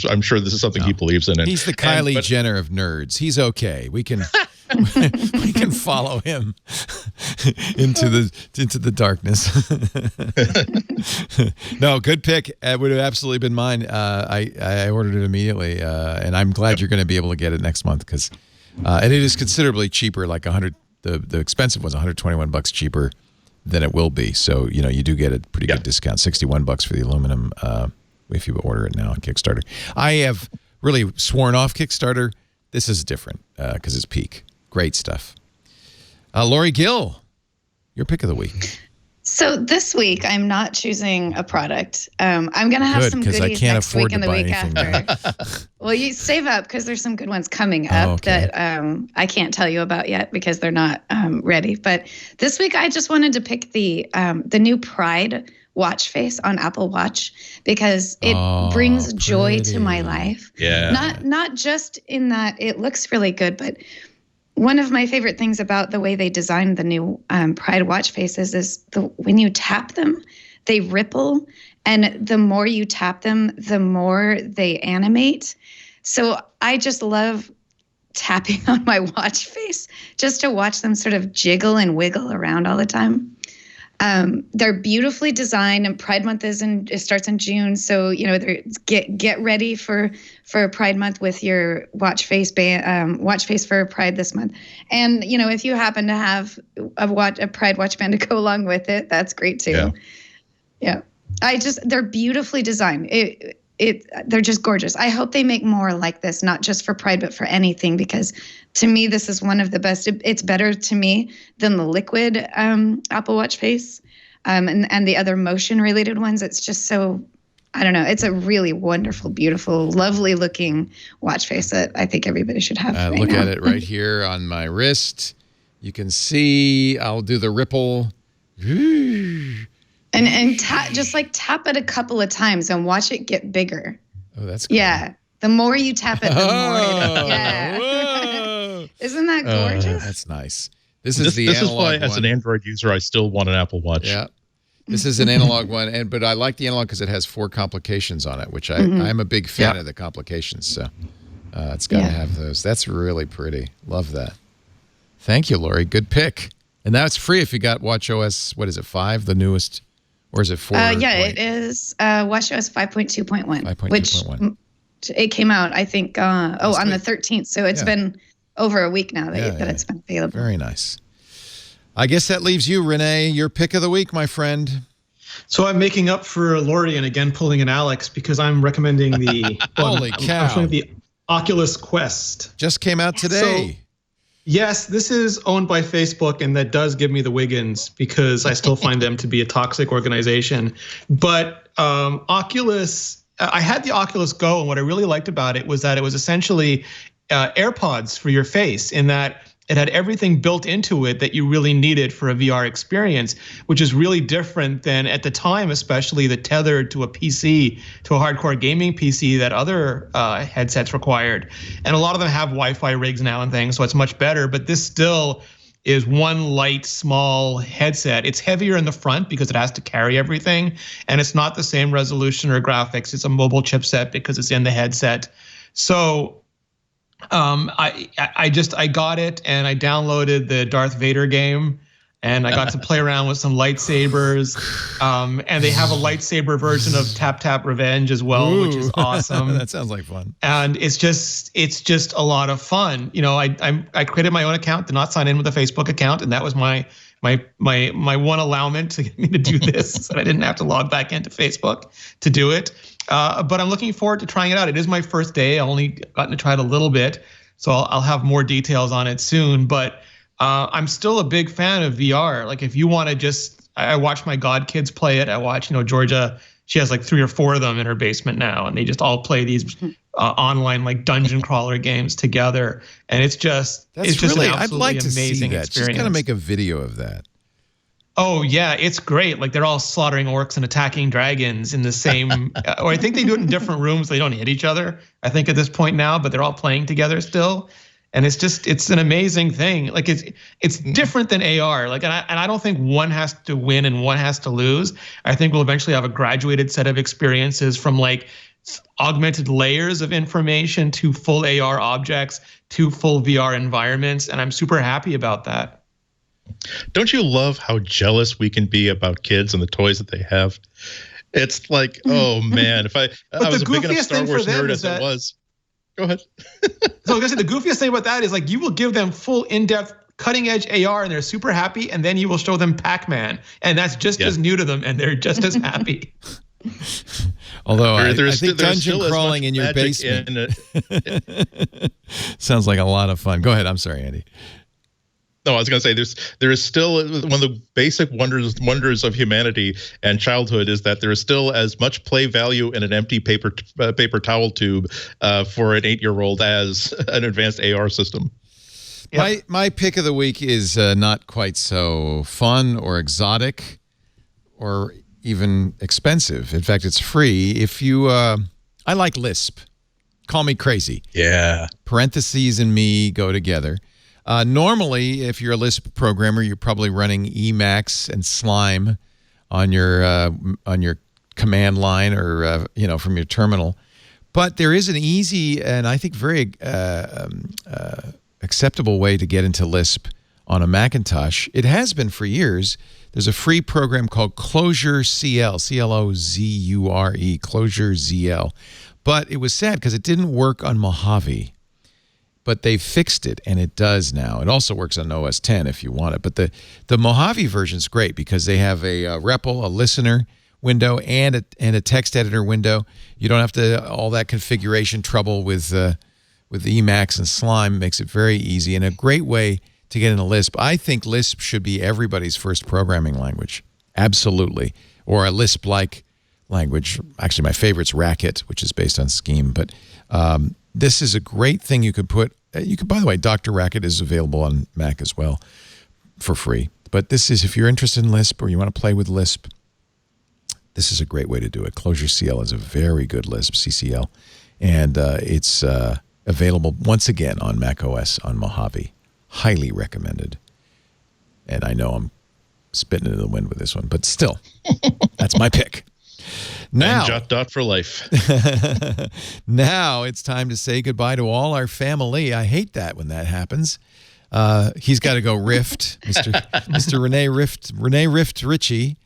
I'm sure this is something he believes in. He's the Kylie Jenner of nerds. He's okay. We can we can follow him into the darkness. No, good pick. It would have absolutely been mine. I ordered it immediately, and I'm glad you're going to be able to get it next month because and it is considerably cheaper. Like the expensive one's $121 cheaper than it will be. So you do get a pretty good discount. $61 for the aluminum if you order it now on Kickstarter. I have really sworn off Kickstarter. This is different because it's Peak. Great stuff. Lory Gill, your pick of the week. So this week, I'm not choosing a product. I'm going to have some goodies next week and the week after. Well, you save up because there's some good ones coming up that I can't tell you about yet because they're not ready. But this week, I just wanted to pick the new Pride watch face on Apple Watch because it brings joy to my life. Yeah. Not just in that it looks really good, but one of my favorite things about the way they designed the new Pride watch faces is when you tap them, they ripple, and the more you tap them, the more they animate. So I just love tapping on my watch face just to watch them sort of jiggle and wiggle around all the time. They're beautifully designed, and Pride Month it starts in June. So get ready for Pride Month with your watch face for Pride this month. And if you happen to have a Pride watch band to go along with it, that's great too. Yeah. They're beautifully designed. They're just gorgeous. I hope they make more like this, not just for Pride, but for anything, because to me, this is one of the best. It's better to me than the liquid Apple Watch face and the other motion related ones. It's just so, I don't know. It's a really wonderful, beautiful, lovely looking watch face that I think everybody should have. Look at it right here on my wrist. You can see, I'll do the ripple. And just tap it a couple of times and watch it get bigger. Oh, that's cool. Yeah. The more you tap it, the more it Isn't that gorgeous? That's nice. This is why, as an Android user, I still want an Apple Watch. Yeah. This is an analog one, but I like the analog because it has 4 complications on it, which I'm a big fan of the complications. So it's got to have those. That's really pretty. Love that. Thank you, Lory. Good pick. And now it's free if you got WatchOS, what is it, 5, the newest? Or is it 4? It is WatchOS 5.2.1. 5.2.1. Which it came out, I think, on the 13th. So it's been over a week now that it's been available. Very nice. I guess that leaves you, Rene, your pick of the week, my friend. So I'm making up for Lory and again pulling an Alex because I'm recommending the Holy cow. the Oculus Quest. Just came out today. Yes, this is owned by Facebook, and that does give me the Wiggins because I still find them to be a toxic organization. But Oculus, I had the Oculus Go, and what I really liked about it was that it was essentially AirPods for your face, in that it had everything built into it that you really needed for a VR experience, which is really different than at the time, especially the tethered to a PC, to a hardcore gaming PC that other headsets required. And a lot of them have Wi-Fi rigs now and things, so it's much better. But this still is one light, small headset. It's heavier in the front because it has to carry everything. And it's not the same resolution or graphics. It's a mobile chipset because it's in the headset. So I got it and I downloaded the Darth Vader game and I got to play around with some lightsabers. And they have a lightsaber version of Tap Tap Revenge as well, which is awesome. That sounds like fun. And it's just a lot of fun. You know, I created my own account, did not sign in with a Facebook account, and that was my one allowance to get me to do this, so I didn't have to log back into Facebook to do it. But I'm looking forward to trying it out. It is my first day. I only gotten to try it a little bit, so I'll have more details on it soon. But I'm still a big fan of VR. Like, if you want to I watch my godkids play it. I watch, Georgia, she has like 3 or 4 of them in her basement now, and they just all play these online like dungeon crawler games together. And it's just really, an absolutely I'd like to amazing see that. Experience. She's gonna make a video of that. Oh yeah, it's great. Like, they're all slaughtering orcs and attacking dragons in the same, or I think they do it in different rooms. They don't hit each other, I think, at this point now, but they're all playing together still. And it's an amazing thing. Like, it's different than AR. Like, and I don't think one has to win and one has to lose. I think we'll eventually have a graduated set of experiences, from like augmented layers of information to full AR objects to full VR environments. And I'm super happy about that. Don't you love how jealous we can be about kids and the toys that they have? It's like, oh man, if I was a big enough Star Wars nerd as I was. Go ahead. So like I said, the goofiest thing about that is, like, you will give them full in-depth cutting edge AR and they're super happy, and then you will show them Pac-Man, and that's just as new to to them, and they're just as happy. Although I think dungeon crawling in your basement sounds like a lot of fun. Go ahead. I'm sorry, Andy. No, I was going to say there is still one of the basic wonders of humanity and childhood is that there is still as much play value in an empty paper towel tube for an 8-year-old as an advanced AR system. Yep. My pick of the week is not quite so fun or exotic or even expensive. In fact, it's free. If you, I like Lisp. Call me crazy. Yeah. Parentheses and me go together. Normally, if you're a Lisp programmer, you're probably running Emacs and Slime on your command line or from your terminal. But there is an easy and I think very acceptable way to get into Lisp on a Macintosh. It has been for years. There's a free program called Clozure CL, Clozure, Clozure ZL. But it was sad because it didn't work on Mojave. But they fixed it, and it does now. It also works on OS 10 if you want it. But the Mojave version is great because they have a REPL, a listener window, and a text editor window. You don't have to all that configuration trouble with Emacs and Slime. It makes it very easy and a great way to get into Lisp. I think Lisp should be everybody's first programming language. Absolutely. Or a Lisp-like language. Actually, my favorite's Racket, which is based on Scheme. But this is a great thing you could put. By the way, Dr. Racket is available on Mac as well for free. But this is, if you're interested in Lisp or you want to play with Lisp, this is a great way to do it. Clozure CL is a very good Lisp, CCL. And it's available once again on Mac OS on Mojave. Highly recommended. And I know I'm spitting into the wind with this one, but still, that's my pick. Now, and Jot for life. Now it's time to say goodbye to all our family. I hate that when that happens. He's got to go Rift, Mr. Rene Rift Ritchie,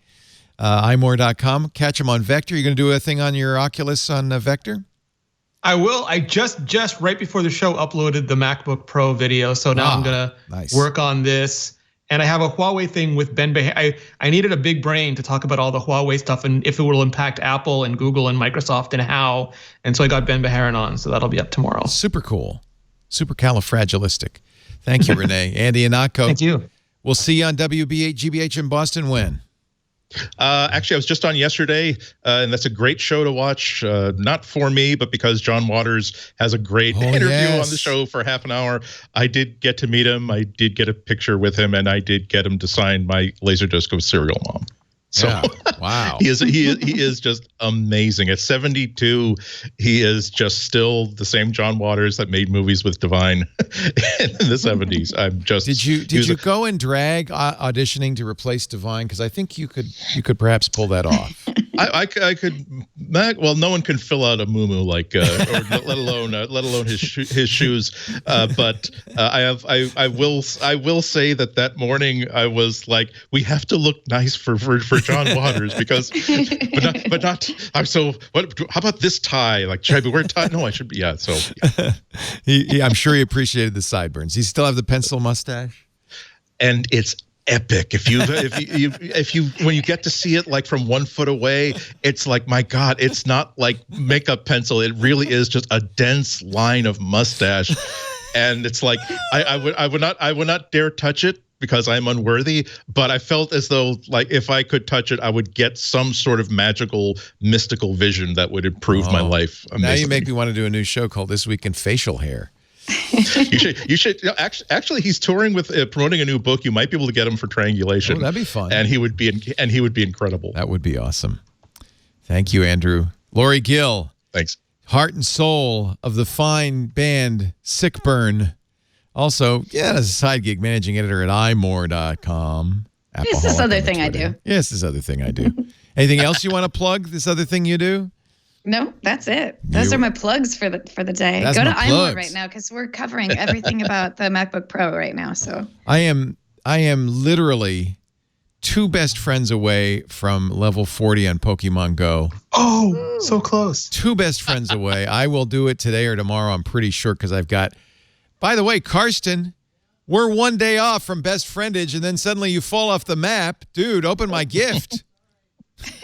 imore.com. Catch him on Vector. You going to do a thing on your Oculus on Vector? I will. I just right before the show uploaded the MacBook Pro video, so now I'm going to work on this. And I have a Huawei thing with Ben Beher. I needed a big brain to talk about all the Huawei stuff and if it will impact Apple and Google and Microsoft and how. And so I got Ben Beheron on, so that'll be up tomorrow. Super cool. Supercalifragilistic. Thank you, Rene. Andy Ihnatko. Thank you. We'll see you on WBHGBH in Boston when? Actually, I was just on yesterday, and that's a great show to watch. Not for me, but because John Waters has a great interview on the show for half an hour. I did get to meet him. I did get a picture with him, and I did get him to sign my Laserdisc of Serial Mom. So wow, he is just amazing. At 72, he is just still the same John Waters that made movies with Divine in the 70s. I'm just. Did you go and drag auditioning to replace Divine? Because I think you could perhaps pull that off. I could. Well, no one can fill out a muumuu like, or let alone his shoes. But I will say that morning I was like, we have to look nice for John Waters because, but not. So what? How about this tie? Like, should I be wearing tie? No, I should be. Yeah. So I'm sure he appreciated the sideburns. He still have the pencil mustache, and it's epic. If you when you get to see it like from 1 foot away, it's like, my God, it's not like makeup pencil. It really is just a dense line of mustache, and it's like I would not dare touch it because I'm unworthy. But I felt as though like if I could touch it, I would get some sort of magical, mystical vision that would improve my life. Amazingly. Now you make me want to do a new show called This Week in Facial Hair. You should actually he's touring with promoting a new book. You might be able to get him for Triangulation. Oh, that'd be fun. And he would be incredible. That would be awesome. Thank you, Andrew. Lory Gill. Thanks. Heart and soul of the fine band Sickburn. Also, as a side gig, managing editor at imore.com. It's this other thing I do. Yes, this other thing I do. Anything else you want to plug? This other thing you do? No, that's it. Those are my plugs for the day. Go to iMore right now because we're covering everything about the MacBook Pro right now. So I am literally 2 best friends away from level 40 on Pokemon Go. Oh, so close. 2 best friends away. I will do it today or tomorrow. I'm pretty sure because I've got. By the way, Karsten, we're 1 day off from best friendage, and then suddenly you fall off the map, dude. Open my gift.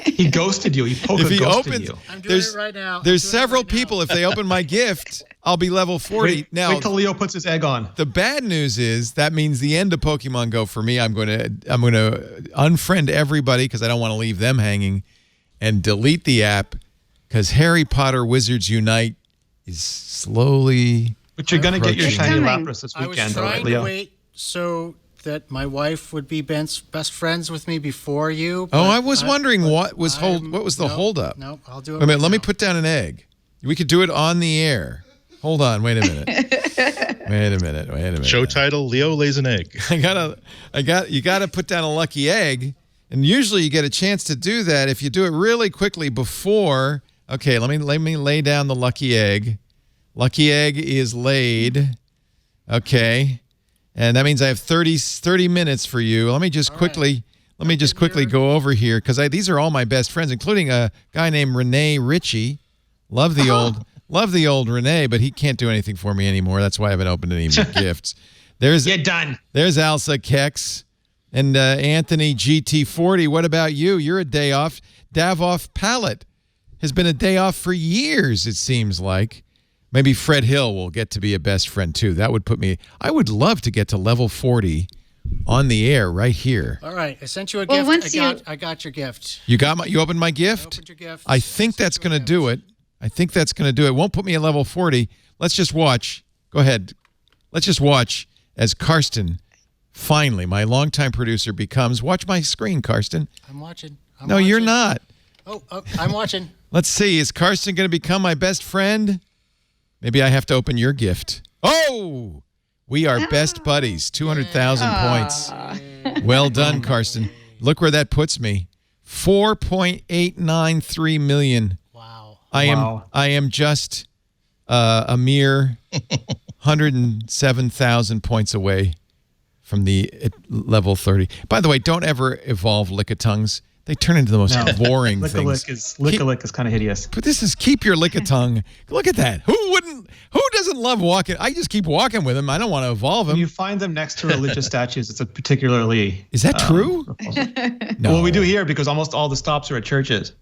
He ghosted you. He ghosted you. I'm doing it right now. There's several people. If they open my gift, I'll be level 40. Wait till Leo puts his egg on. The bad news is that means the end of Pokemon Go for me. I'm going to unfriend everybody because I don't want to leave them hanging, and delete the app because Harry Potter Wizards Unite is slowly. But you're going to get your shiny coming. Lapras this I was weekend, trying Leo. to wait so that my wife would be best friends with me before you. Oh, I was wondering what was the holdup. No, I'll do it. Wait a minute, let me now. put down an egg. We could do it on the air. Hold on, wait a minute. Show title: Leo lays an egg. You gotta put down a lucky egg, and usually you get a chance to do that if you do it really quickly before. Okay, let me lay down the lucky egg. Lucky egg is laid. Okay. And that means I have 30 minutes for you. Let me just quickly go over here because these are all my best friends, including a guy named Rene Ritchie. Love the old Rene, but he can't do anything for me anymore. That's why I haven't opened any gifts. Get done. There's Elsa Kex and Anthony GT40. What about you? You're a day off. Davoff Pallet has been a day off for years, it seems like. Maybe Fred Hill will get to be a best friend, too. That would put me... I would love to get to level 40 on the air right here. All right. I sent you a gift. I got your gift. You opened my gift? I opened your gift. I think that's going to do it. It won't put me at level 40. Let's just watch. Go ahead. Let's just watch as Karsten, finally, my longtime producer, becomes... Watch my screen, Karsten. I'm watching. No, you're not. Oh, I'm watching. Let's see. Is Karsten going to become my best friend? Maybe I have to open your gift. Oh, we are best buddies. 200,000 points. Well done, Karsten. Look where that puts me. 4.893 million. Wow. I am just a mere 107,000 points away from the level 30. By the way, don't ever evolve Lickitongues. They turn into the most boring things. Lick-a-lick is kind of hideous. But this is keep your Lickitongue. Look at that. Who doesn't love walking? I just keep walking with him. I don't want to evolve him. When you find them next to religious statues, it's a particularly... Is that true? No. Well, we do here because almost all the stops are at churches.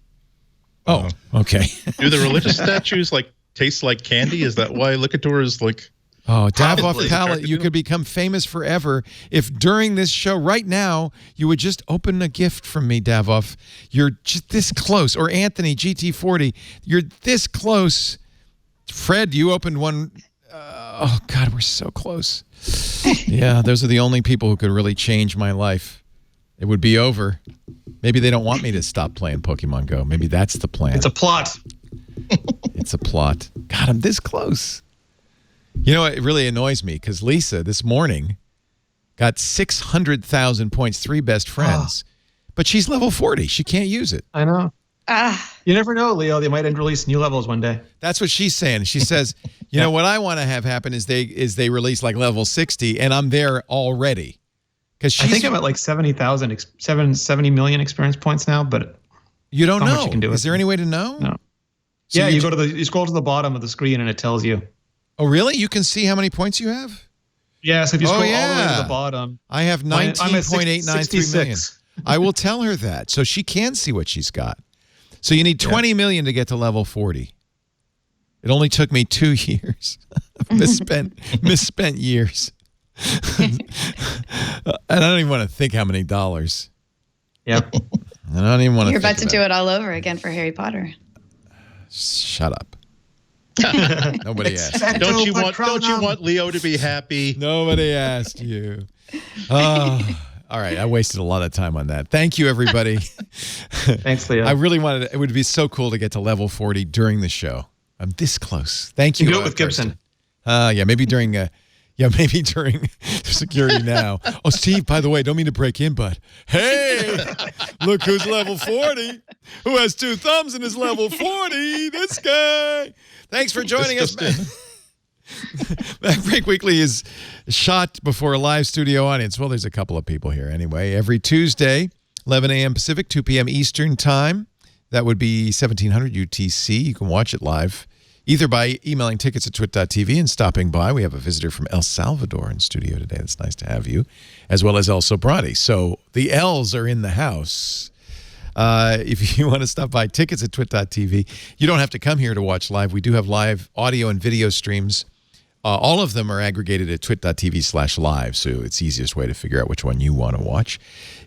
Oh, okay. Do the religious statues taste like candy? Is that why Liquator is like... Oh, Davoff Probably. palette, you could become famous forever if during this show right now you would just open a gift from me, Davoff. You're just this close. Or Anthony, GT40, you're this close. Fred, you opened one. Oh, God, we're so close. Yeah, those are the only people who could really change my life. It would be over. Maybe they don't want me to stop playing Pokemon Go. Maybe that's the plan. It's a plot. It's a plot. God, I'm this close. You know, it really annoys me because Lisa this morning got 600,000 points, 3 best friends, but she's level 40. She can't use it. I know. You never know, Leo. They might release new levels one day. That's what she's saying. She says, you know, what I want to have happen is they release like level 60 and I'm there already. Because I think I'm at like 70 million experience points now, but you don't know. Much you can do is there any way to know? No. So yeah, you scroll to the bottom of the screen and it tells you. Oh, really? You can see how many points you have? Yeah, so if you scroll all the way to the bottom. I have 19.893 million. I will tell her that so she can see what she's got. So you need 20 million to get to level 40. It only took me 2 years. misspent years. And I don't even want to think how many dollars. Yep. I don't even want to. You're about to do it all over again for Harry Potter. Shut up. Nobody asked. Don't you want Leo to be happy? Nobody asked you. Oh, all right. I wasted a lot of time on that. Thank you, everybody. Thanks, Leo. I really wanted it would be so cool to get to level 40 during the show. I'm this close. Thank you. You do it with Gibson. Yeah, maybe during security now. Oh, Steve, by the way, don't mean to break in, but hey, look who's level 40. Who has 2 thumbs and is level 40? This guy. Thanks for joining us. MacBreak Weekly is shot before a live studio audience. Well, there's a couple of people here anyway. Every Tuesday, 11 a.m. Pacific, 2 p.m. Eastern Time. That would be 1700 UTC. You can watch it live either by emailing tickets at twit.tv and stopping by. We have a visitor from El Salvador in studio today. It's nice to have you, as well as El Sobrati. So the L's are in the house. If you want to stop by, tickets at twit.tv. You don't have to come here to watch live. We do have live audio and video streams. All of them are aggregated at twit.tv/live, so it's the easiest way to figure out which one you want to watch.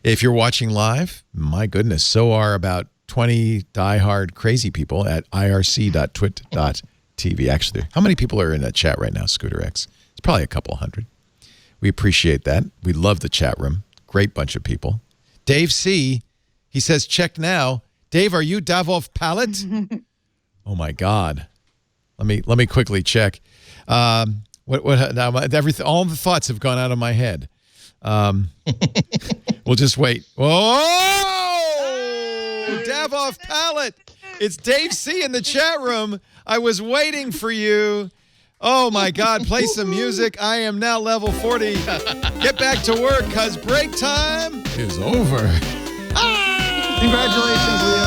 If you're watching live, my goodness, so are about 20 diehard crazy people at irc.twit.tv. Actually, how many people are in that chat right now, Scooter X? It's probably a couple hundred. We appreciate that. We love the chat room. Great bunch of people. Dave C., he says, check now. Dave, are you Davoff Palette? Oh, my God. Let me quickly check. Now, everything, all the thoughts have gone out of my head. We'll just wait. Whoa! Davoff Palette. It's Dave C. in the chat room. I was waiting for you. Oh, my God. Play some music. I am now level 40. Get back to work because break time is over. Congratulations, Leo.